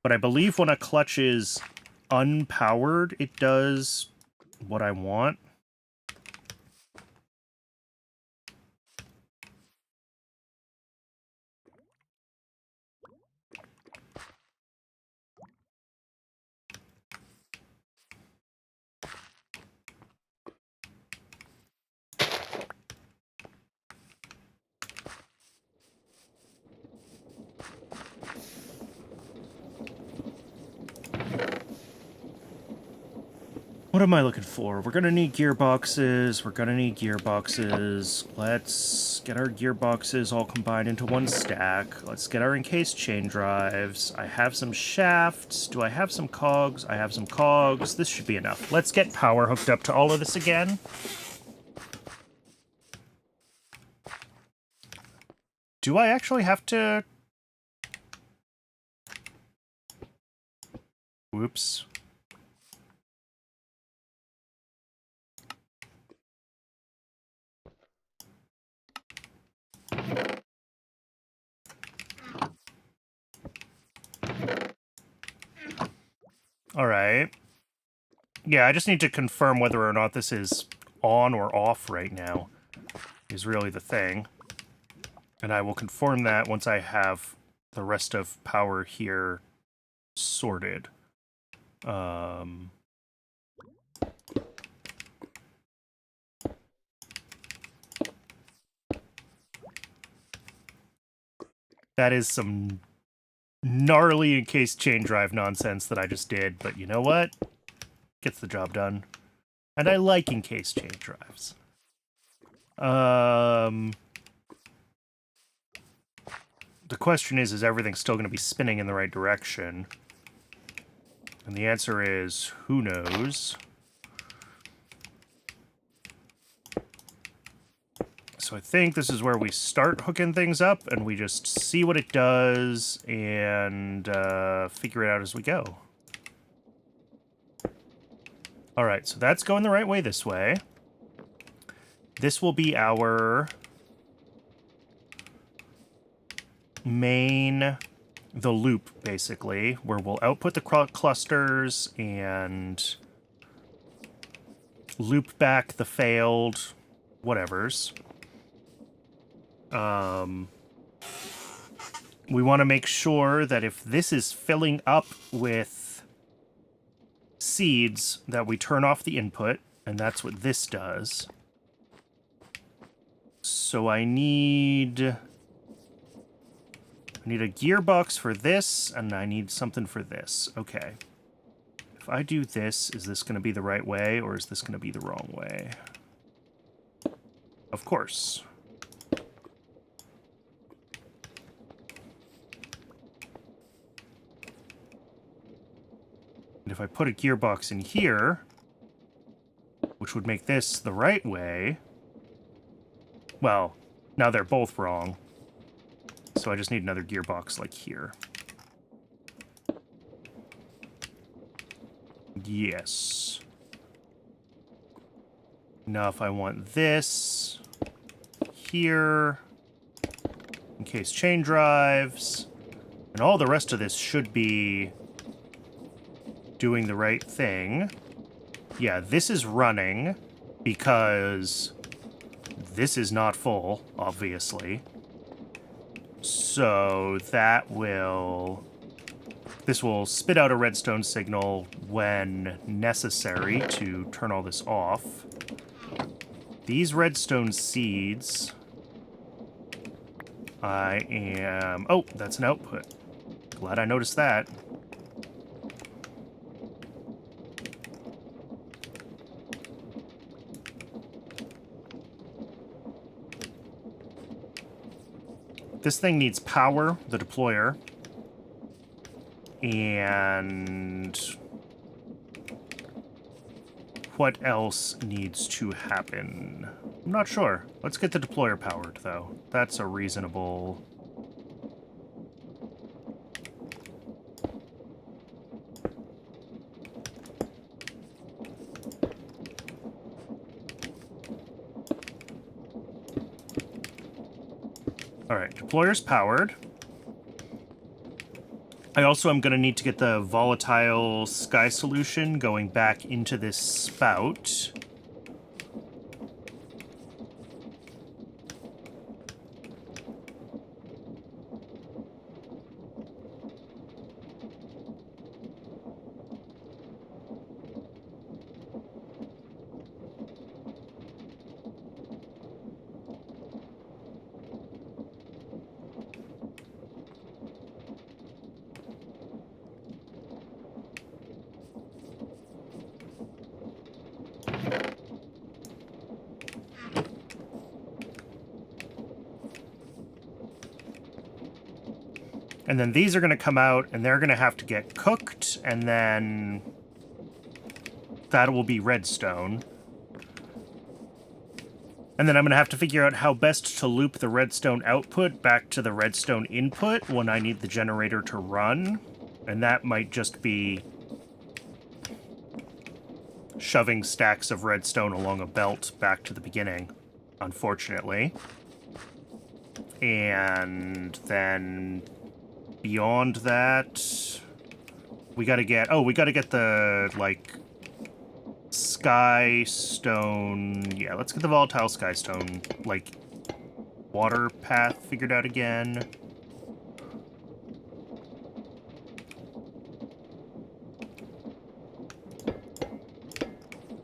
But I believe when a clutch is unpowered, it does what I want. What am I looking for? We're gonna need gearboxes. We're gonna need gearboxes. Let's get our gearboxes all combined into one stack. Let's get our encased chain drives. I have some shafts. Do I have some cogs? I have some cogs. This should be enough. Let's get power hooked up to all of this again. Do I actually have to... Whoops. Alright. Yeah, I just need to confirm whether or not this is on or off right now, is really the thing. And I will confirm that once I have the rest of power here sorted. That is some gnarly encased chain drive nonsense that I just did, but you know what? Gets the job done. And I like encased chain drives. The question is everything still going to be spinning in the right direction? And the answer is, who knows? So I think this is where we start hooking things up, and we just see what it does, and figure it out as we go. Alright, so that's going the right way this way. This will be our main, the loop, basically, where we'll output the clusters and loop back the failed whatevers. We want to make sure that if this is filling up with seeds, that we turn off the input, and that's what this does. So I need a gearbox for this, and I need something for this. Okay. If I do this, is this going to be the right way, or is this going to be the wrong way? Of course. And if I put a gearbox in here, which would make this the right way, well, now they're both wrong. So I just need another gearbox like here. Yes. Now if I want this here, encased chain drives, and all the rest of this should be doing the right thing. Yeah, this is running because this is not full, obviously. So that will... This will spit out a redstone signal when necessary to turn all this off. These redstone seeds... I am... Oh, that's an output. Glad I noticed that. This thing needs power, the deployer. And what else needs to happen? I'm not sure. Let's get the deployer powered, though. That's a reasonable... Alright, deployer's powered. I also am going to need to get the volatile sky solution going back into this spout. And then these are going to come out, and they're going to have to get cooked, and then that will be redstone. And then I'm going to have to figure out how best to loop the redstone output back to the redstone input when I need the generator to run. And that might just be shoving stacks of redstone along a belt back to the beginning, unfortunately. And then beyond that, we gotta get the, like, sky stone. Yeah, let's get the volatile sky stone, like, water path figured out again.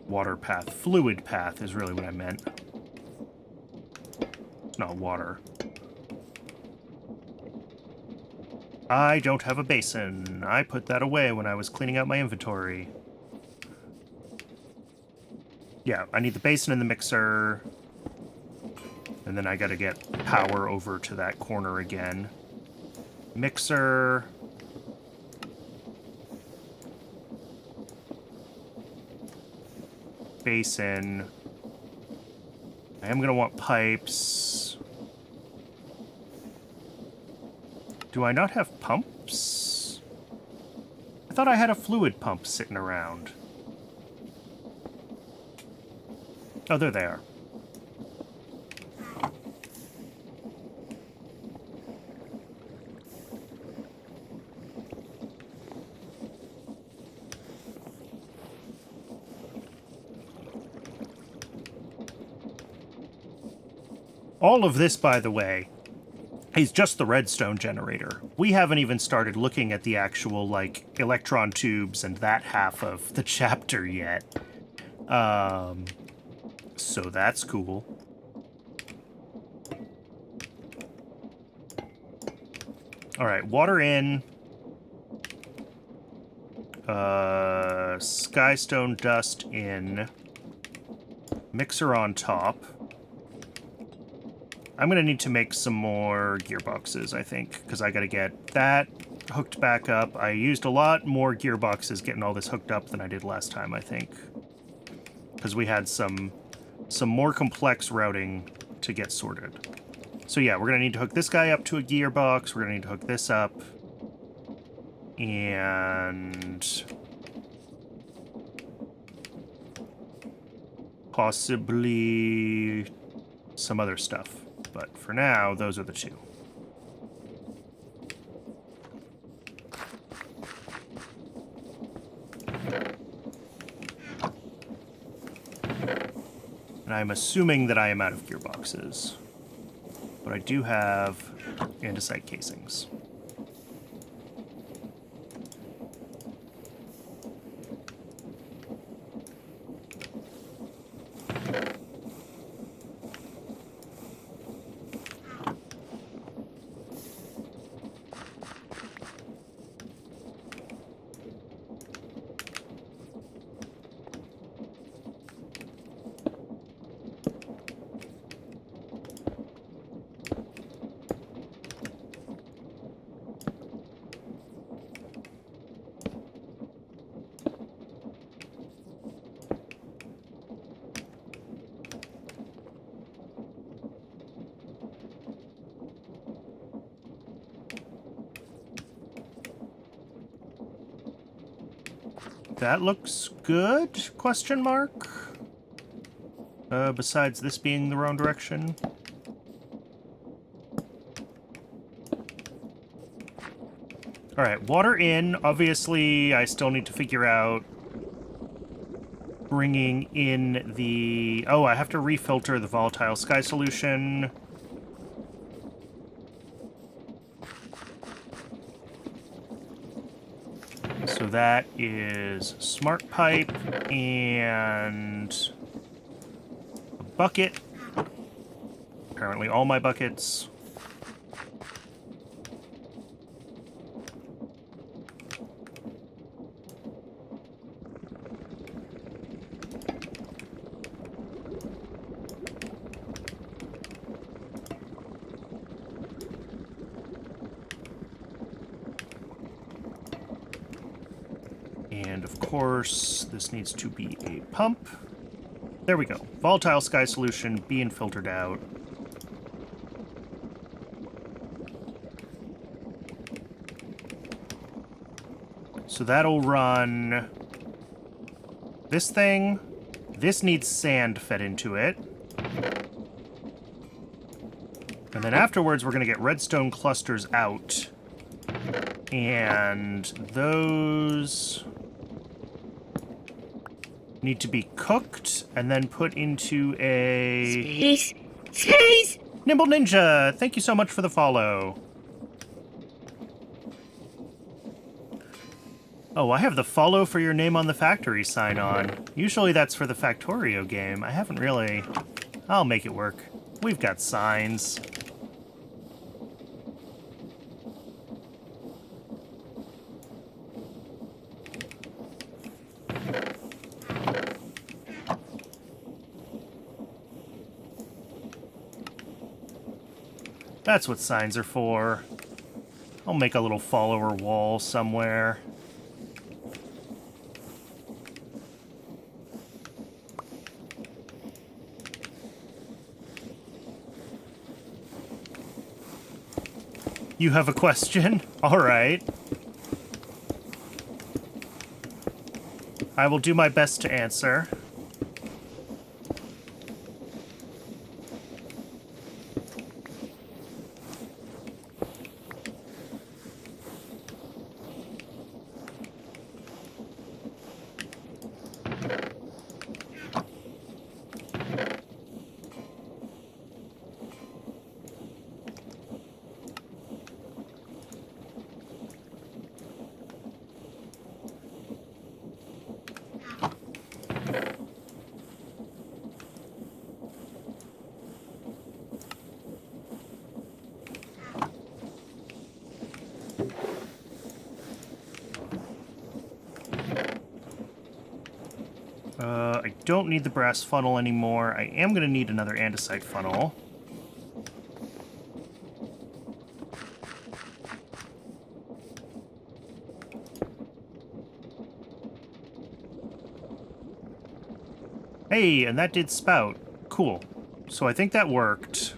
Water path. Fluid path is really what I meant. It's not water. I don't have a basin. I put that away when I was cleaning out my inventory. Yeah, I need the basin and the mixer. And then I gotta get power over to that corner again. Mixer. Basin. I am gonna want pipes. Do I not have pumps? I thought I had a fluid pump sitting around. Oh, there they are. All of this, by the way, is just the redstone generator. We haven't even started looking at the actual, like, electron tubes and that half of the chapter yet. So that's cool. Alright, water in. Skystone dust in. Mixer on top. I'm going to need to make some more gearboxes, I think, because I got to get that hooked back up. I used a lot more gearboxes getting all this hooked up than I did last time, I think, because we had some more complex routing to get sorted. So yeah, we're going to need to hook this guy up to a gearbox. We're going to need to hook this up. And possibly some other stuff. But for now, those are the two. And I'm assuming that I am out of gearboxes. But I do have andesite casings. That looks good? Question mark? Besides this being the wrong direction. All right, water in. Obviously, I still need to figure out bringing in the... Oh, I have to refilter the volatile sky solution. So that is smart pipe and a bucket. Apparently all my buckets. And of course, this needs to be a pump. There we go. Volatile sky solution being filtered out. So that'll run this thing. This needs sand fed into it. And then afterwards, we're going to get redstone clusters out. And those need to be cooked and then put into a... Space! Nimble Ninja, thank you so much for the follow. Oh, I have the follow for your name on the factory sign on. Usually that's for the Factorio game. I haven't really... I'll make it work. We've got signs. That's what signs are for. I'll make a little follower wall somewhere. You have a question? All right. I will do my best to answer. I don't need the brass funnel anymore. I am going to need another andesite funnel. Hey, and that did spout. Cool. So I think that worked.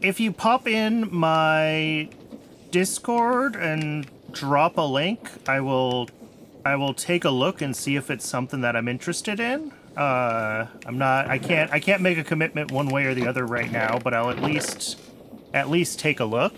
If you pop in my Discord and drop a link, I will take a look and see if it's something that I'm interested in. I can't make a commitment one way or the other right now, but I'll at least take a look.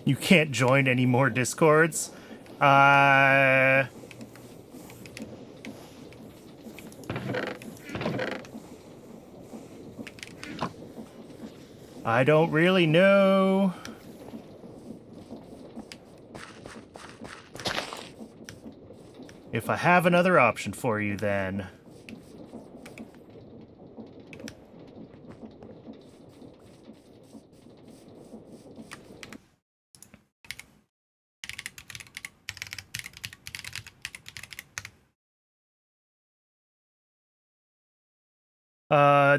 You can't join any more Discords? I don't really know. If I have another option for you, then...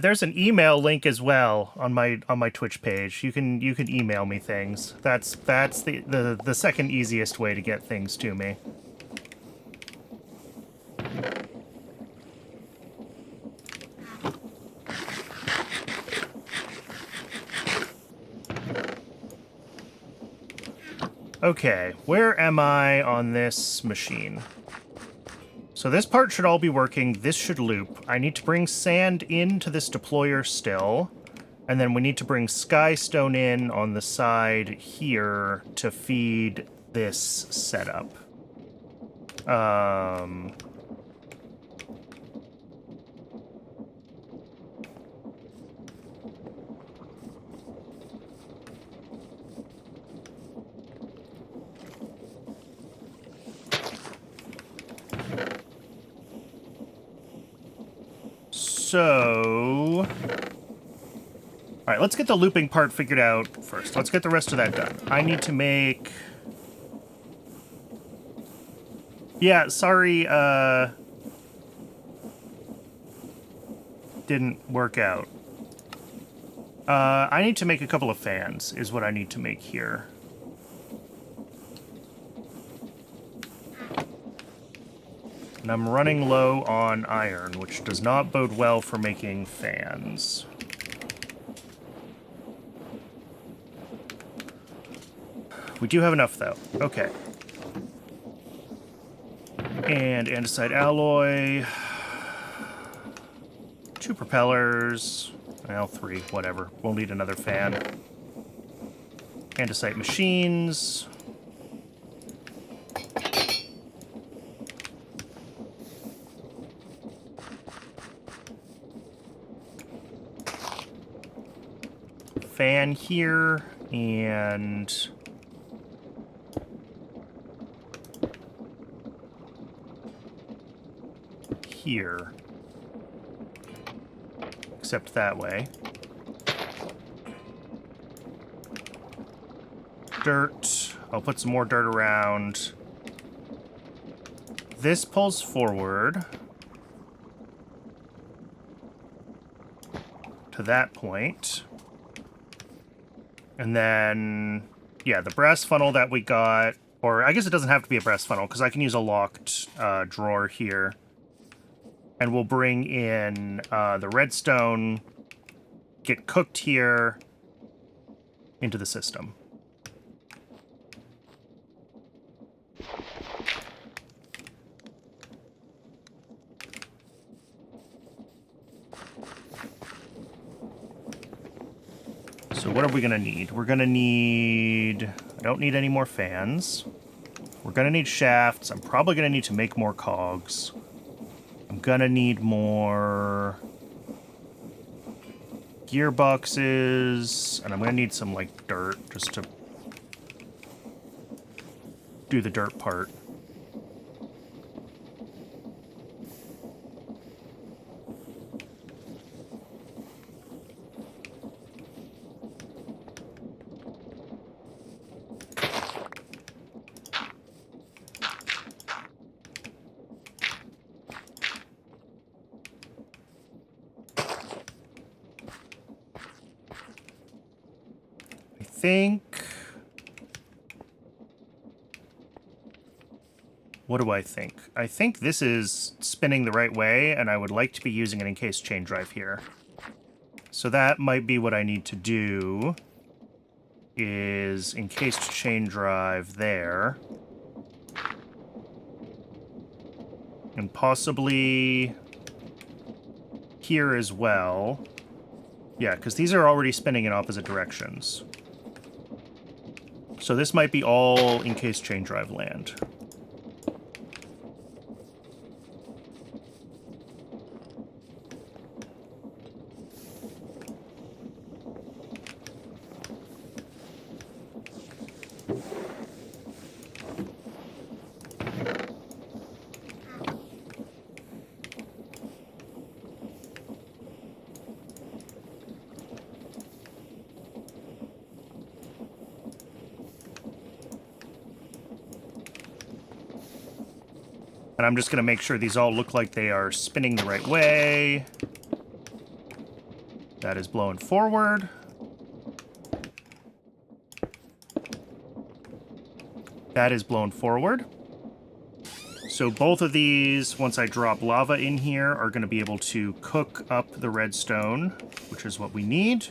There's an email link as well on my Twitch page. You can email me things. That's the second easiest way to get things to me. Okay, where am I on this machine? So this part should all be working. This should loop. I need to bring sand into this deployer still. And then we need to bring skystone in on the side here to feed this setup. So, all right, let's get the looping part figured out first. Let's get the rest of that done. I need to make... Yeah, sorry, didn't work out. I need to make a couple of fans, is what I need to make here. And I'm running low on iron, which does not bode well for making fans. We do have enough, though. Okay. And andesite alloy. 2 propellers. Well, 3, whatever. We'll need another fan. Andesite machines. Fan here, and here. Except that way. Dirt. I'll put some more dirt around. This pulls forward to that point. And then, yeah, the brass funnel that we got, or I guess it doesn't have to be a brass funnel, because I can use a locked drawer here. And we'll bring in the redstone, get cooked here, into the system. So what are we going to need? We're going to need... I don't need any more fans. We're going to need shafts. I'm probably going to need to make more cogs. I'm going to need more gearboxes. And I'm going to need some, like, dirt just to do the dirt part. What do I think? I think this is spinning the right way, and I would like to be using an encased chain drive here. So that might be what I need to do, is encased chain drive there. And possibly here as well. Yeah, because these are already spinning in opposite directions. So this might be all encased chain drive land. And I'm just going to make sure these all look like they are spinning the right way. That is blowing forward. That is blown forward. So both of these, once I drop lava in here, are going to be able to cook up the redstone, which is what we need.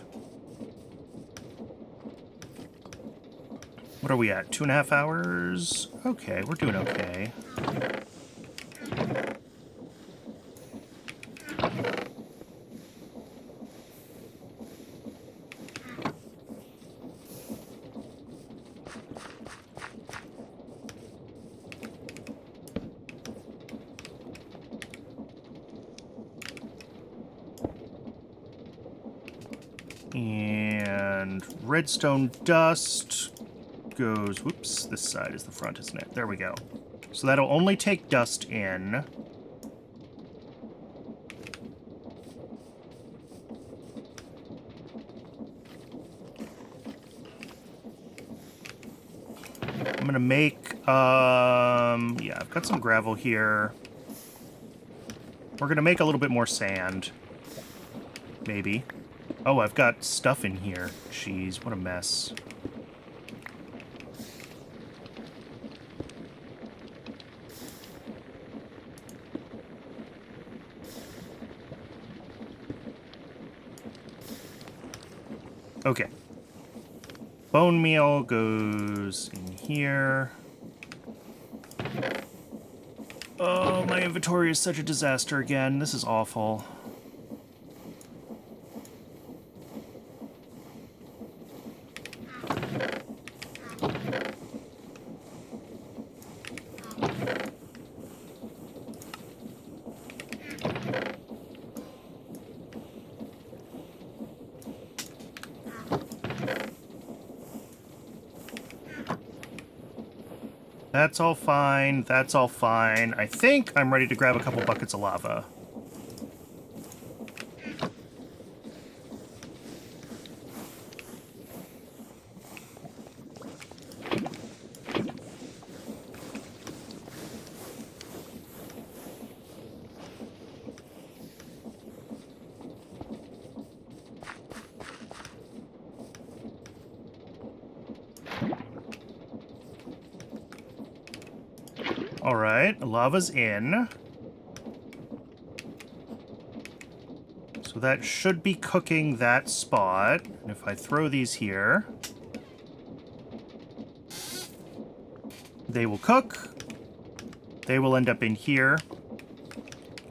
What are we at? 2.5 hours? Okay, we're doing okay. And redstone dust goes, whoops, this side is the front, isn't it? There we go. So that'll only take dust in. I'm gonna make, yeah, I've got some gravel here. We're gonna make a little bit more sand. Maybe. Oh, I've got stuff in here. Jeez, what a mess. Okay. Bone meal goes in here. Oh, my inventory is such a disaster again. This is awful. That's all fine. That's all fine. I think I'm ready to grab a couple buckets of lava. All right, lava's in. So that should be cooking that spot. And if I throw these here, they will cook. They will end up in here.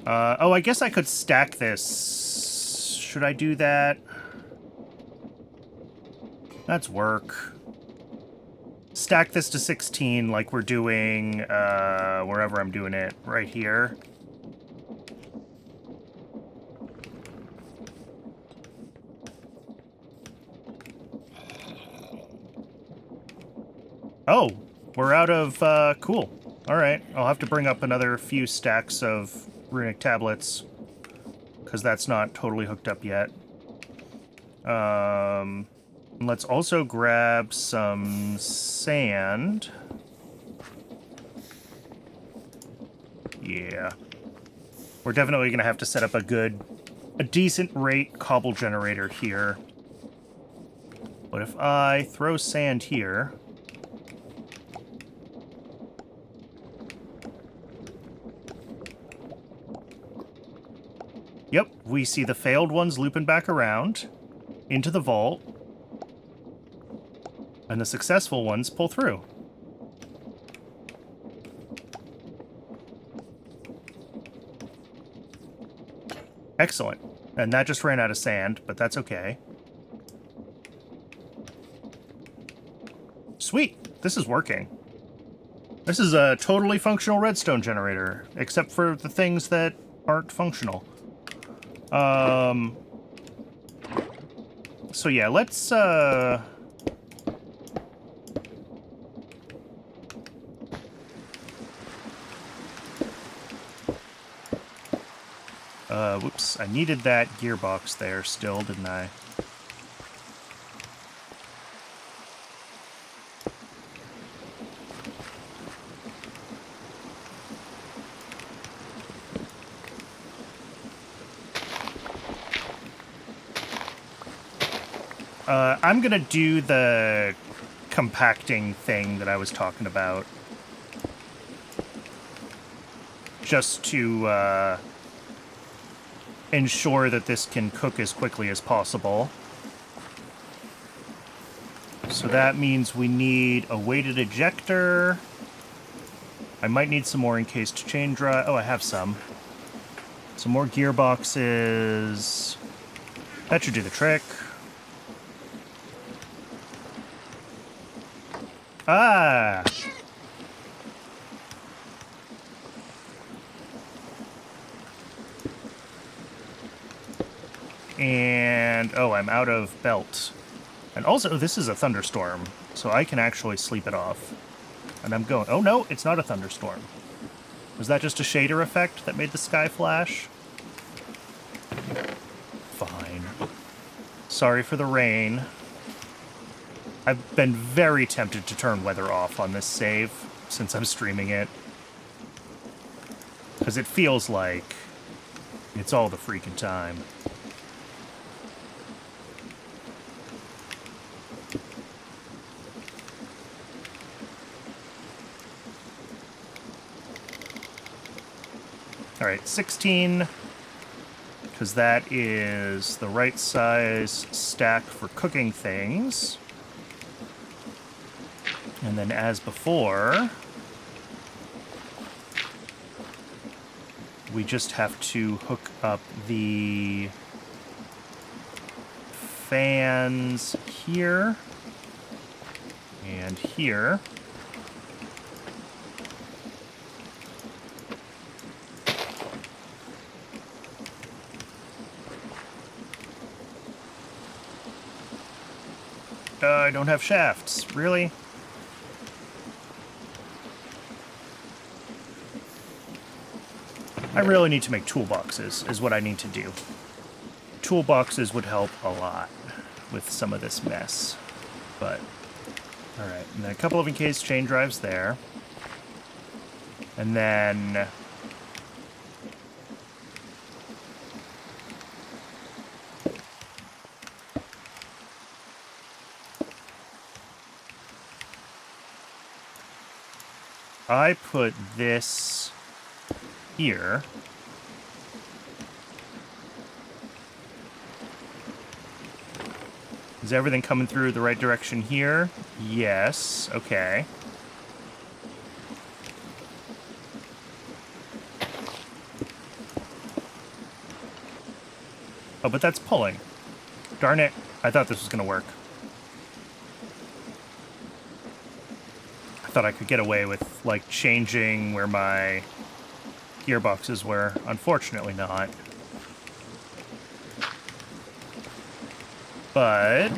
Oh, I guess I could stack this. Should I do that? That's work. Stack this to 16 like we're doing wherever I'm doing it, right here. Oh, we're out of, cool. All right, I'll have to bring up another few stacks of runic tablets, because that's not totally hooked up yet. Let's also grab some sand. Yeah. We're definitely going to have to set up a decent rate cobble generator here. But if I throw sand here... Yep, we see the failed ones looping back around into the vault. And the successful ones pull through. Excellent. And that just ran out of sand, but that's okay. Sweet. This is working. This is a totally functional redstone generator, except for the things that aren't functional. So yeah, let's, whoops, I needed that gearbox there still, didn't I? I'm gonna do the compacting thing that I was talking about. Just to ensure that this can cook as quickly as possible. So that means we need a weighted ejector. I might need some more encased chain drive. Oh, I have some. Some more gearboxes. That should do the trick. Ah! And, oh, I'm out of belt. And also, this is a thunderstorm, so I can actually sleep it off. And I'm going, oh no, it's not a thunderstorm. Was that just a shader effect that made the sky flash? Fine. Sorry for the rain. I've been very tempted to turn weather off on this save since I'm streaming it. Because it feels like it's all the freaking time. All right, 16, because that is the right size stack for cooking things. And then as before, we just have to hook up the fans here and here. I don't have shafts. Really? I really need to make toolboxes, is what I need to do. Toolboxes would help a lot with some of this mess. But, alright. And then a couple of encased chain drives there. And then... I put this here. Is everything coming through the right direction here? Yes. Okay. Oh, but that's pulling. Darn it. I thought this was going to work. I thought I could get away with, like, changing where my gearboxes were. Unfortunately not. But...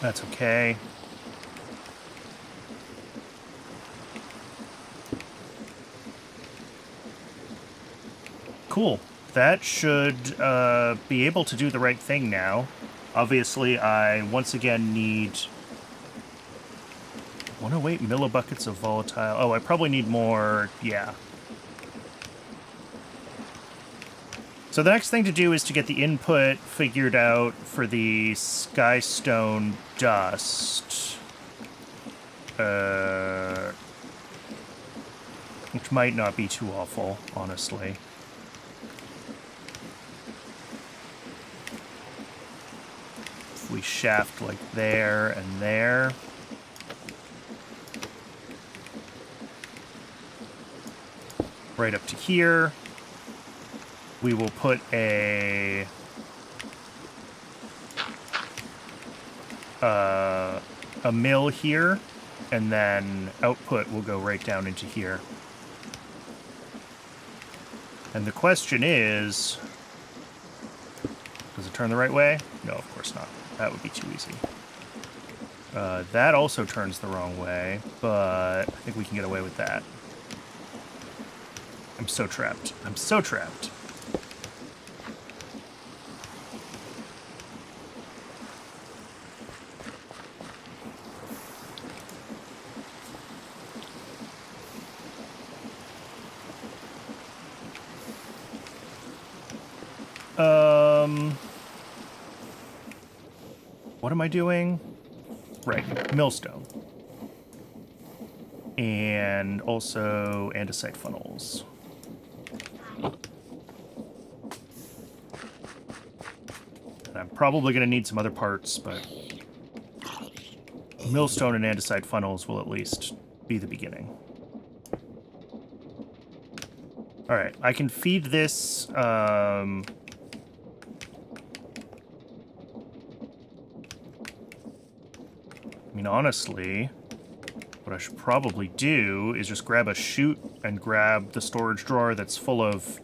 that's okay. Cool. That should be able to do the right thing now. Obviously, I once again need 108 millibuckets of volatile. Oh, I probably need more. Yeah. So the next thing to do is to get the input figured out for the skystone dust. Which might not be too awful, honestly. We shaft like there and there. Right up to here. We will put a mill here, and then output will go right down into here. And the question is, does it turn the right way? No, of course not. That would be too easy. That also turns the wrong way, but I think we can get away with that. I'm so trapped. I'm so trapped. What am I doing? Right, millstone. And also andesite funnels. And I'm probably going to need some other parts, but millstone and andesite funnels will at least be the beginning. All right, I can feed this. I mean, honestly, what I should probably do is just grab a chute and grab the storage drawer that's full of...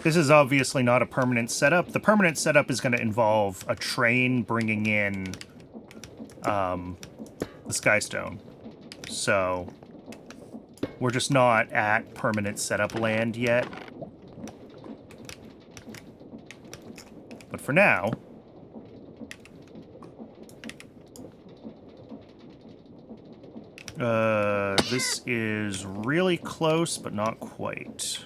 This is obviously not a permanent setup. The permanent setup is going to involve a train bringing in the Skystone. So we're just not at permanent setup land yet. But for now, this is really close, but not quite.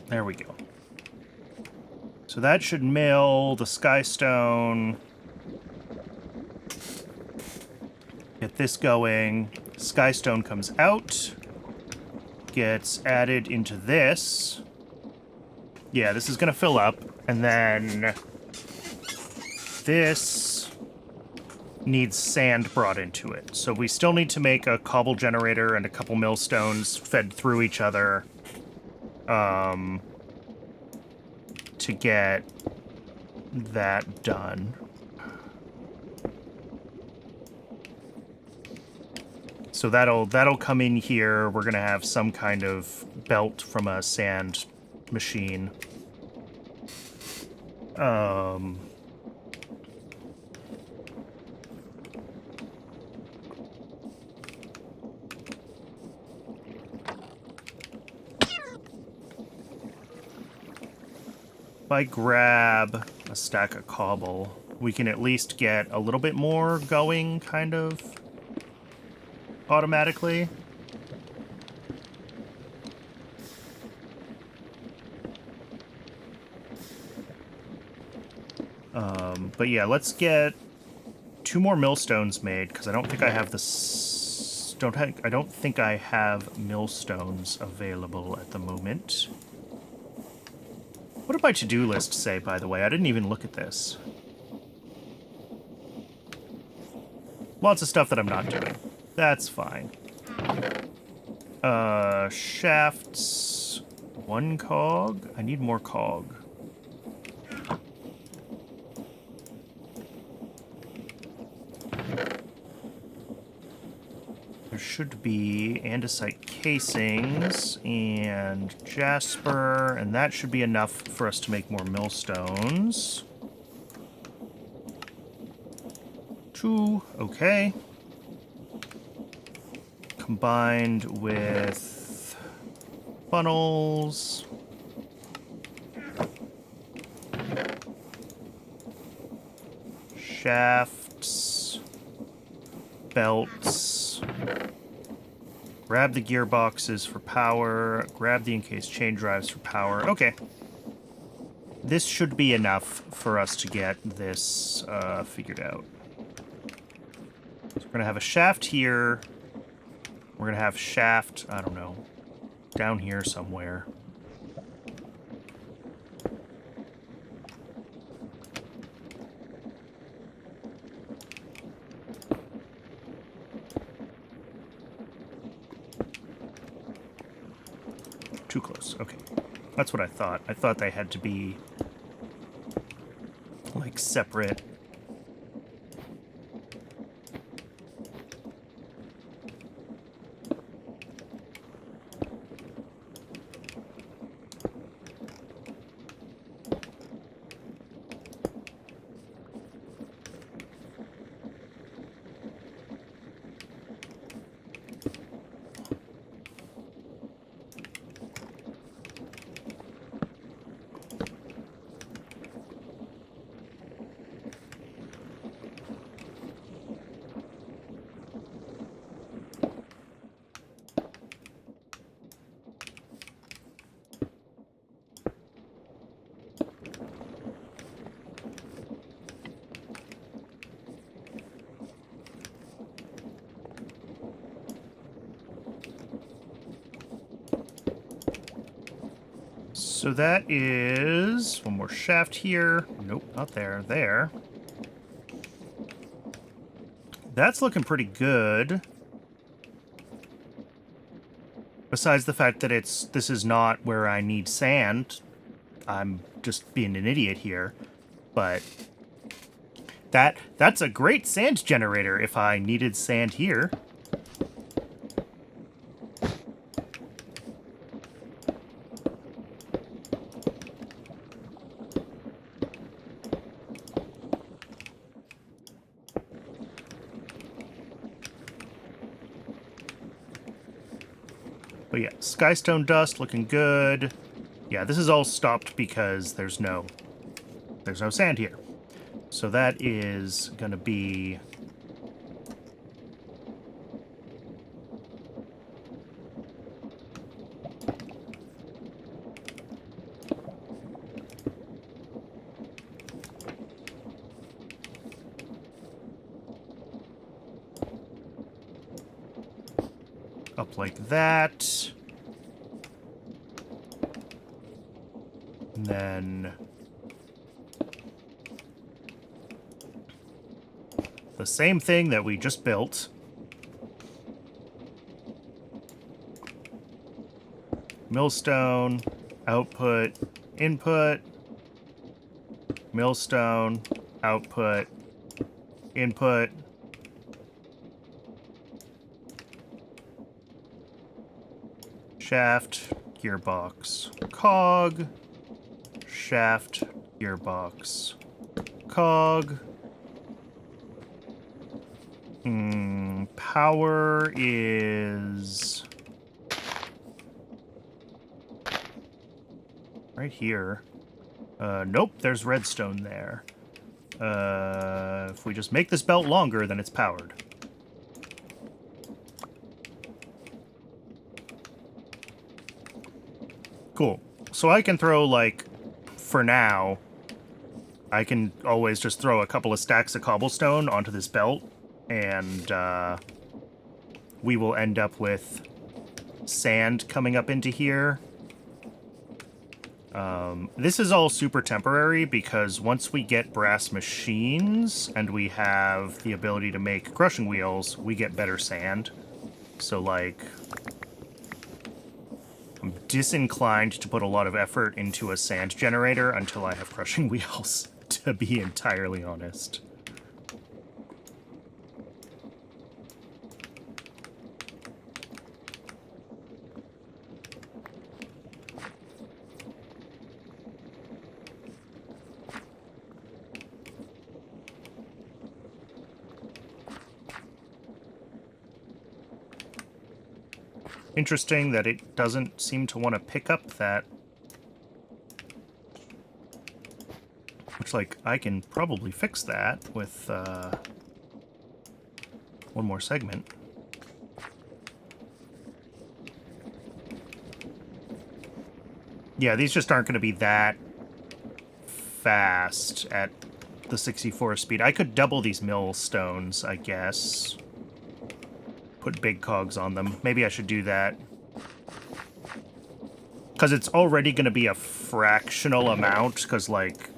There we go. So that should mill the Skystone. Get this going. Skystone comes out. Gets added into this. Yeah, this is going to fill up. And then this needs sand brought into it. So we still need to make a cobble generator and a couple millstones fed through each other. To get that done. So that'll come in here. We're gonna have some kind of belt from a sand machine. If I grab a stack of cobble, we can at least get a little bit more going, kind of, automatically. But yeah, let's get 2 more millstones made, because I don't think I have the... I don't think I have millstones available at the moment. What did my to-do list say, by the way? I didn't even look at this. Lots of stuff that I'm not doing. That's fine. Shafts. 1 cog. I need more cog. There should be andesite casings and jasper, and that should be enough for us to make more millstones. 2, okay. Combined with funnels. Shafts. Belts. Grab the gearboxes for power. Grab the encased chain drives for power. Okay. This should be enough for us to get this figured out. So we're going to have a shaft here. We're going to have shaft, I don't know, down here somewhere. too close. Okay. That's what I thought. I thought they had to be, like, separate. So that is one more shaft here. Nope, not there. There. That's looking pretty good. Besides the fact that this is not where I need sand. I'm just being an idiot here. But that's a great sand generator if I needed sand here. But yeah, skystone dust looking good. Yeah, this is all stopped because there's no sand here. So that is gonna be up like that. And then the same thing that we just built. Millstone, output, input, millstone, output, input. Shaft, gearbox, cog, shaft, gearbox, cog. Power is right here. Nope, there's redstone there. If we just make this belt longer, then it's powered. Cool. So I can throw, like, for now, I can always just throw a couple of stacks of cobblestone onto this belt, and we will end up with sand coming up into here. This is all super temporary because once we get brass machines and we have the ability to make crushing wheels, we get better sand. So, like, I'm disinclined to put a lot of effort into a sand generator until I have crushing wheels, to be entirely honest. Interesting that it doesn't seem to want to pick up that. Which, like, I can probably fix that with one more segment. Yeah, these just aren't going to be that fast at the 64 speed. I could double these millstones, I guess. Put big cogs on them. Maybe I should do that. Because it's already going to be a fractional amount, because, like,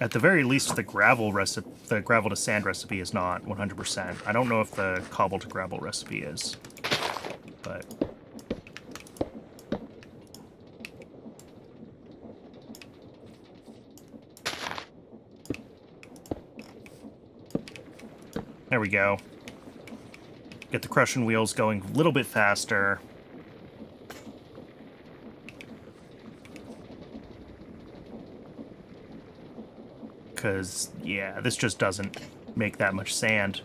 at the very least, the gravel to sand recipe is not 100%. I don't know if the cobble to gravel recipe is. But There we go. Get the crushing wheels going a little bit faster. Because, yeah, this just doesn't make that much sand.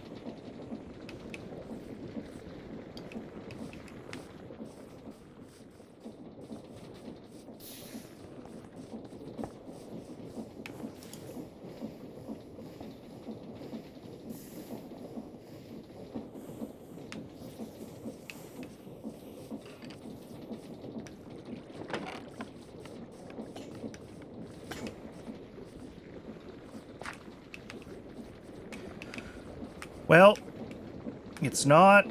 Well, it's not...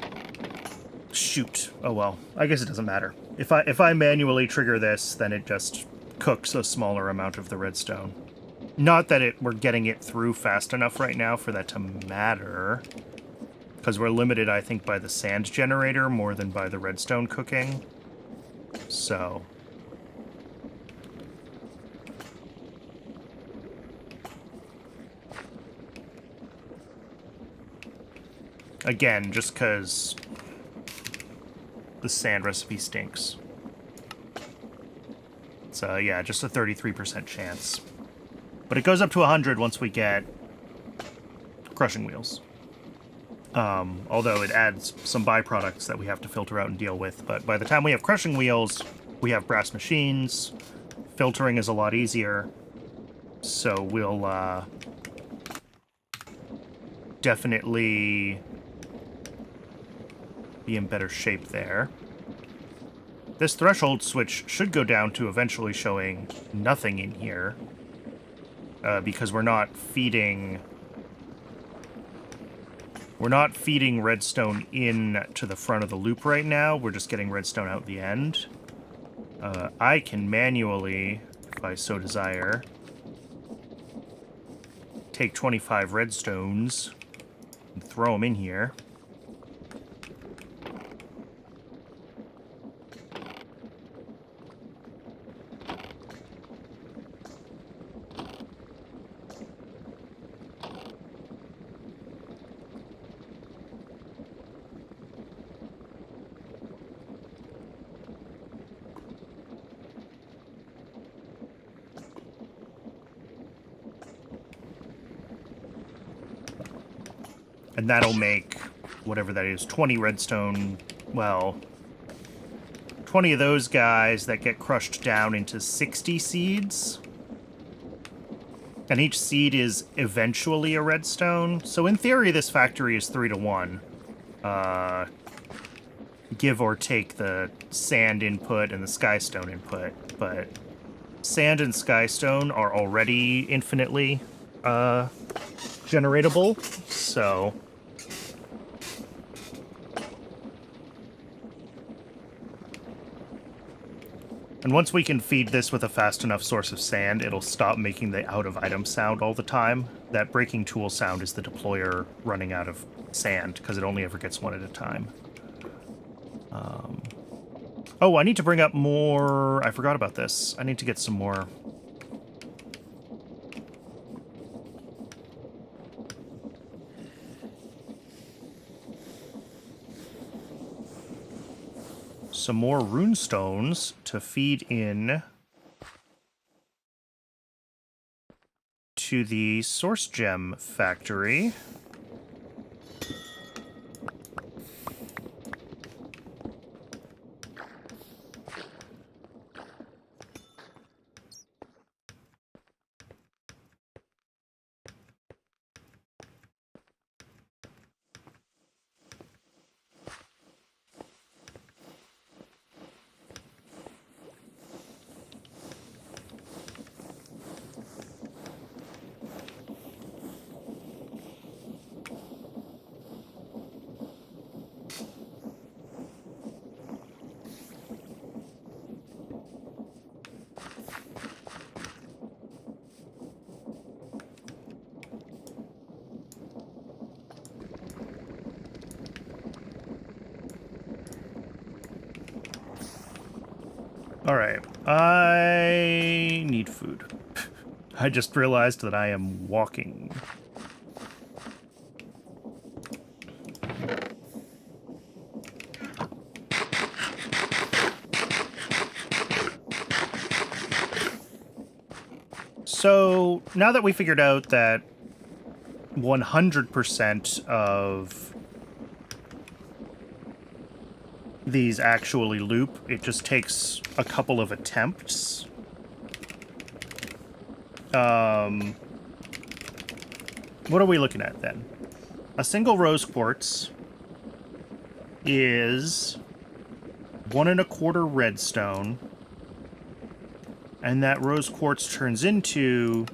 Shoot. Oh well. I guess it doesn't matter. If I manually trigger this, then it just cooks a smaller amount of the redstone. Not that we're getting it through fast enough right now for that to matter. Because we're limited, I think, by the sand generator more than by the redstone cooking. So... Again, just because the sand recipe stinks. So yeah, just a 33% chance. But it goes up to 100 once we get crushing wheels. Although it adds some byproducts that we have to filter out and deal with. But by the time we have crushing wheels, we have brass machines. Filtering is a lot easier. So we'll definitely be in better shape there. This threshold switch should go down to eventually showing nothing in here. Because we're not feeding redstone in to the front of the loop right now. We're just getting redstone out the end. I can manually, if I so desire, take 25 redstones and throw them in here. And that'll make, whatever that is, 20 redstone, well, 20 of those guys that get crushed down into 60 seeds. And each seed is eventually a redstone. So in theory, this factory is 3 to 1. Give or take the sand input and the skystone input. But sand and skystone are already infinitely generatable, so... And once we can feed this with a fast enough source of sand, it'll stop making the out-of-item sound all the time. That breaking tool sound is the deployer running out of sand, because it only ever gets one at a time. Oh, I need to bring up more... I forgot about this. I need to get some more... some more rune stones to feed in to the source gem factory. Alright, I need food. I just realized that I am walking. So now that we figured out that 100% of these actually loop, it just takes a couple of attempts. What are we looking at then? A single rose quartz is 1 1/4 redstone, and that rose quartz turns into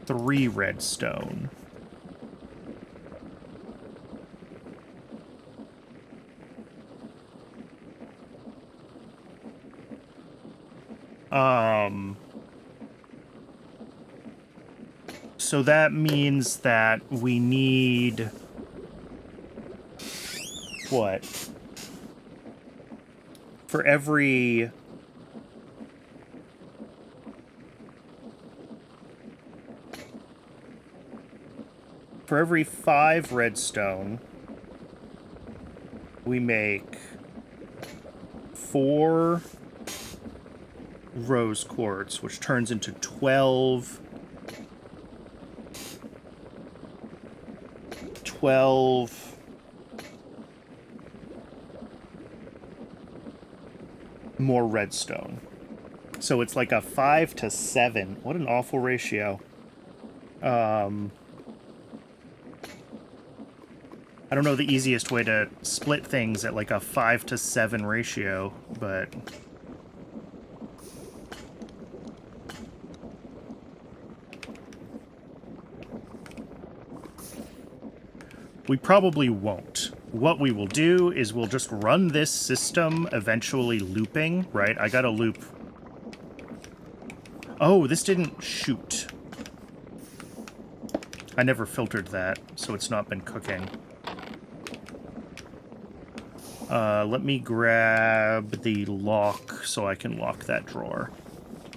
3 redstone. So that means that we need what? For every For every 5 redstone, we make 4 rose quartz, which turns into 12 more redstone. So it's like a 5 to 7. What an awful ratio. I don't know the easiest way to split things at like a 5 to 7 ratio, but we probably won't. What we will do is we'll just run this system eventually looping, right? I gotta loop. Oh, this didn't shoot. I never filtered that, so it's not been cooking. Let me grab the lock so I can lock that drawer.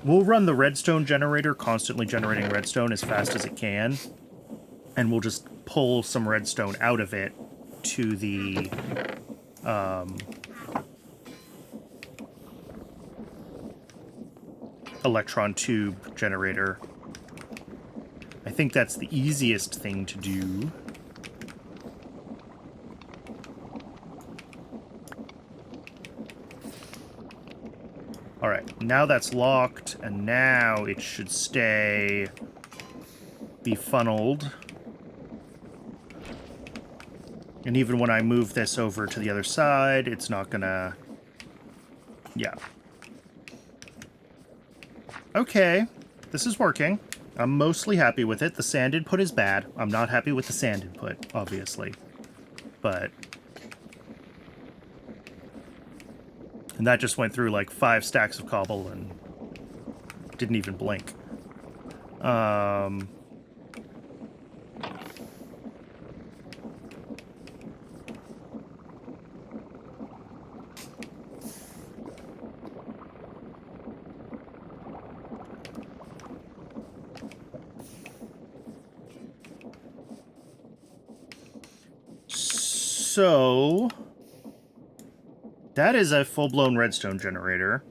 We'll run the redstone generator, constantly generating redstone as fast as it can, and we'll just pull some redstone out of it to the electron tube generator. I think that's the easiest thing to do. All right, now that's locked, and now it should be funneled. And even when I move this over to the other side, it's not gonna... Yeah. Okay, this is working. I'm mostly happy with it. The sand input is bad. I'm not happy with the sand input, obviously. But... And that just went through like 5 stacks of cobble and didn't even blink. So... that is a full-blown redstone generator.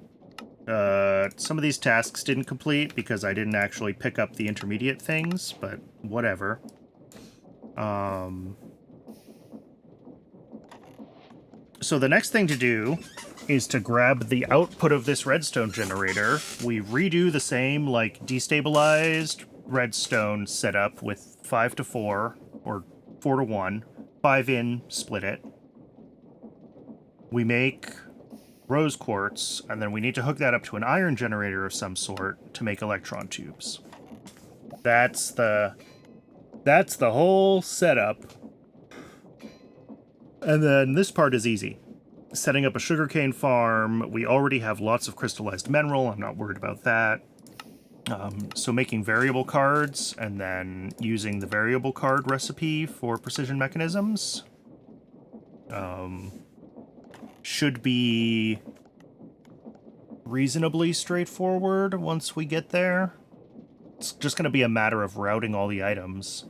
Some of these tasks didn't complete because I didn't actually pick up the intermediate things, but whatever. So the next thing to do is to grab the output of this redstone generator. We redo the same, like, destabilized redstone setup with 5 to 4, or 4 to 1. 5 in, split it. We make rose quartz, and then we need to hook that up to an iron generator of some sort to make electron tubes. That's the whole setup. And then this part is easy. Setting up a sugarcane farm. We already have lots of crystallized mineral. I'm not worried about that. So making variable cards, and then using the variable card recipe for precision mechanisms. Should be reasonably straightforward once we get there. It's just going to be a matter of routing all the items,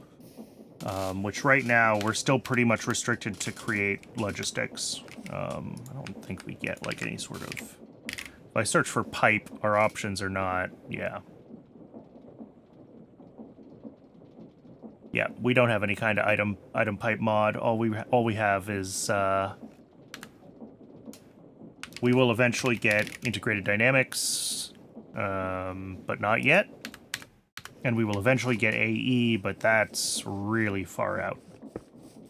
which right now we're still pretty much restricted to create logistics. I don't think we get like any sort of... If I search for pipe, our options are not... Yeah. Yeah, we don't have any kind of item pipe mod. All we have is we will eventually get integrated dynamics, but not yet. And we will eventually get AE, but that's really far out.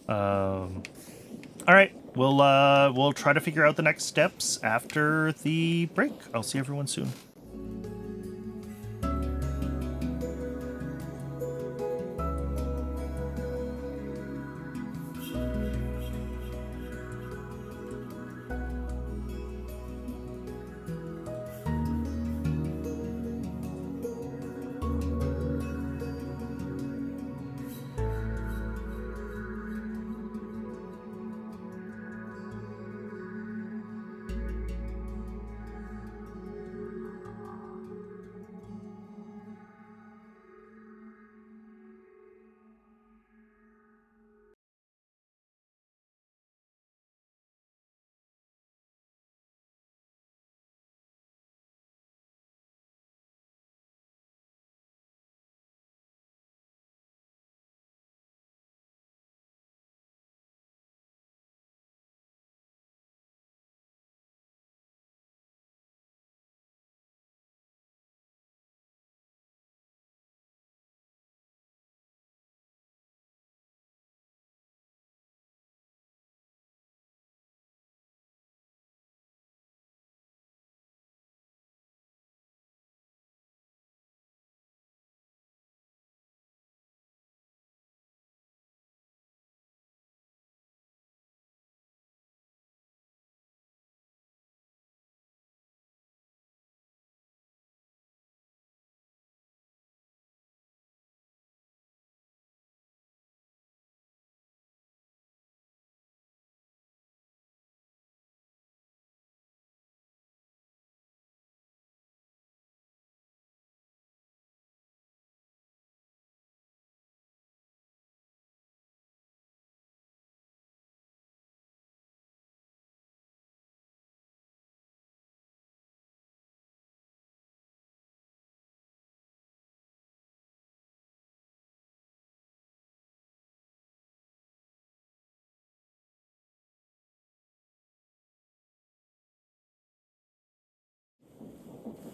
All right, we'll try to figure out the next steps after the break. I'll see everyone soon.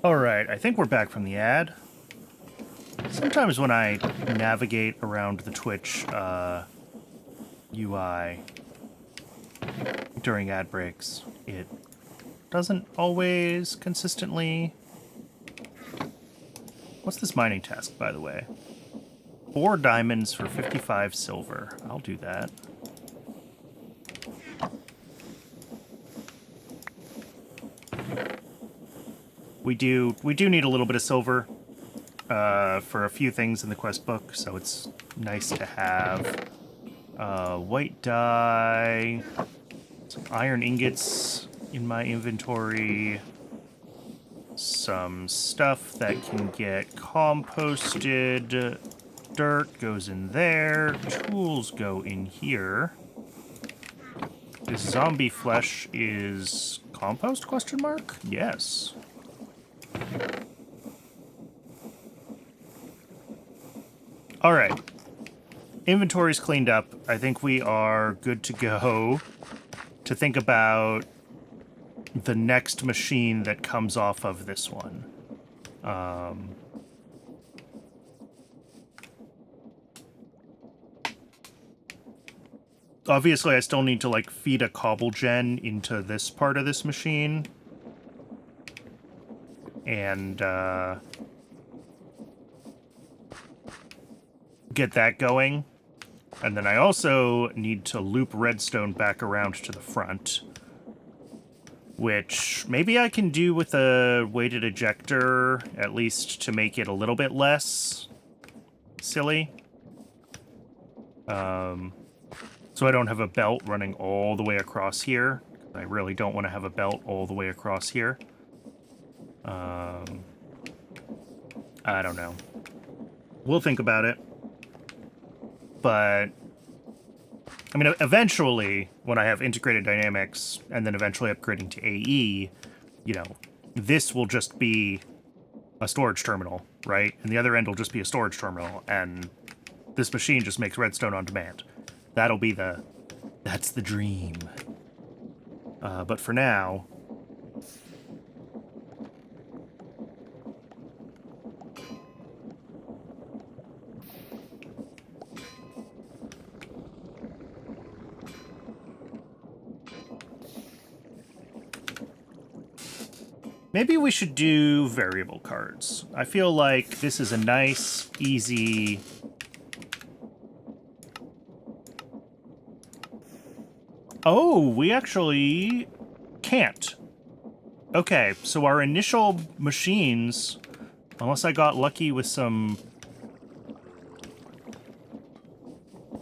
All right, I think we're back from the ad. Sometimes when I navigate around the Twitch UI during ad breaks, it doesn't always consistently... What's this mining task, by the way? 4 diamonds for 55 silver. I'll do that. We do need a little bit of silver for a few things in the quest book, so it's nice to have white dye, some iron ingots in my inventory, some stuff that can get composted, dirt goes in there, tools go in here. This zombie flesh is compost, question mark? Yes. All right. Inventory's cleaned up. I think we are good to go to think about the next machine that comes off of this one. Obviously, I still need to, like, feed a cobble gen into this part of this machine. And, get that going. And then I also need to loop redstone back around to the front. Which maybe I can do with a weighted ejector, at least to make it a little bit less silly. So I don't have a belt running all the way across here. I really don't want to have a belt all the way across here. I don't know. We'll think about it. But, I mean, eventually, when I have integrated dynamics, and then eventually upgrading to AE, you know, this will just be a storage terminal, right? And the other end will just be a storage terminal, and this machine just makes redstone on demand. That's the dream. But for now, maybe we should do variable cards. I feel like this is a nice, easy... Oh, we actually can't. Okay, so our initial machines, unless I got lucky with some...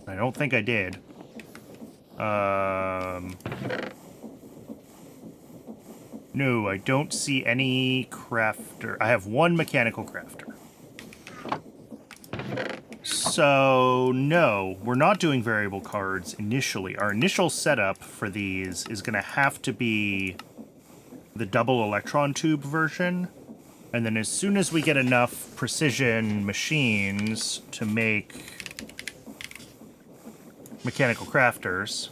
I don't think I did. No, I don't see any crafter. I have one mechanical crafter. So, no, we're not doing variable cards initially. Our initial setup for these is going to have to be the double electron tube version. And then as soon as we get enough precision machines to make mechanical crafters,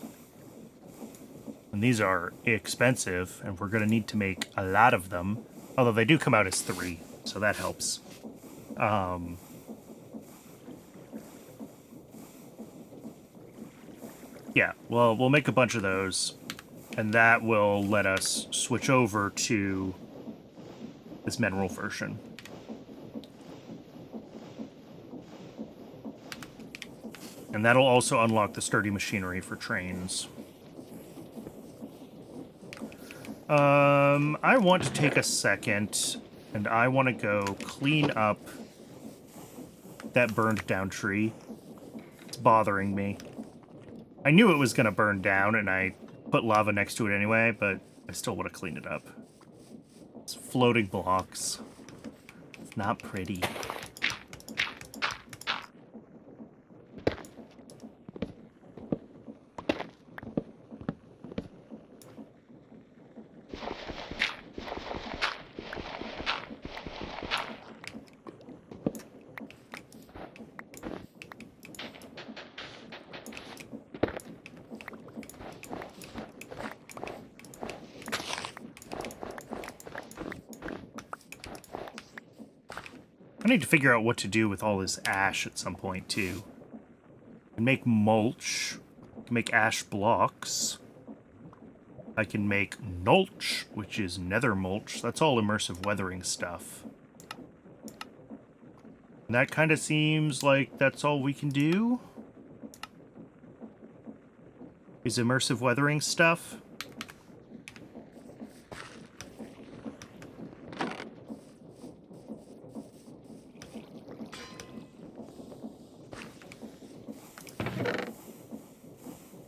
and these are expensive, and we're going to need to make a lot of them. Although they do come out as 3, so that helps. Yeah, well, we'll make a bunch of those, and that will let us switch over to this mineral version. And that'll also unlock the sturdy machinery for trains. I want to take a second, and I want to go clean up that burned down tree. It's bothering me. I knew it was going to burn down, and I put lava next to it anyway, but I still want to clean it up. It's floating blocks. It's not pretty. I need to figure out what to do with all this ash at some point, too. I can make mulch. I can make ash blocks. I can make nulch, which is nether mulch. That's all immersive weathering stuff. And that kind of seems like that's all we can do. Is immersive weathering stuff.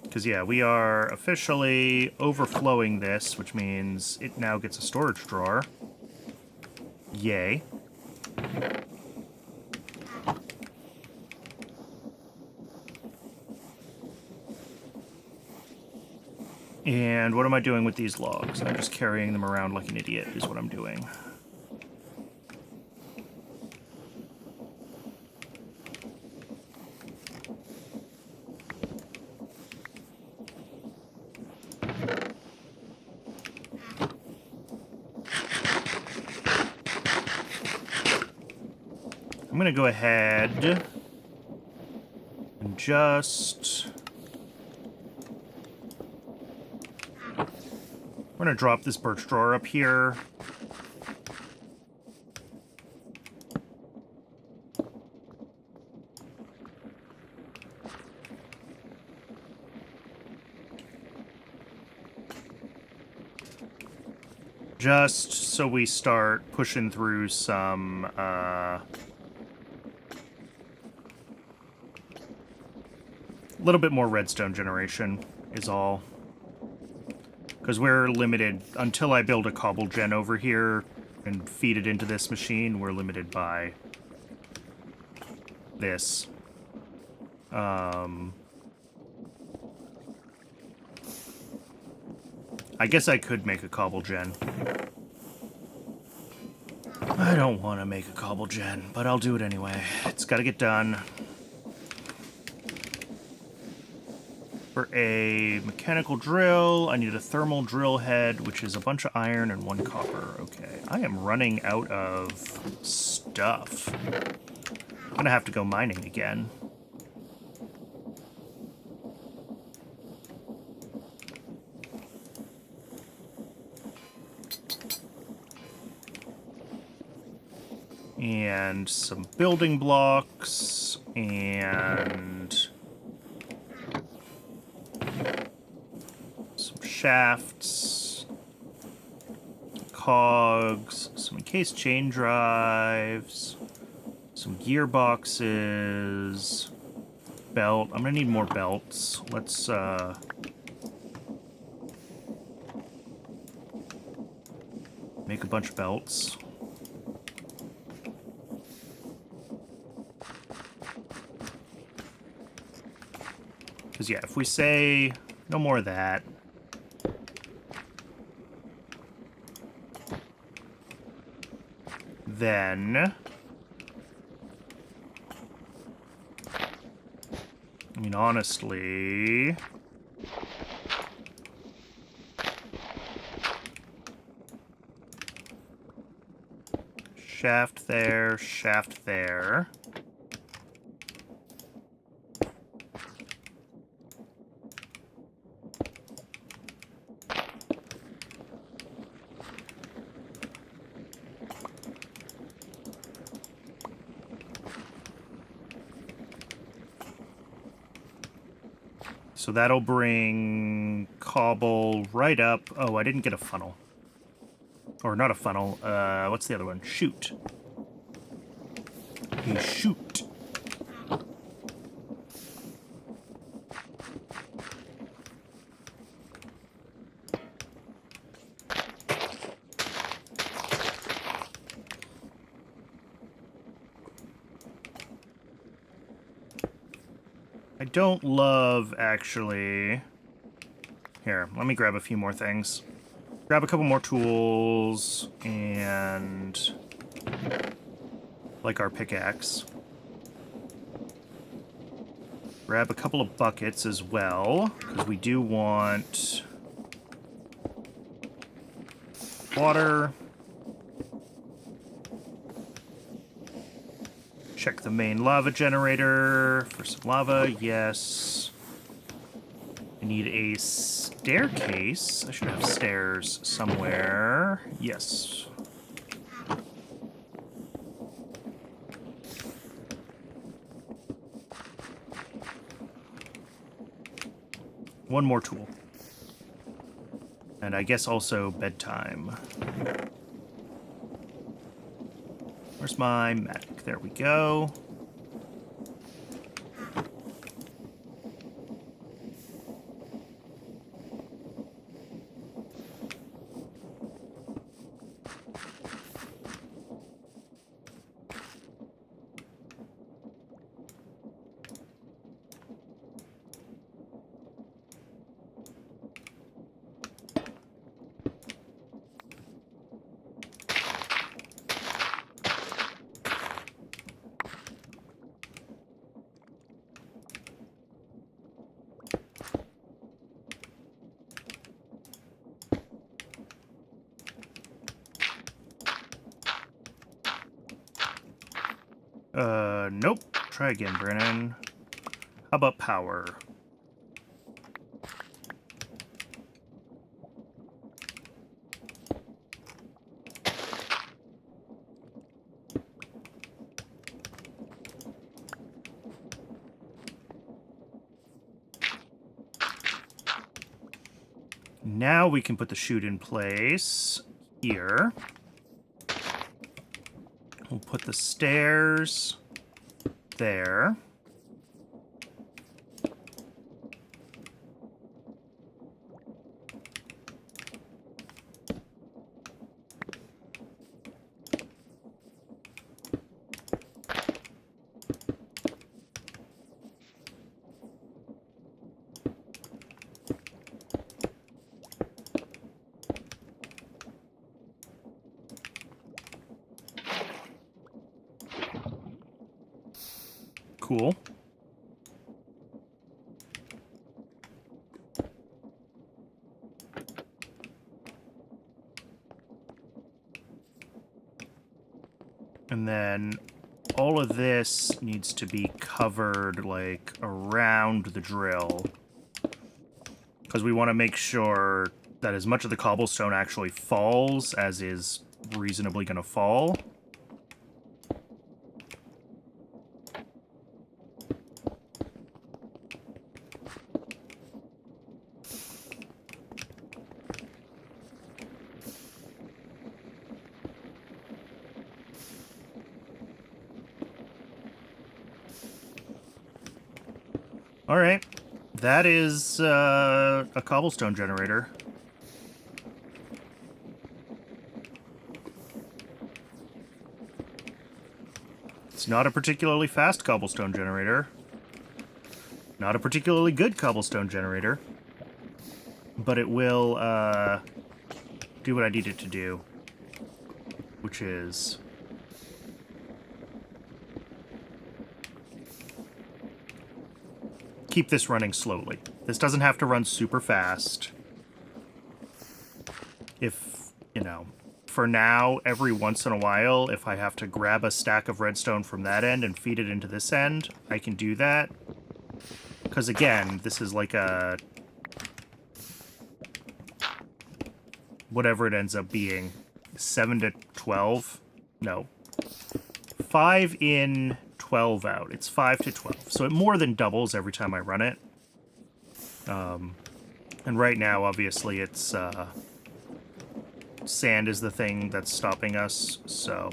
Because, yeah, we are officially overflowing this, which means it now gets a storage drawer. Yay. And what am I doing with these logs? I'm just carrying them around like an idiot, is what I'm doing. I'm going to go ahead and just... We're going to drop this birch drawer up here. Just so we start pushing through some, a little bit more redstone generation is all. Because we're limited, until I build a cobble gen over here and feed it into this machine, we're limited by this. I guess I could make a cobble gen. I don't want to make a cobble gen, but I'll do it anyway. It's got to get done. For a mechanical drill, I need a thermal drill head, which is a bunch of iron and 1 copper. Okay, I am running out of stuff. I'm gonna have to go mining again. And some building blocks, and some shafts, cogs, some encased chain drives, some gearboxes, belt. I'm gonna need more belts. Let's make a bunch of belts. Because, yeah, if we say no more of that, then, I mean, honestly, shaft there, shaft there. So that'll bring cobble right up. Oh, I didn't get a funnel. Or not a funnel. What's the other one? Chute. A chute. I don't love, actually... Here, let me grab a few more things. Grab a couple more tools, and... like our pickaxe. Grab a couple of buckets as well, because we do want... water. Check the main lava generator for some lava. Yes. I need a staircase. I should have stairs somewhere. Yes. One more tool. And I guess also bedtime. Where's my magic? There we go. Nope. Try again, Brennan. How about power? Now we can put the chute in place here. We'll put the stairs there. Cool. And then all of this needs to be covered, like, around the drill. Because we want to make sure that as much of the cobblestone actually falls as is reasonably going to fall. All right, that is a cobblestone generator. It's not a particularly fast cobblestone generator. Not a particularly good cobblestone generator. But it will do what I need it to do. Which is... keep this running slowly. This doesn't have to run super fast. If, you know, for now, every once in a while, if I have to grab a stack of redstone from that end and feed it into this end, I can do that. Because again, this is like a... whatever it ends up being. 7 to 12? No. 5 in, 12 out. It's 5 to 12. So it more than doubles every time I run it. And right now, obviously, it's... sand is the thing that's stopping us, so...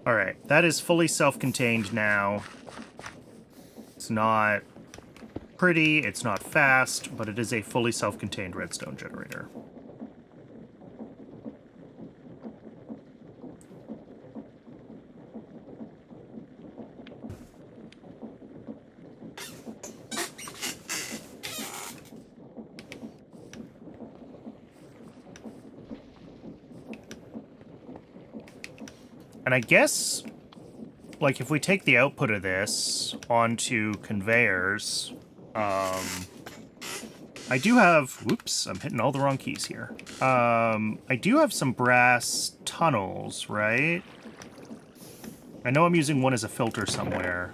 Alright, that is fully self-contained now. It's not pretty, it's not fast, but it is a fully self-contained redstone generator. And I guess, like, if we take the output of this onto conveyors, I do have... whoops, I'm hitting all the wrong keys here. I do have some brass tunnels, right? I know I'm using one as a filter somewhere.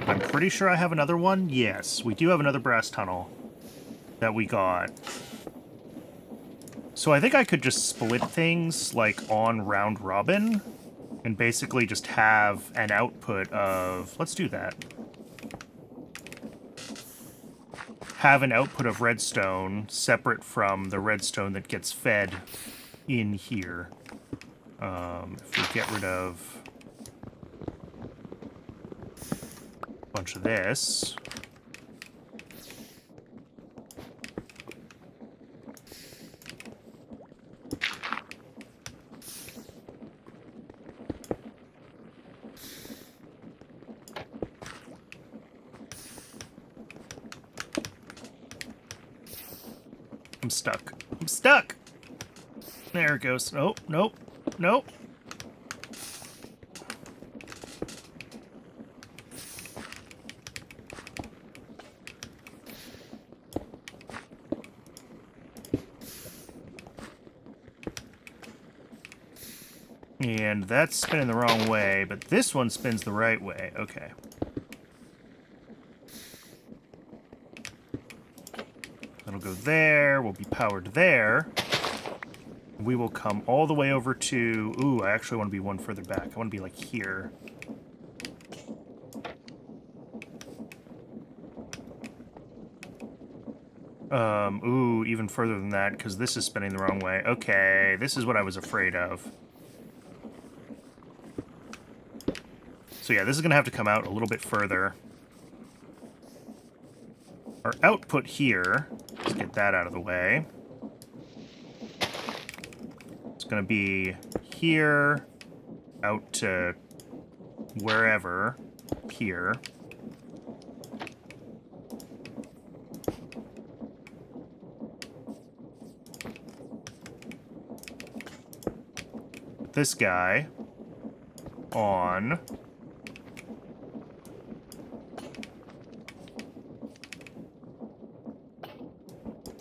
I'm pretty sure I have another one. Yes, we do have another brass tunnel that we got. So I think I could just split things, like, on round robin, and basically just have an output of... let's do that. Have an output of redstone separate from the redstone that gets fed in here. If we get rid of a bunch of this... I'm stuck. I'm stuck! There it goes. Nope, nope, nope. And that's spinning the wrong way, but this one spins the right way. Okay. That'll go there, we'll be powered there. We will come all the way over to... ooh, I actually want to be one further back. I want to be, like, here. Ooh, even further than that, because this is spinning the wrong way. Okay, this is what I was afraid of. So yeah, this is going to have to come out a little bit further. Our output here, let's get that out of the way. It's going to be here, out to wherever, here. this guy on.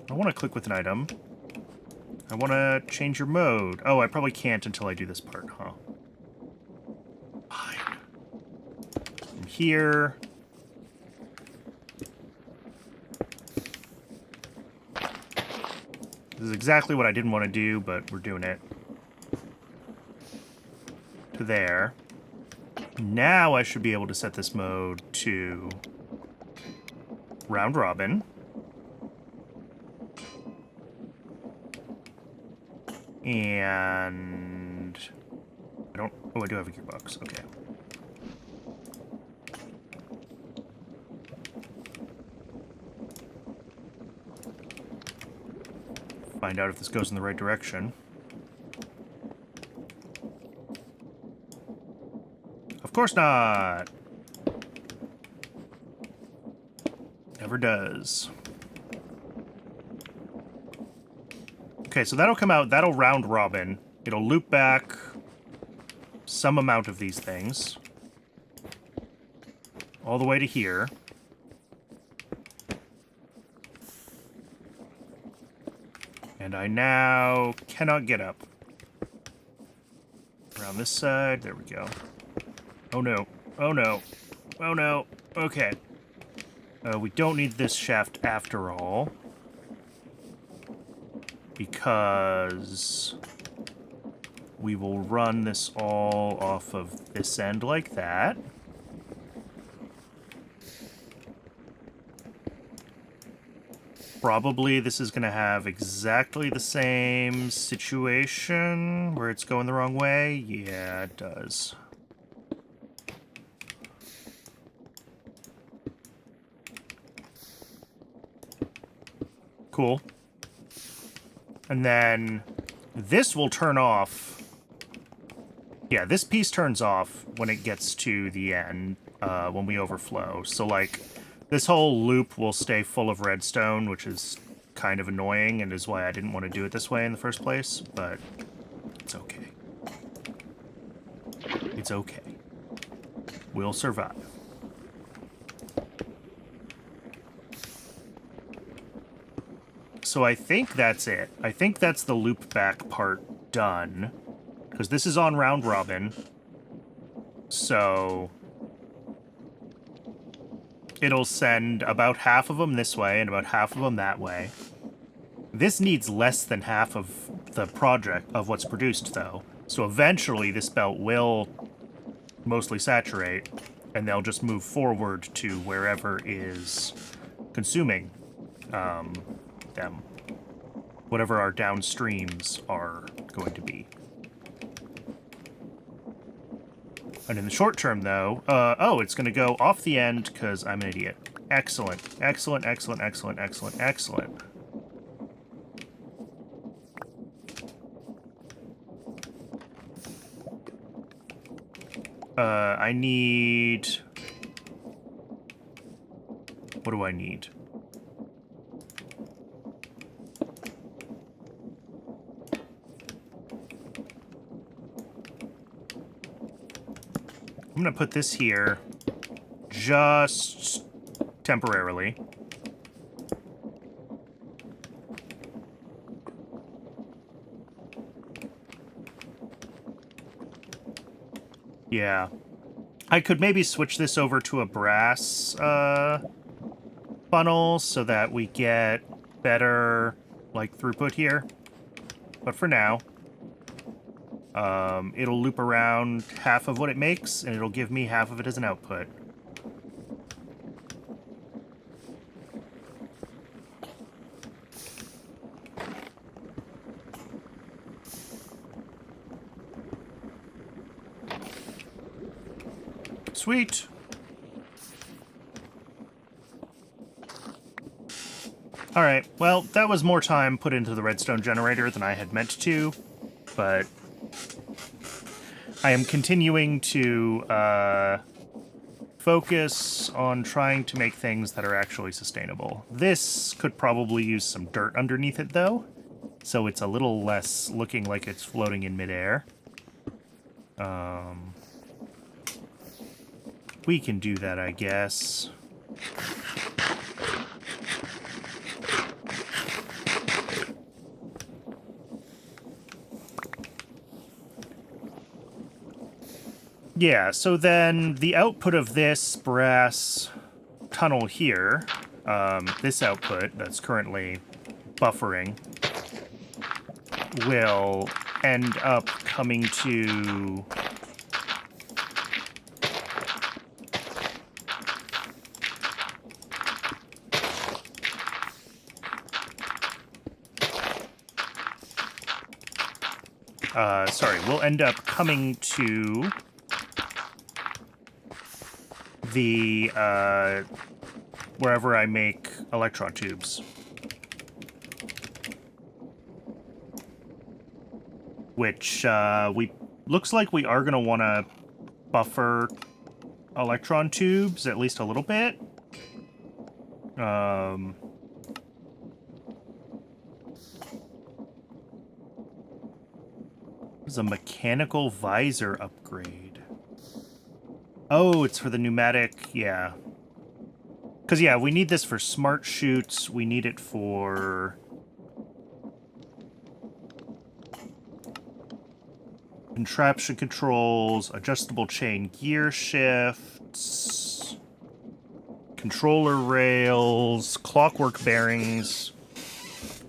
I want to click with an item. I want to change your mode. Oh, I probably can't until I do this part, huh? Fine. From here. This is exactly what I didn't want to do, but we're doing it. To there. Now I should be able to set this mode to round robin. And I don't... Oh, I do have a gearbox. Okay. Find out if this goes in the right direction. Of course not! Never does. Okay, so that'll come out, that'll round robin. It'll loop back some amount of these things. All the way to here. And I now cannot get up. Around this side, there we go. Oh no, oh no, oh no, okay. We don't need this shaft after all. Because we will run this all off of this end like that. Probably this is going to have exactly the same situation where it's going the wrong way. Yeah, it does. Cool. And then this will turn off. Yeah, this piece turns off when it gets to the end, when we overflow. So, like, this whole loop will stay full of redstone, which is kind of annoying and is why I didn't want to do it this way in the first place, but it's okay. It's okay. We'll survive. So I think that's it. I think that's the loop back part done. Because this is on round robin. So it'll send about half of them this way and about half of them that way. This needs less than half of the project of what's produced, though. So eventually this belt will mostly saturate, and they'll just move forward to wherever is consuming them. Whatever our downstreams are going to be. And in the short term, though, oh, it's going to go off the end because I'm an idiot. Excellent. Excellent, excellent, excellent, excellent, excellent. I need... What do I need? I'm going to put this here just temporarily. Yeah. I could maybe switch this over to a brass funnel so that we get better, like, throughput here. But for now... it'll loop around half of what it makes, and it'll give me half of it as an output. Sweet! Alright, well, that was more time put into the redstone generator than I had meant to, but... I am continuing to focus on trying to make things that are actually sustainable. This could probably use some dirt underneath it, though, so it's a little less looking like it's floating in midair. We can do that, I guess. Yeah, so then the output of this brass tunnel here, this output that's currently buffering, will end up coming to will end up coming to the, wherever I make electron tubes. Which, looks like we are going to want to buffer electron tubes at least a little bit. There's a mechanical visor upgrade. Oh, it's for the pneumatic, yeah. Because, yeah, we need this for smart chutes. We need it for contraption controls, adjustable chain gear shifts, controller rails, clockwork bearings,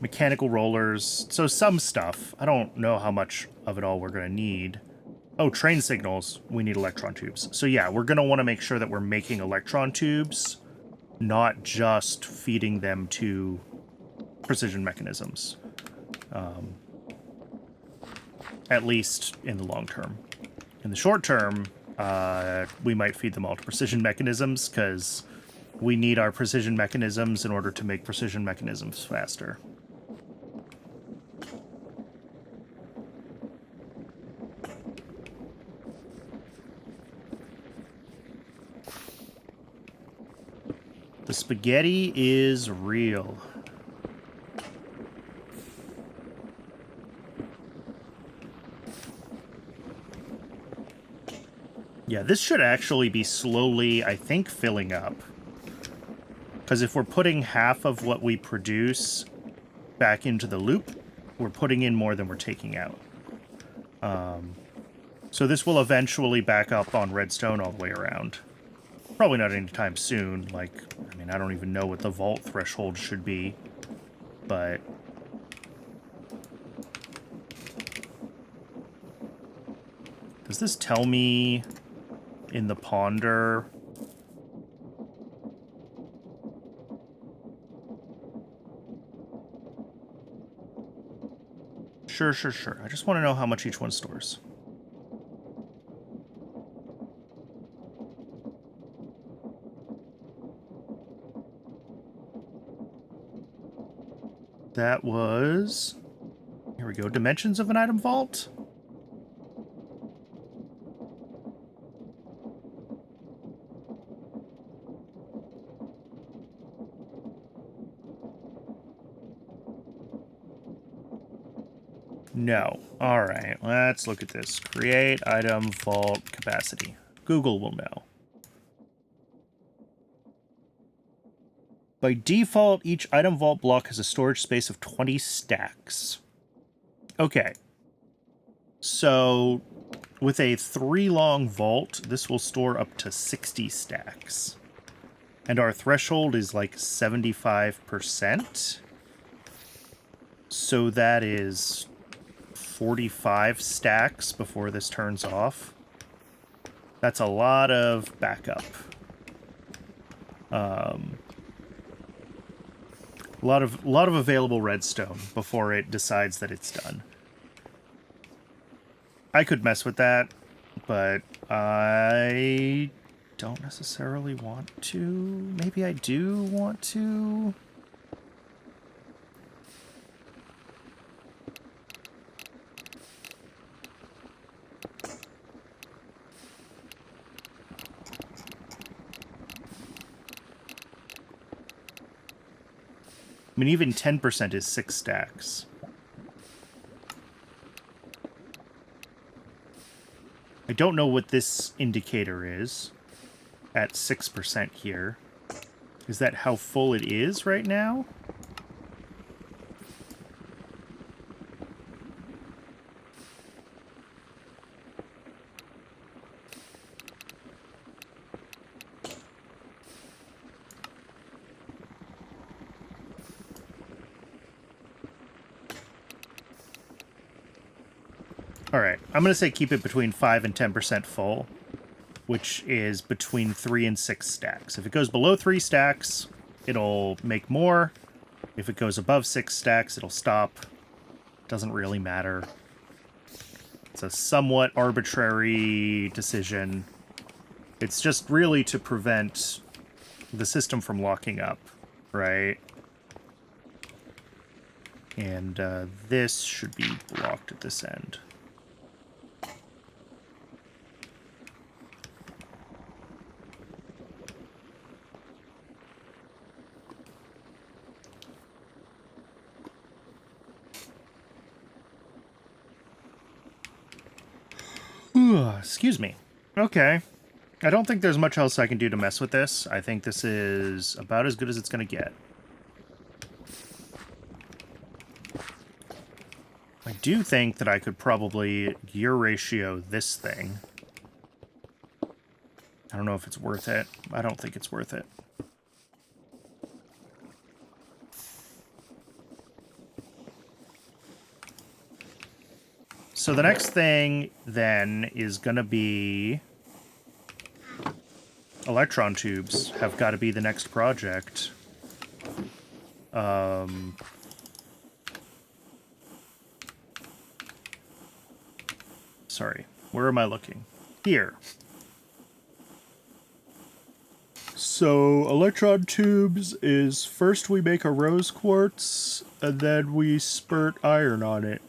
mechanical rollers. So some stuff. I don't know how much of it all we're going to need. Oh, train signals. We need electron tubes. So yeah, we're going to want to make sure that we're making electron tubes, not just feeding them to precision mechanisms. At least in the long term. In the short term, we might feed them all to precision mechanisms, because we need our precision mechanisms in order to make precision mechanisms faster. The spaghetti is real. Yeah, this should actually be slowly, I think, filling up. Because if we're putting half of what we produce back into the loop, we're putting in more than we're taking out. So this will eventually back up on Redstone all the way around. Probably not anytime soon. Like, I mean, I don't even know what the vault threshold should be. But does this tell me in the ponder? Sure. I just want to know how much each one stores. That was... Here we go. Dimensions of an item vault? No. Alright, let's look at this. Create item vault capacity. Google will know. By default, each item vault block has a storage space of 20 stacks. Okay. So, with a 3-long vault, this will store up to 60 stacks. And our threshold is like 75%. So that is 45 stacks before this turns off. That's a lot of backup. A lot of available redstone before it decides that it's done. I could mess with that, but I don't necessarily want to. Maybe I do want to. I mean, even 10% is 6 stacks. I don't know what this indicator is at 6% here. Is that how full it is right now? All right, I'm going to say keep it between 5 and 10% full, which is between 3 and 6 stacks. If it goes below 3 stacks, it'll make more. If it goes above 6 stacks, it'll stop. Doesn't really matter. It's a somewhat arbitrary decision. It's just really to prevent the system from locking up, right? And this should be blocked at this end. Excuse me. Okay. I don't think there's much else I can do to mess with this. I think this is about as good as it's going to get. I do think that I could probably gear ratio this thing. I don't know if it's worth it. I don't think it's worth it. So the next thing, then, is going to be... electron tubes have got to be the next project. Sorry, where am I looking? Here. So, electron tubes is first we make a rose quartz, and then we spurt iron on it.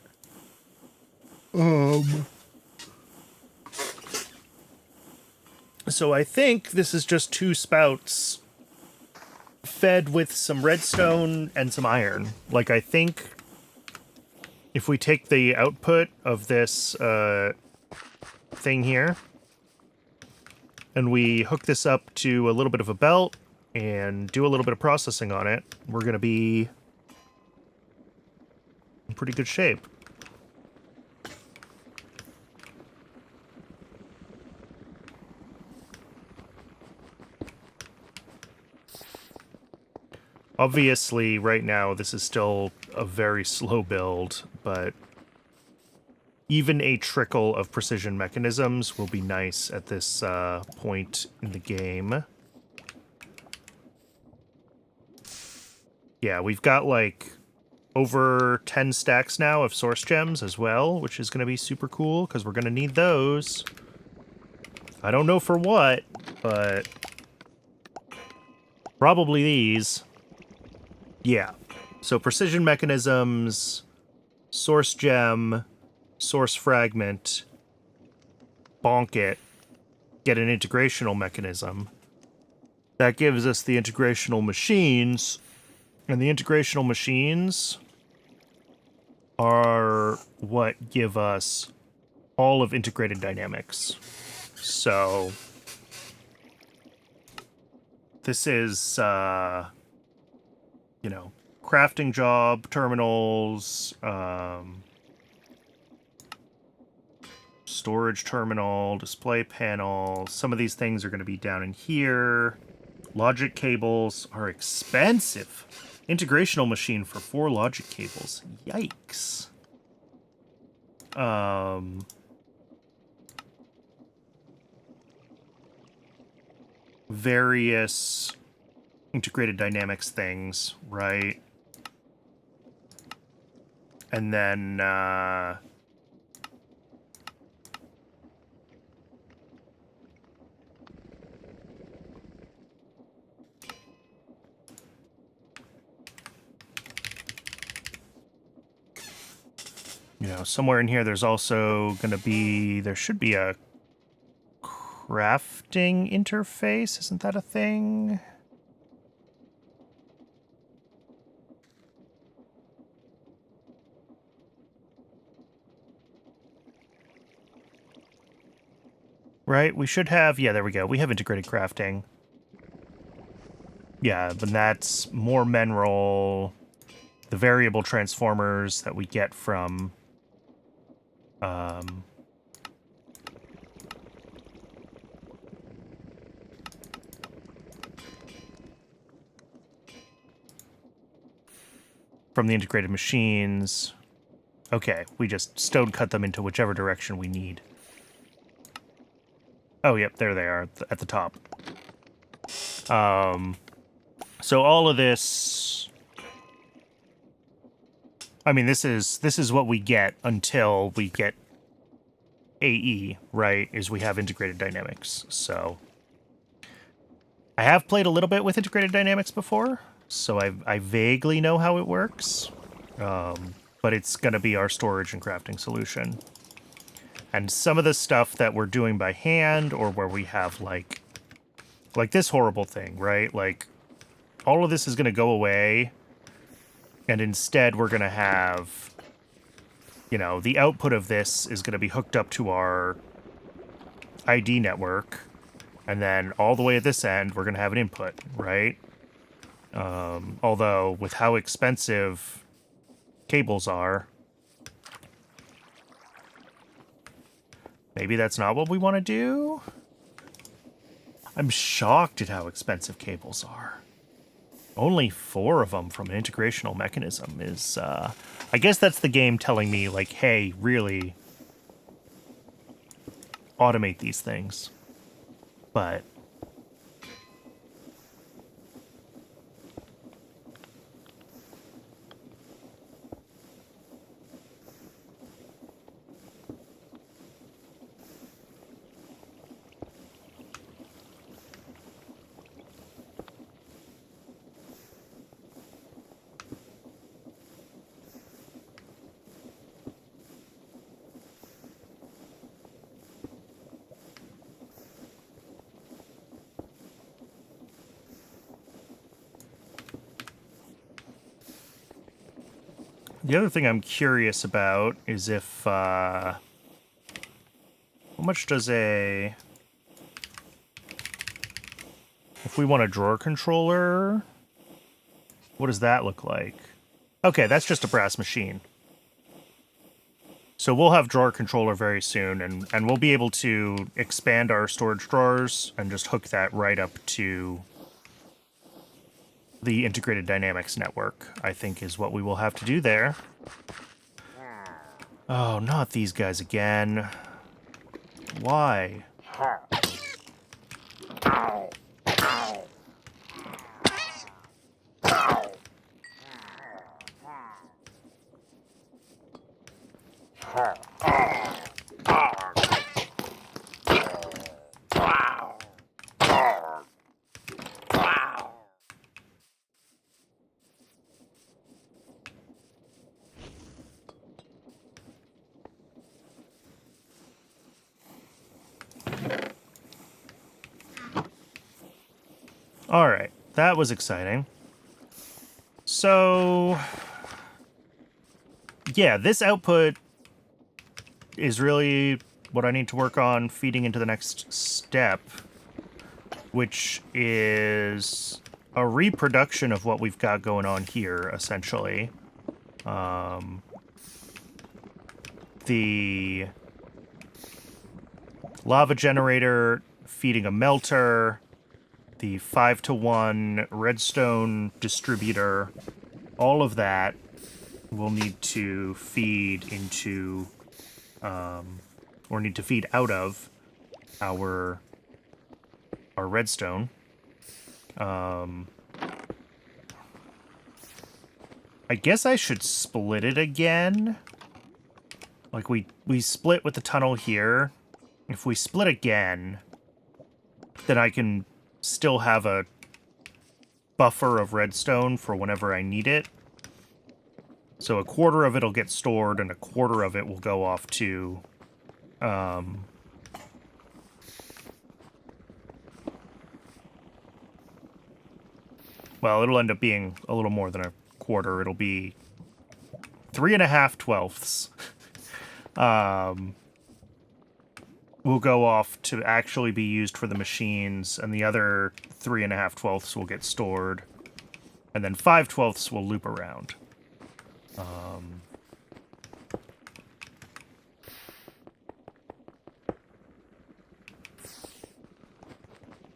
So I think this is just 2 spouts fed with some redstone and some iron. Like, I think if we take the output of this thing here and we hook this up to a little bit of a belt and do a little bit of processing on it, we're going to be in pretty good shape. Obviously, right now, this is still a very slow build, but even a trickle of precision mechanisms will be nice at this point in the game. Yeah, we've got, like, over 10 stacks now of source gems as well, which is going to be super cool, because we're going to need those. I don't know for what, but probably these. Yeah, so precision mechanisms, source gem, source fragment, bonk it, get an integrational mechanism. That gives us the integrational machines, and the integrational machines are what give us all of integrated dynamics. So this is, you know, crafting job, terminals, storage terminal, display panel. Some of these things are going to be down in here. Logic cables are expensive. Integrational machine for 4 logic cables. Yikes. Various integrated dynamics things, right? And then, you know, somewhere in here there's also going to be, there should be a crafting interface. Isn't that a thing? right? We should have... Yeah, there we go. We have integrated crafting. Yeah, but that's more mineral, the variable transformers that we get from... from the integrated machines. Okay, we just stone cut them into whichever direction we need. Oh, yep, there they are at the top. So all of this... I mean, this is what we get until we get AE, right? Is we have integrated dynamics. So I have played a little bit with integrated dynamics before, so I vaguely know how it works. But it's going to be our storage and crafting solution. And some of the stuff that we're doing by hand, or where we have like this horrible thing, right? Like, all of this is going to go away, and instead we're going to have, you know, the output of this is going to be hooked up to our ID network, and then all the way at this end, we're going to have an input, right? Although, with how expensive cables are, maybe that's not what we want to do? I'm shocked at how expensive cables are. Only 4 of them from an integrational mechanism is, I guess that's the game telling me, like, hey, really automate these things. But the other thing I'm curious about is if, how much does if we want a drawer controller, what does that look like? Okay, that's just a brass machine. So we'll have drawer controller very soon, and we'll be able to expand our storage drawers and just hook that right up to the integrated dynamics network, I think, is what we will have to do there. Oh, not these guys again. Why? All right, that was exciting. So, yeah, this output is really what I need to work on feeding into the next step, which is a reproduction of what we've got going on here, essentially. The lava generator feeding a melter, the 5-to-1 redstone distributor, all of that will need to feed into, or need to feed out of our redstone. I guess I should split it again. Like, we split with the tunnel here. If we split again, then I can still have a buffer of redstone for whenever I need it. So a quarter of it'll get stored, and a quarter of it will go off to, well, it'll end up being a little more than a quarter. It'll be 3 1/2 twelfths. will go off to actually be used for the machines, and the other 3.5/12 will get stored, and then 5/12 will loop around.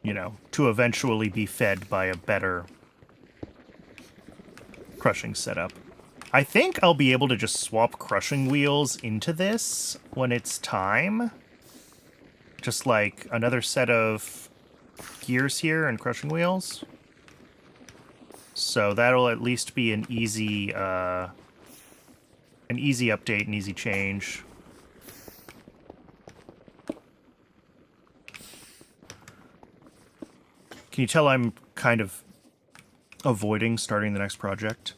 You know, to eventually be fed by a better crushing setup. I think I'll be able to just swap crushing wheels into this when it's time. Just like another set of gears here and crushing wheels. So that'll at least be an easy update, an easy change. Can you tell I'm kind of avoiding starting the next project?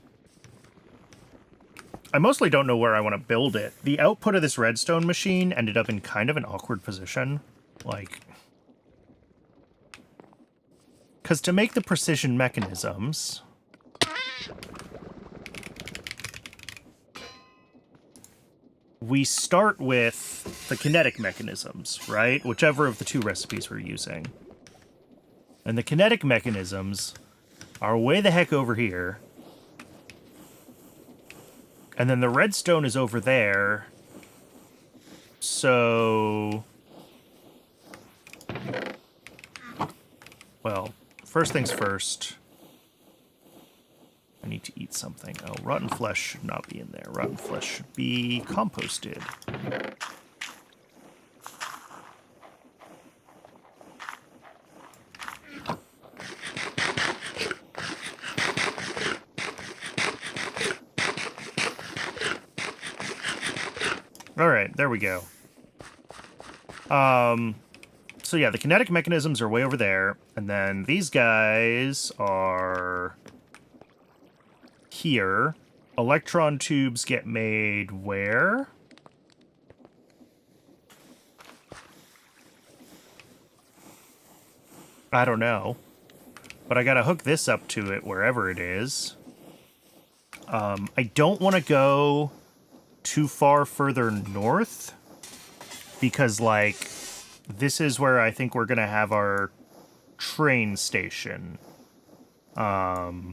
I mostly don't know where I want to build it. The output of this redstone machine ended up in kind of an awkward position. Like, because to make the precision mechanisms, we start with the kinetic mechanisms, right? Whichever of the two recipes we're using. And the kinetic mechanisms are way the heck over here. And then the redstone is over there. So... well, first things first. I need to eat something. Oh, rotten flesh should not be in there. Rotten flesh should be composted. Alright, there we go. So yeah, the kinetic mechanisms are way over there, and then these guys are here. Electron tubes get made where? I don't know. But I gotta hook this up to it wherever it is. I don't want to go too far further north, because, like, this is where I think we're gonna have our train station. Because,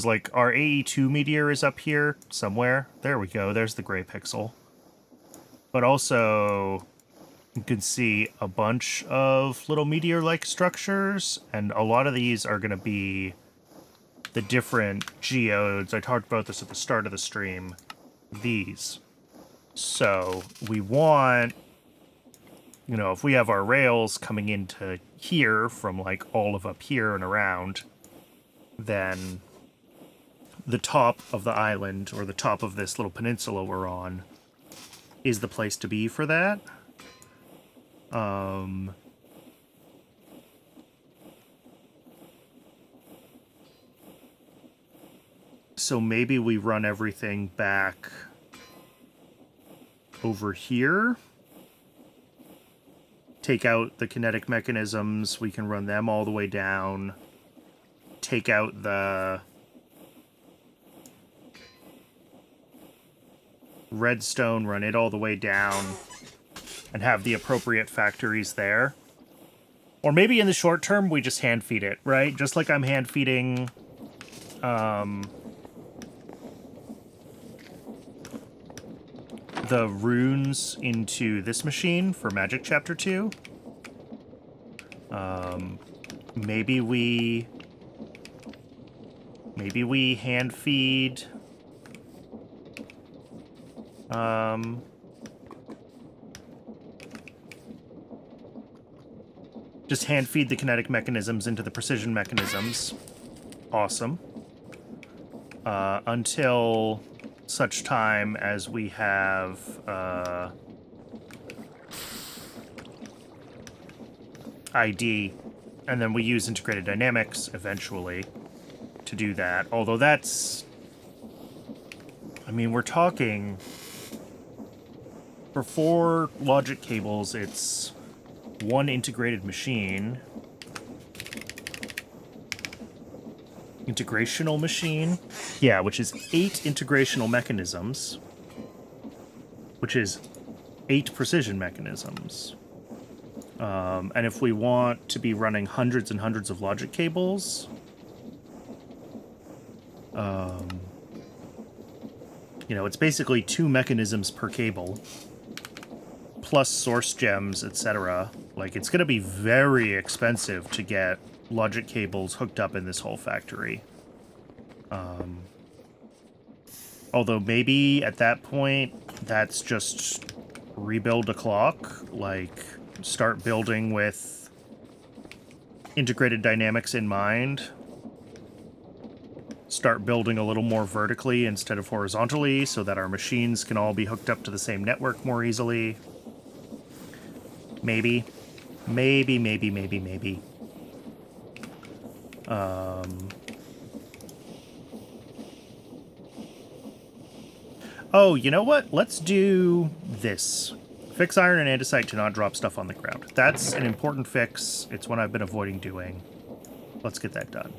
like, our AE2 meteor is up here somewhere. There we go, there's the gray pixel. But also, you can see a bunch of little meteor-like structures, and a lot of these are gonna be the different geodes. I talked about this at the start of the stream. These. So we want, you know, if we have our rails coming into here from like all of up here and around, then the top of the island, or the top of this little peninsula we're on, is the place to be for that. So maybe we run everything back over here. Take out the kinetic mechanisms. We can run them all the way down. Take out the redstone, run it all the way down, and have the appropriate factories there. Or maybe in the short term, we just hand feed it, right? Just like I'm hand feeding the runes into this machine for Magic Chapter 2. Maybe we hand feed just hand feed the kinetic mechanisms into the precision mechanisms. Awesome. Until such time as we have ID, and then we use integrated dynamics eventually to do that. Although that's, I mean, we're talking for 4 logic cables, it's 1 integrated machine. Integrational machine. Yeah, which is 8 integrational mechanisms. Which is 8 precision mechanisms. And if we want to be running hundreds and hundreds of logic cables, you know, it's basically 2 mechanisms per cable, plus source gems, etc. Like, it's going to be very expensive to get logic cables hooked up in this whole factory. Although maybe at that point, that's just rebuild a clock, like start building with integrated dynamics in mind. Start building a little more vertically instead of horizontally so that our machines can all be hooked up to the same network more easily. Maybe. Maybe. Oh, you know what? Let's do this. Fix iron and andesite to not drop stuff on the ground. That's an important fix. It's one I've been avoiding doing. Let's get that done.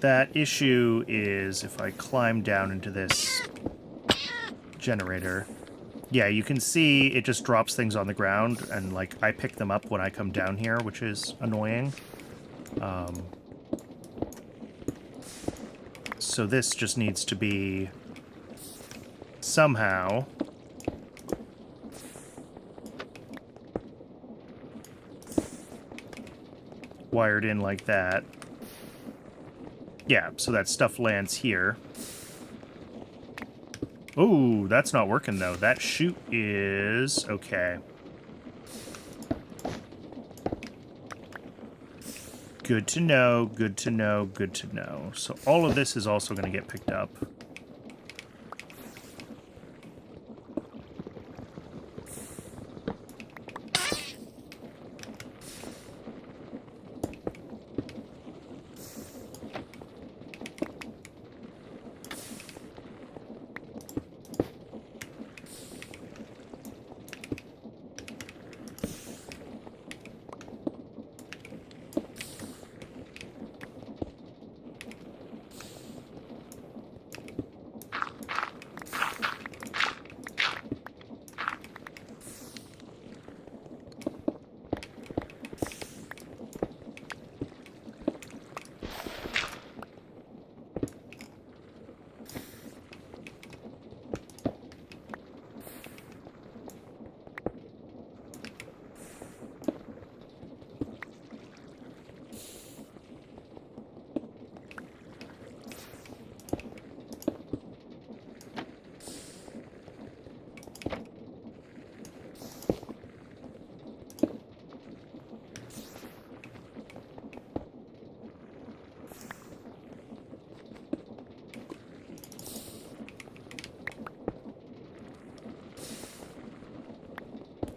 That issue is if I climb down into this generator. Yeah, you can see it just drops things on the ground, and, like, I pick them up when I come down here, which is annoying. So this just needs to be somehow wired in like that. Yeah, so that stuff lands here. Ooh, that's not working, though. That chute is... okay. Good to know, good to know, good to know. So all of this is also going to get picked up.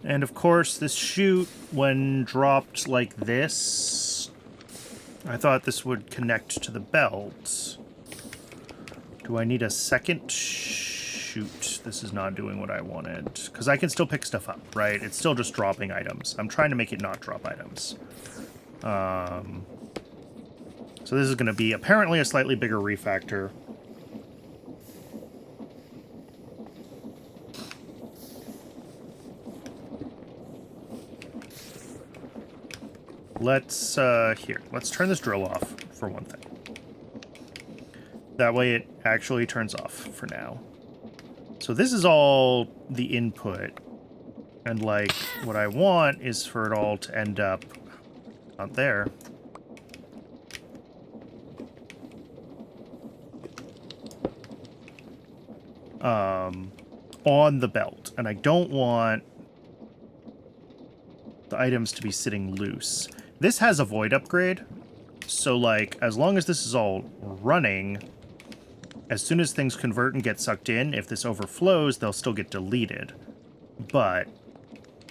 And of course, this chute, when dropped like this, I thought this would connect to the belt. Do I need a second chute? This is not doing what I wanted. Because I can still pick stuff up, right? It's still just dropping items. I'm trying to make it not drop items. So this is going to be apparently a slightly bigger refactor. Let's turn this drill off, for one thing. That way it actually turns off for now. So this is all the input. And, like, what I want is for it all to end up out there. On the belt. And I don't want the items to be sitting loose. This has a void upgrade, so, like, as long as this is all running, as soon as things convert and get sucked in, if this overflows, they'll still get deleted. But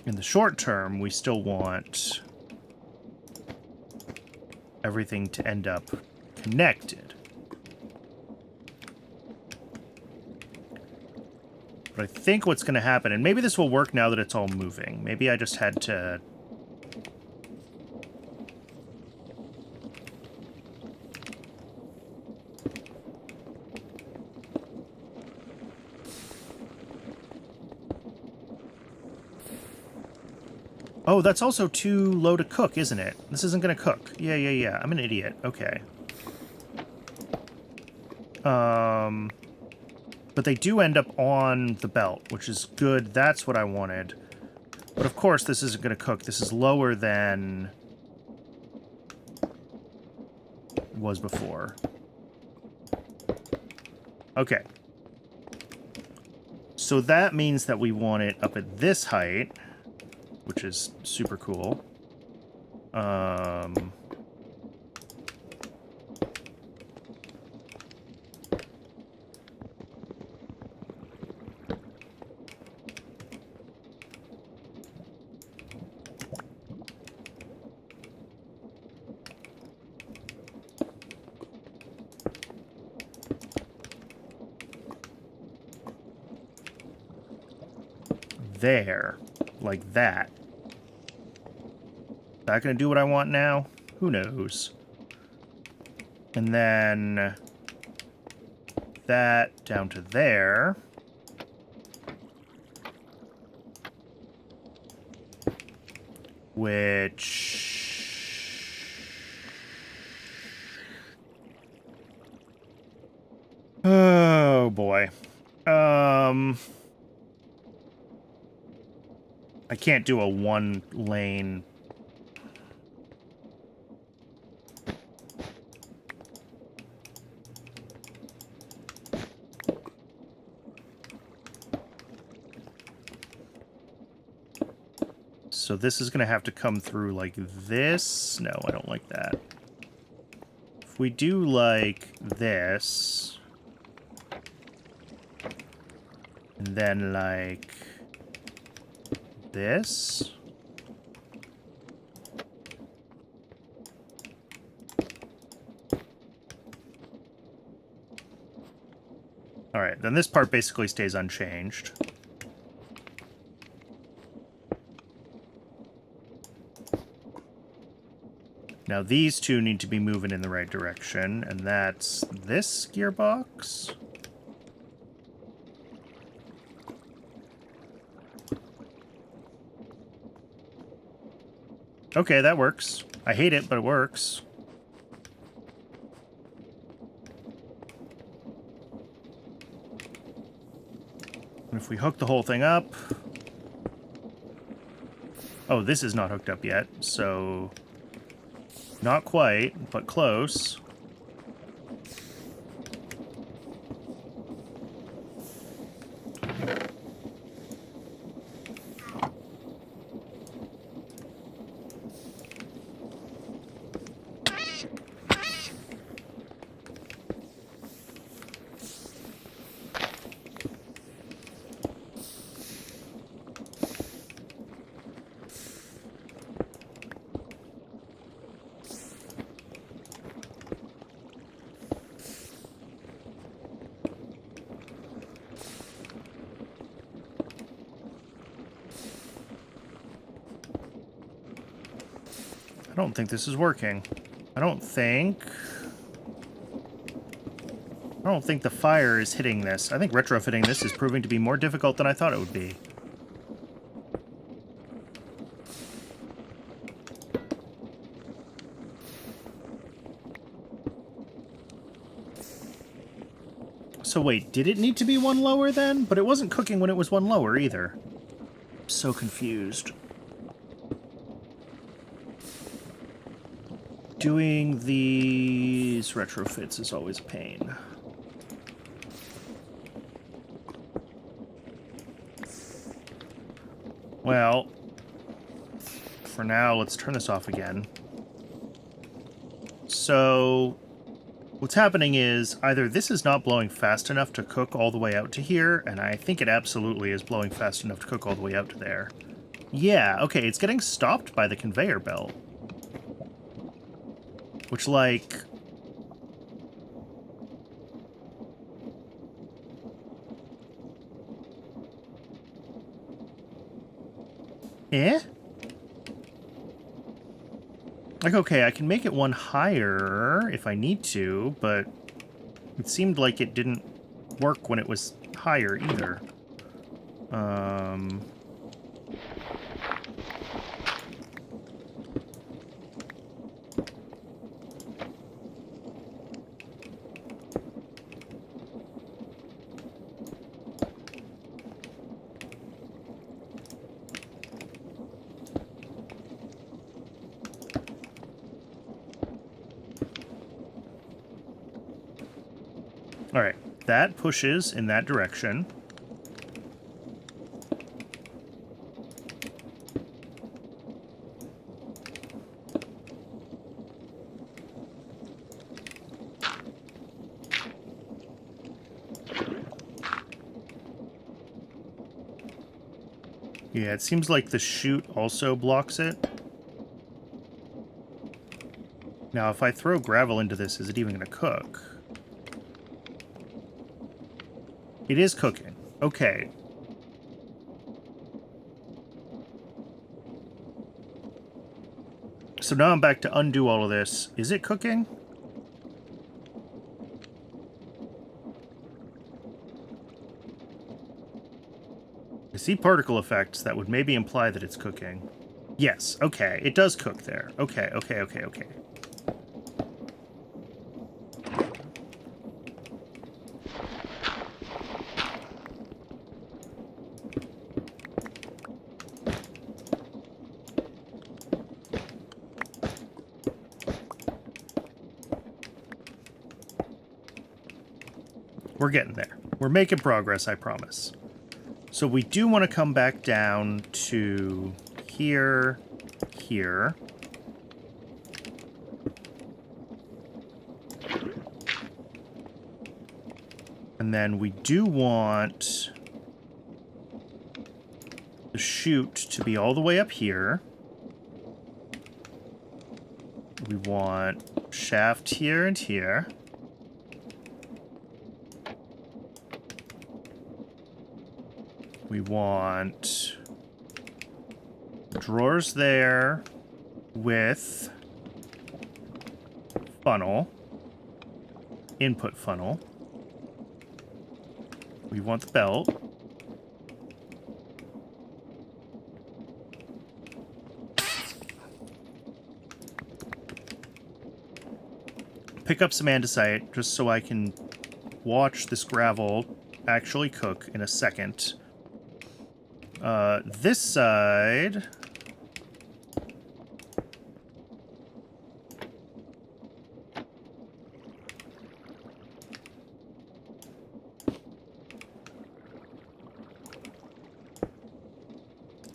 in the short term, we still want everything to end up connected. But I think what's going to happen, and maybe this will work now that it's all moving. Maybe I just had to... Oh, that's also too low to cook, isn't it? This isn't gonna cook. Yeah. I'm an idiot. Okay. But they do end up on the belt, which is good. That's what I wanted. But of course, this isn't gonna cook. This is lower than it was before. Okay. So that means that we want it up at this height, which is super cool. There. Like that. Is that going to do what I want now? Who knows? And then that down to there. Which... Oh, boy. I can't do a one-lane... So this is going to have to come through like this. No, I don't like that. If we do like this, and then like this. All right, then this part basically stays unchanged. Now these two need to be moving in the right direction, and that's this gearbox. Okay, that works. I hate it, but it works. And if we hook the whole thing up... Oh, this is not hooked up yet, so... Not quite, but close. I don't think this is working. I don't think the fire is hitting this. I think retrofitting this is proving to be more difficult than I thought it would be. So wait, did it need to be one lower then? But it wasn't cooking when it was one lower either. I'm so confused. Doing these retrofits is always a pain. Well, for now, let's turn this off again. So, what's happening is either this is not blowing fast enough to cook all the way out to here, and I think it absolutely is blowing fast enough to cook all the way out to there. Yeah, okay, it's getting stopped by the conveyor belt. Which, like... Eh? Like, okay, I can make it one higher if I need to, but it seemed like it didn't work when it was higher either. All right, that pushes in that direction. Yeah, it seems like the chute also blocks it. Now, if I throw gravel into this, is it even going to cook? It is cooking. Okay. So now I'm back to undo all of this. Is it cooking? I see particle effects that would maybe imply that it's cooking. Yes, okay. It does cook there. Okay. We're getting there. We're making progress, I promise. So we do want to come back down to here, here. And then we do want the chute to be all the way up here. We want shaft here and here. We want drawers there with funnel, input funnel. We want the belt. Pick up some andesite just so I can watch this gravel actually cook in a second. This side...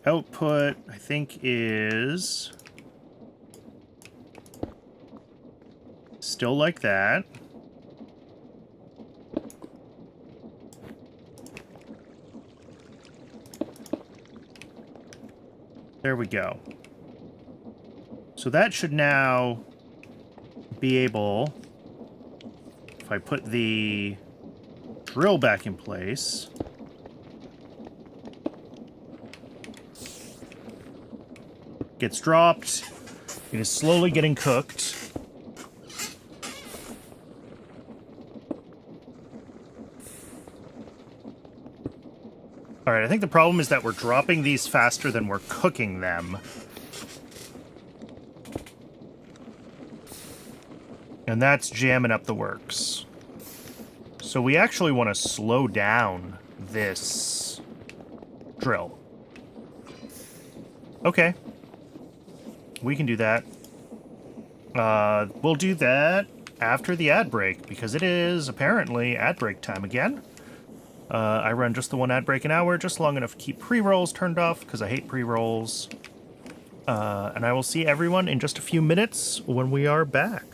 output, I think, is still like that. There we go. So that should now be able, if I put the drill back in place, gets dropped. It is slowly getting cooked. All right, I think the problem is that we're dropping these faster than we're cooking them. And that's jamming up the works. So we actually want to slow down this drill. Okay. We can do that. We'll do that after the ad break, because it is apparently ad break time again. I run just the one ad break an hour, just long enough to keep pre-rolls turned off, because I hate pre-rolls. And I will see everyone in just a few minutes when we are back.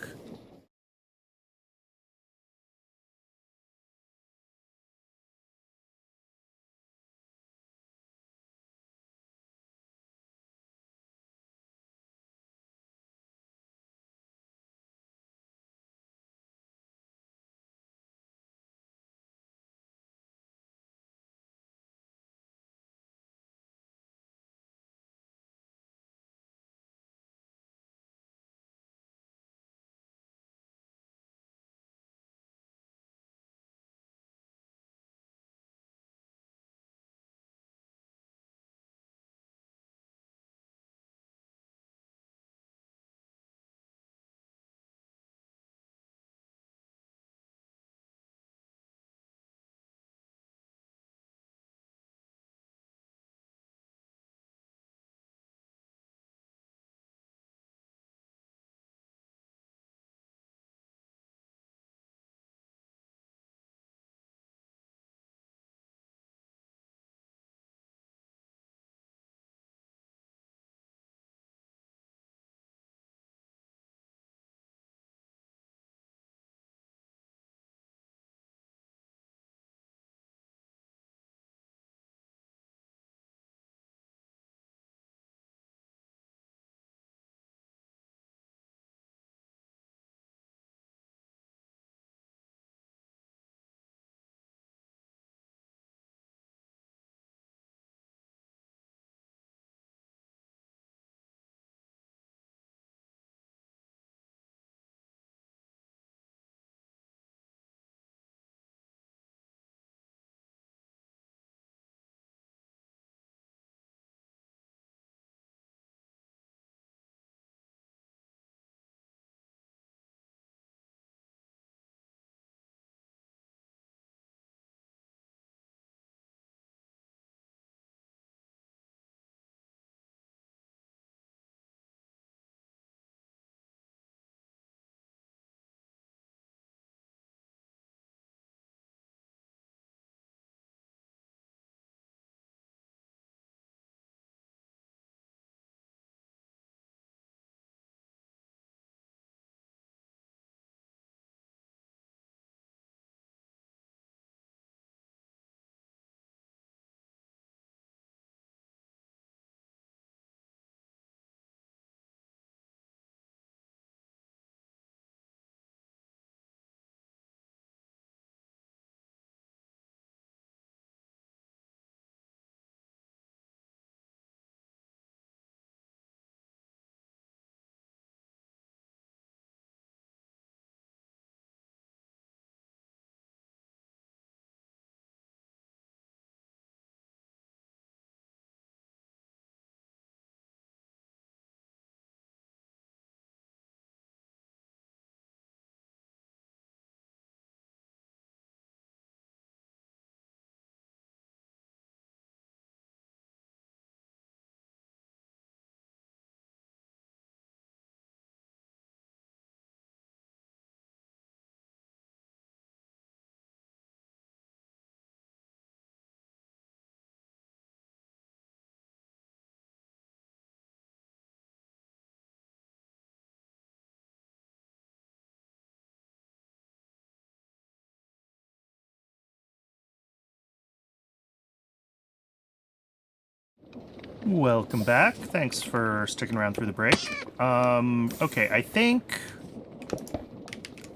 Welcome back. Thanks for sticking around through the break. Okay, I think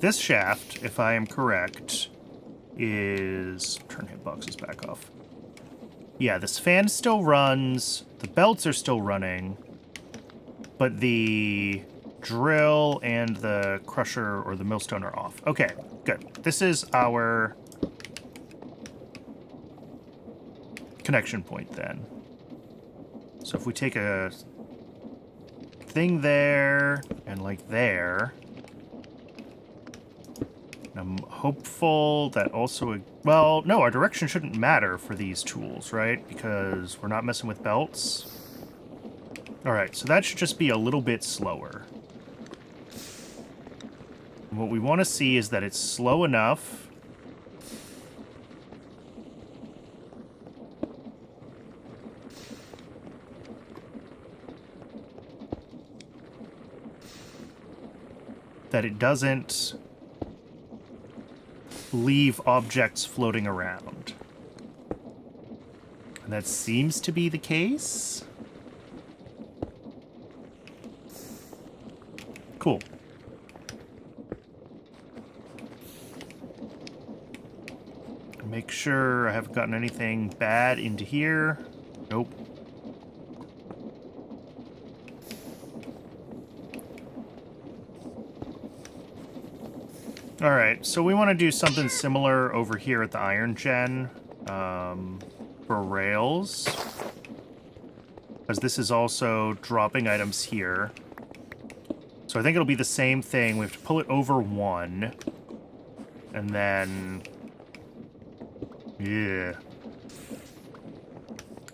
this shaft, if I am correct, is... Turn hitboxes back off. Yeah, this fan still runs, the belts are still running, but the drill and the crusher or the millstone are off. Okay, good. This is our connection point then. So if we take a thing there and like there, I'm hopeful that also... Well, no, our direction shouldn't matter for these tools, right? Because we're not messing with belts. Alright, so that should just be a little bit slower. And what we want to see is that it's slow enough that it doesn't leave objects floating around. And that seems to be the case. Cool. Make sure I haven't gotten anything bad into here. Nope. Alright, so we want to do something similar over here at the iron gen for rails. Because this is also dropping items here. So I think it'll be the same thing. We have to pull it over one. And then... yeah.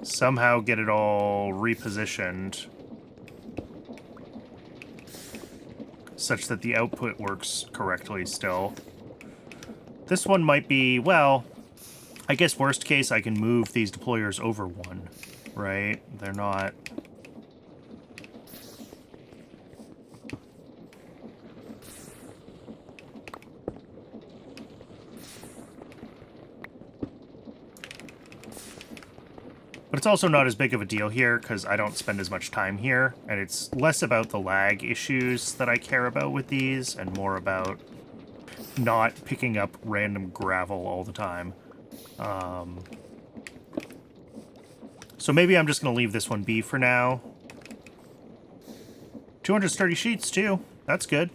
Somehow get it all repositioned. Such that the output works correctly still. This one might be, well, I guess worst case I can move these deployers over one, right? They're not... But it's also not as big of a deal here, because I don't spend as much time here, and it's less about the lag issues that I care about with these, and more about not picking up random gravel all the time. So maybe I'm just going to leave this one be for now. 200 sturdy sheets, too. That's good.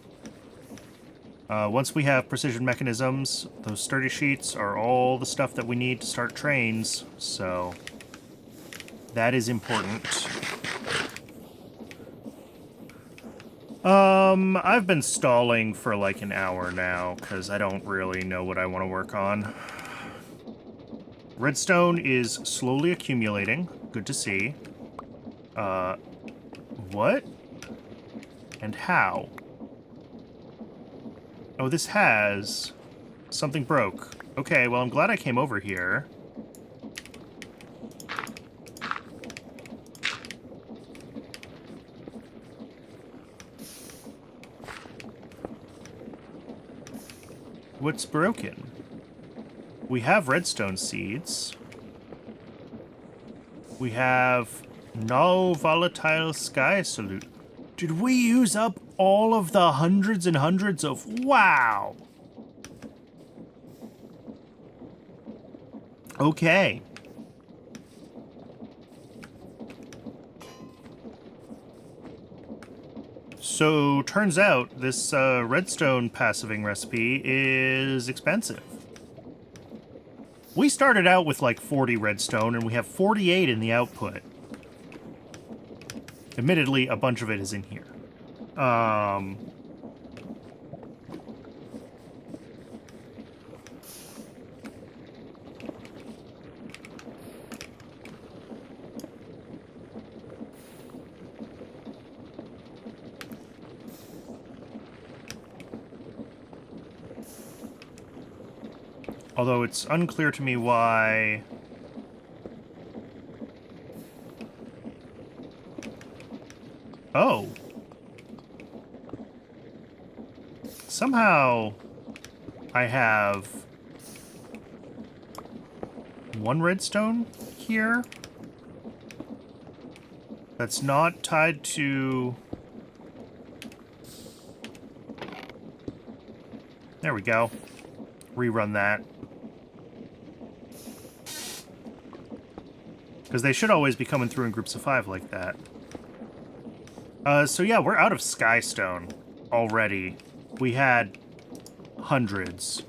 Once we have precision mechanisms, those sturdy sheets are all the stuff that we need to start trains, so... that is important. I've been stalling for like an hour now, because I don't really know what I want to work on. Redstone is slowly accumulating. Good to see. What? And how? Oh, this has... something broke. Okay, well, I'm glad I came over here. What's broken? We have redstone seeds. We have no volatile sky salute. Did we use up all of the hundreds and hundreds of... wow! Okay. So, turns out, this redstone passiving recipe is expensive. We started out with like 40 redstone, and we have 48 in the output. Admittedly, a bunch of it is in here. Although it's unclear to me why... oh. Somehow I have one redstone here. that's not tied to... There we go. Rerun that. Because they should always be coming through in groups of 5 like that. So yeah, we're out of Skystone already. We had hundreds.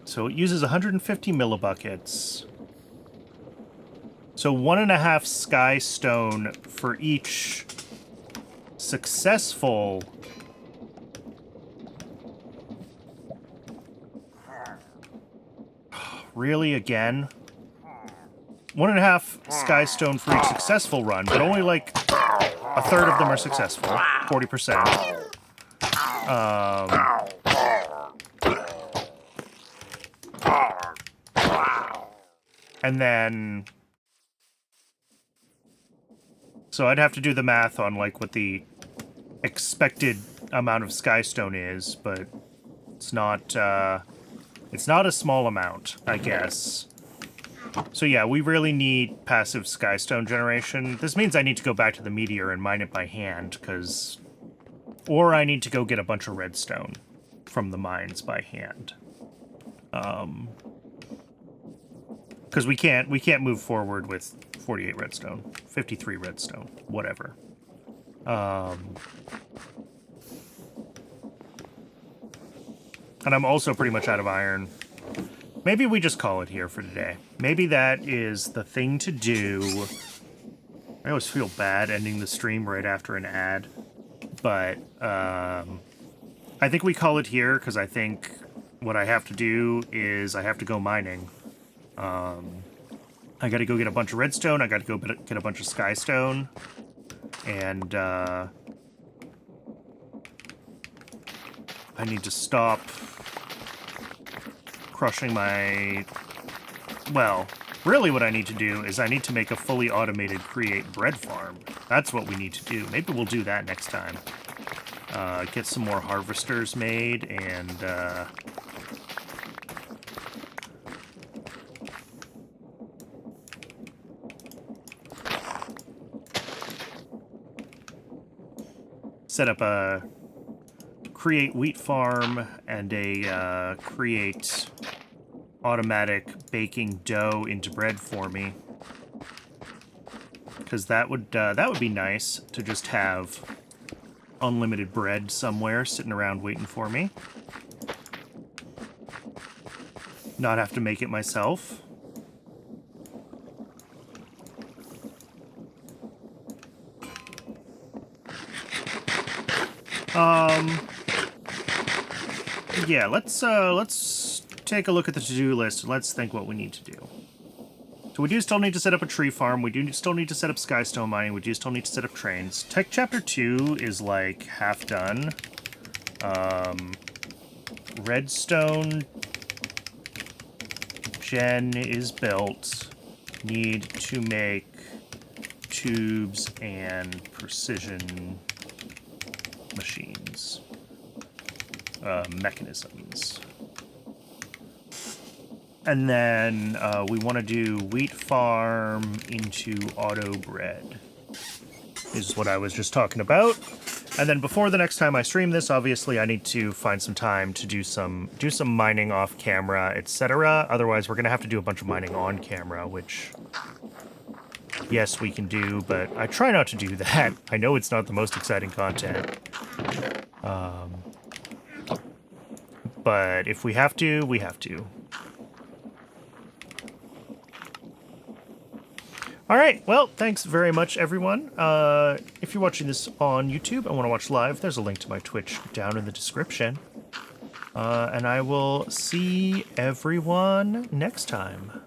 So it uses 150 millibuckets. So 1.5 sky stone for each successful... Really, again? 1.5 sky stone for each successful run, but only like a third of them are successful. 40%. And then... So I'd have to do the math on, like, what the expected amount of skystone is, but it's not a small amount, I guess. So yeah, we really need passive skystone generation. This means I need to go back to the meteor and mine it by hand, because... Or I need to go get a bunch of redstone from the mines by hand. Because we can't move forward with 48 redstone, 53 redstone, whatever. And I'm also pretty much out of iron. Maybe we just call it here for today. Maybe that is the thing to do. I always feel bad ending the stream right after an ad. But I think we call it here because I think what I have to do is I have to go mining. I gotta go get a bunch of redstone, I gotta go get a bunch of skystone, and I need to stop crushing my... Well, really what I need to do is I need to make a fully automated create bread farm. That's what we need to do. Maybe we'll do that next time. Get some more harvesters made, and... set up a create wheat farm and a create automatic baking dough into bread for me, because that would be nice to just have unlimited bread somewhere sitting around waiting for me. Not have to make it myself. Yeah, let's take a look at the to-do list and let's think what we need to do. So we do still need to set up a tree farm, we do still need to set up skystone mining, we do still need to set up trains. Tech Chapter 2 is like half done. Redstone gen is built. Need to make tubes and precision machines. Mechanisms. And then we want to do wheat farm into auto bread, is what I was just talking about. And then before the next time I stream this, obviously I need to find some time to do some mining off camera, etc. Otherwise we're going to have to do a bunch of mining on camera, which, yes, we can do, but I try not to do that. I know it's not the most exciting content. But if we have to, we have to. Alright, well, thanks very much, everyone. If you're watching this on YouTube and want to watch live, there's a link to my Twitch down in the description. And I will see everyone next time.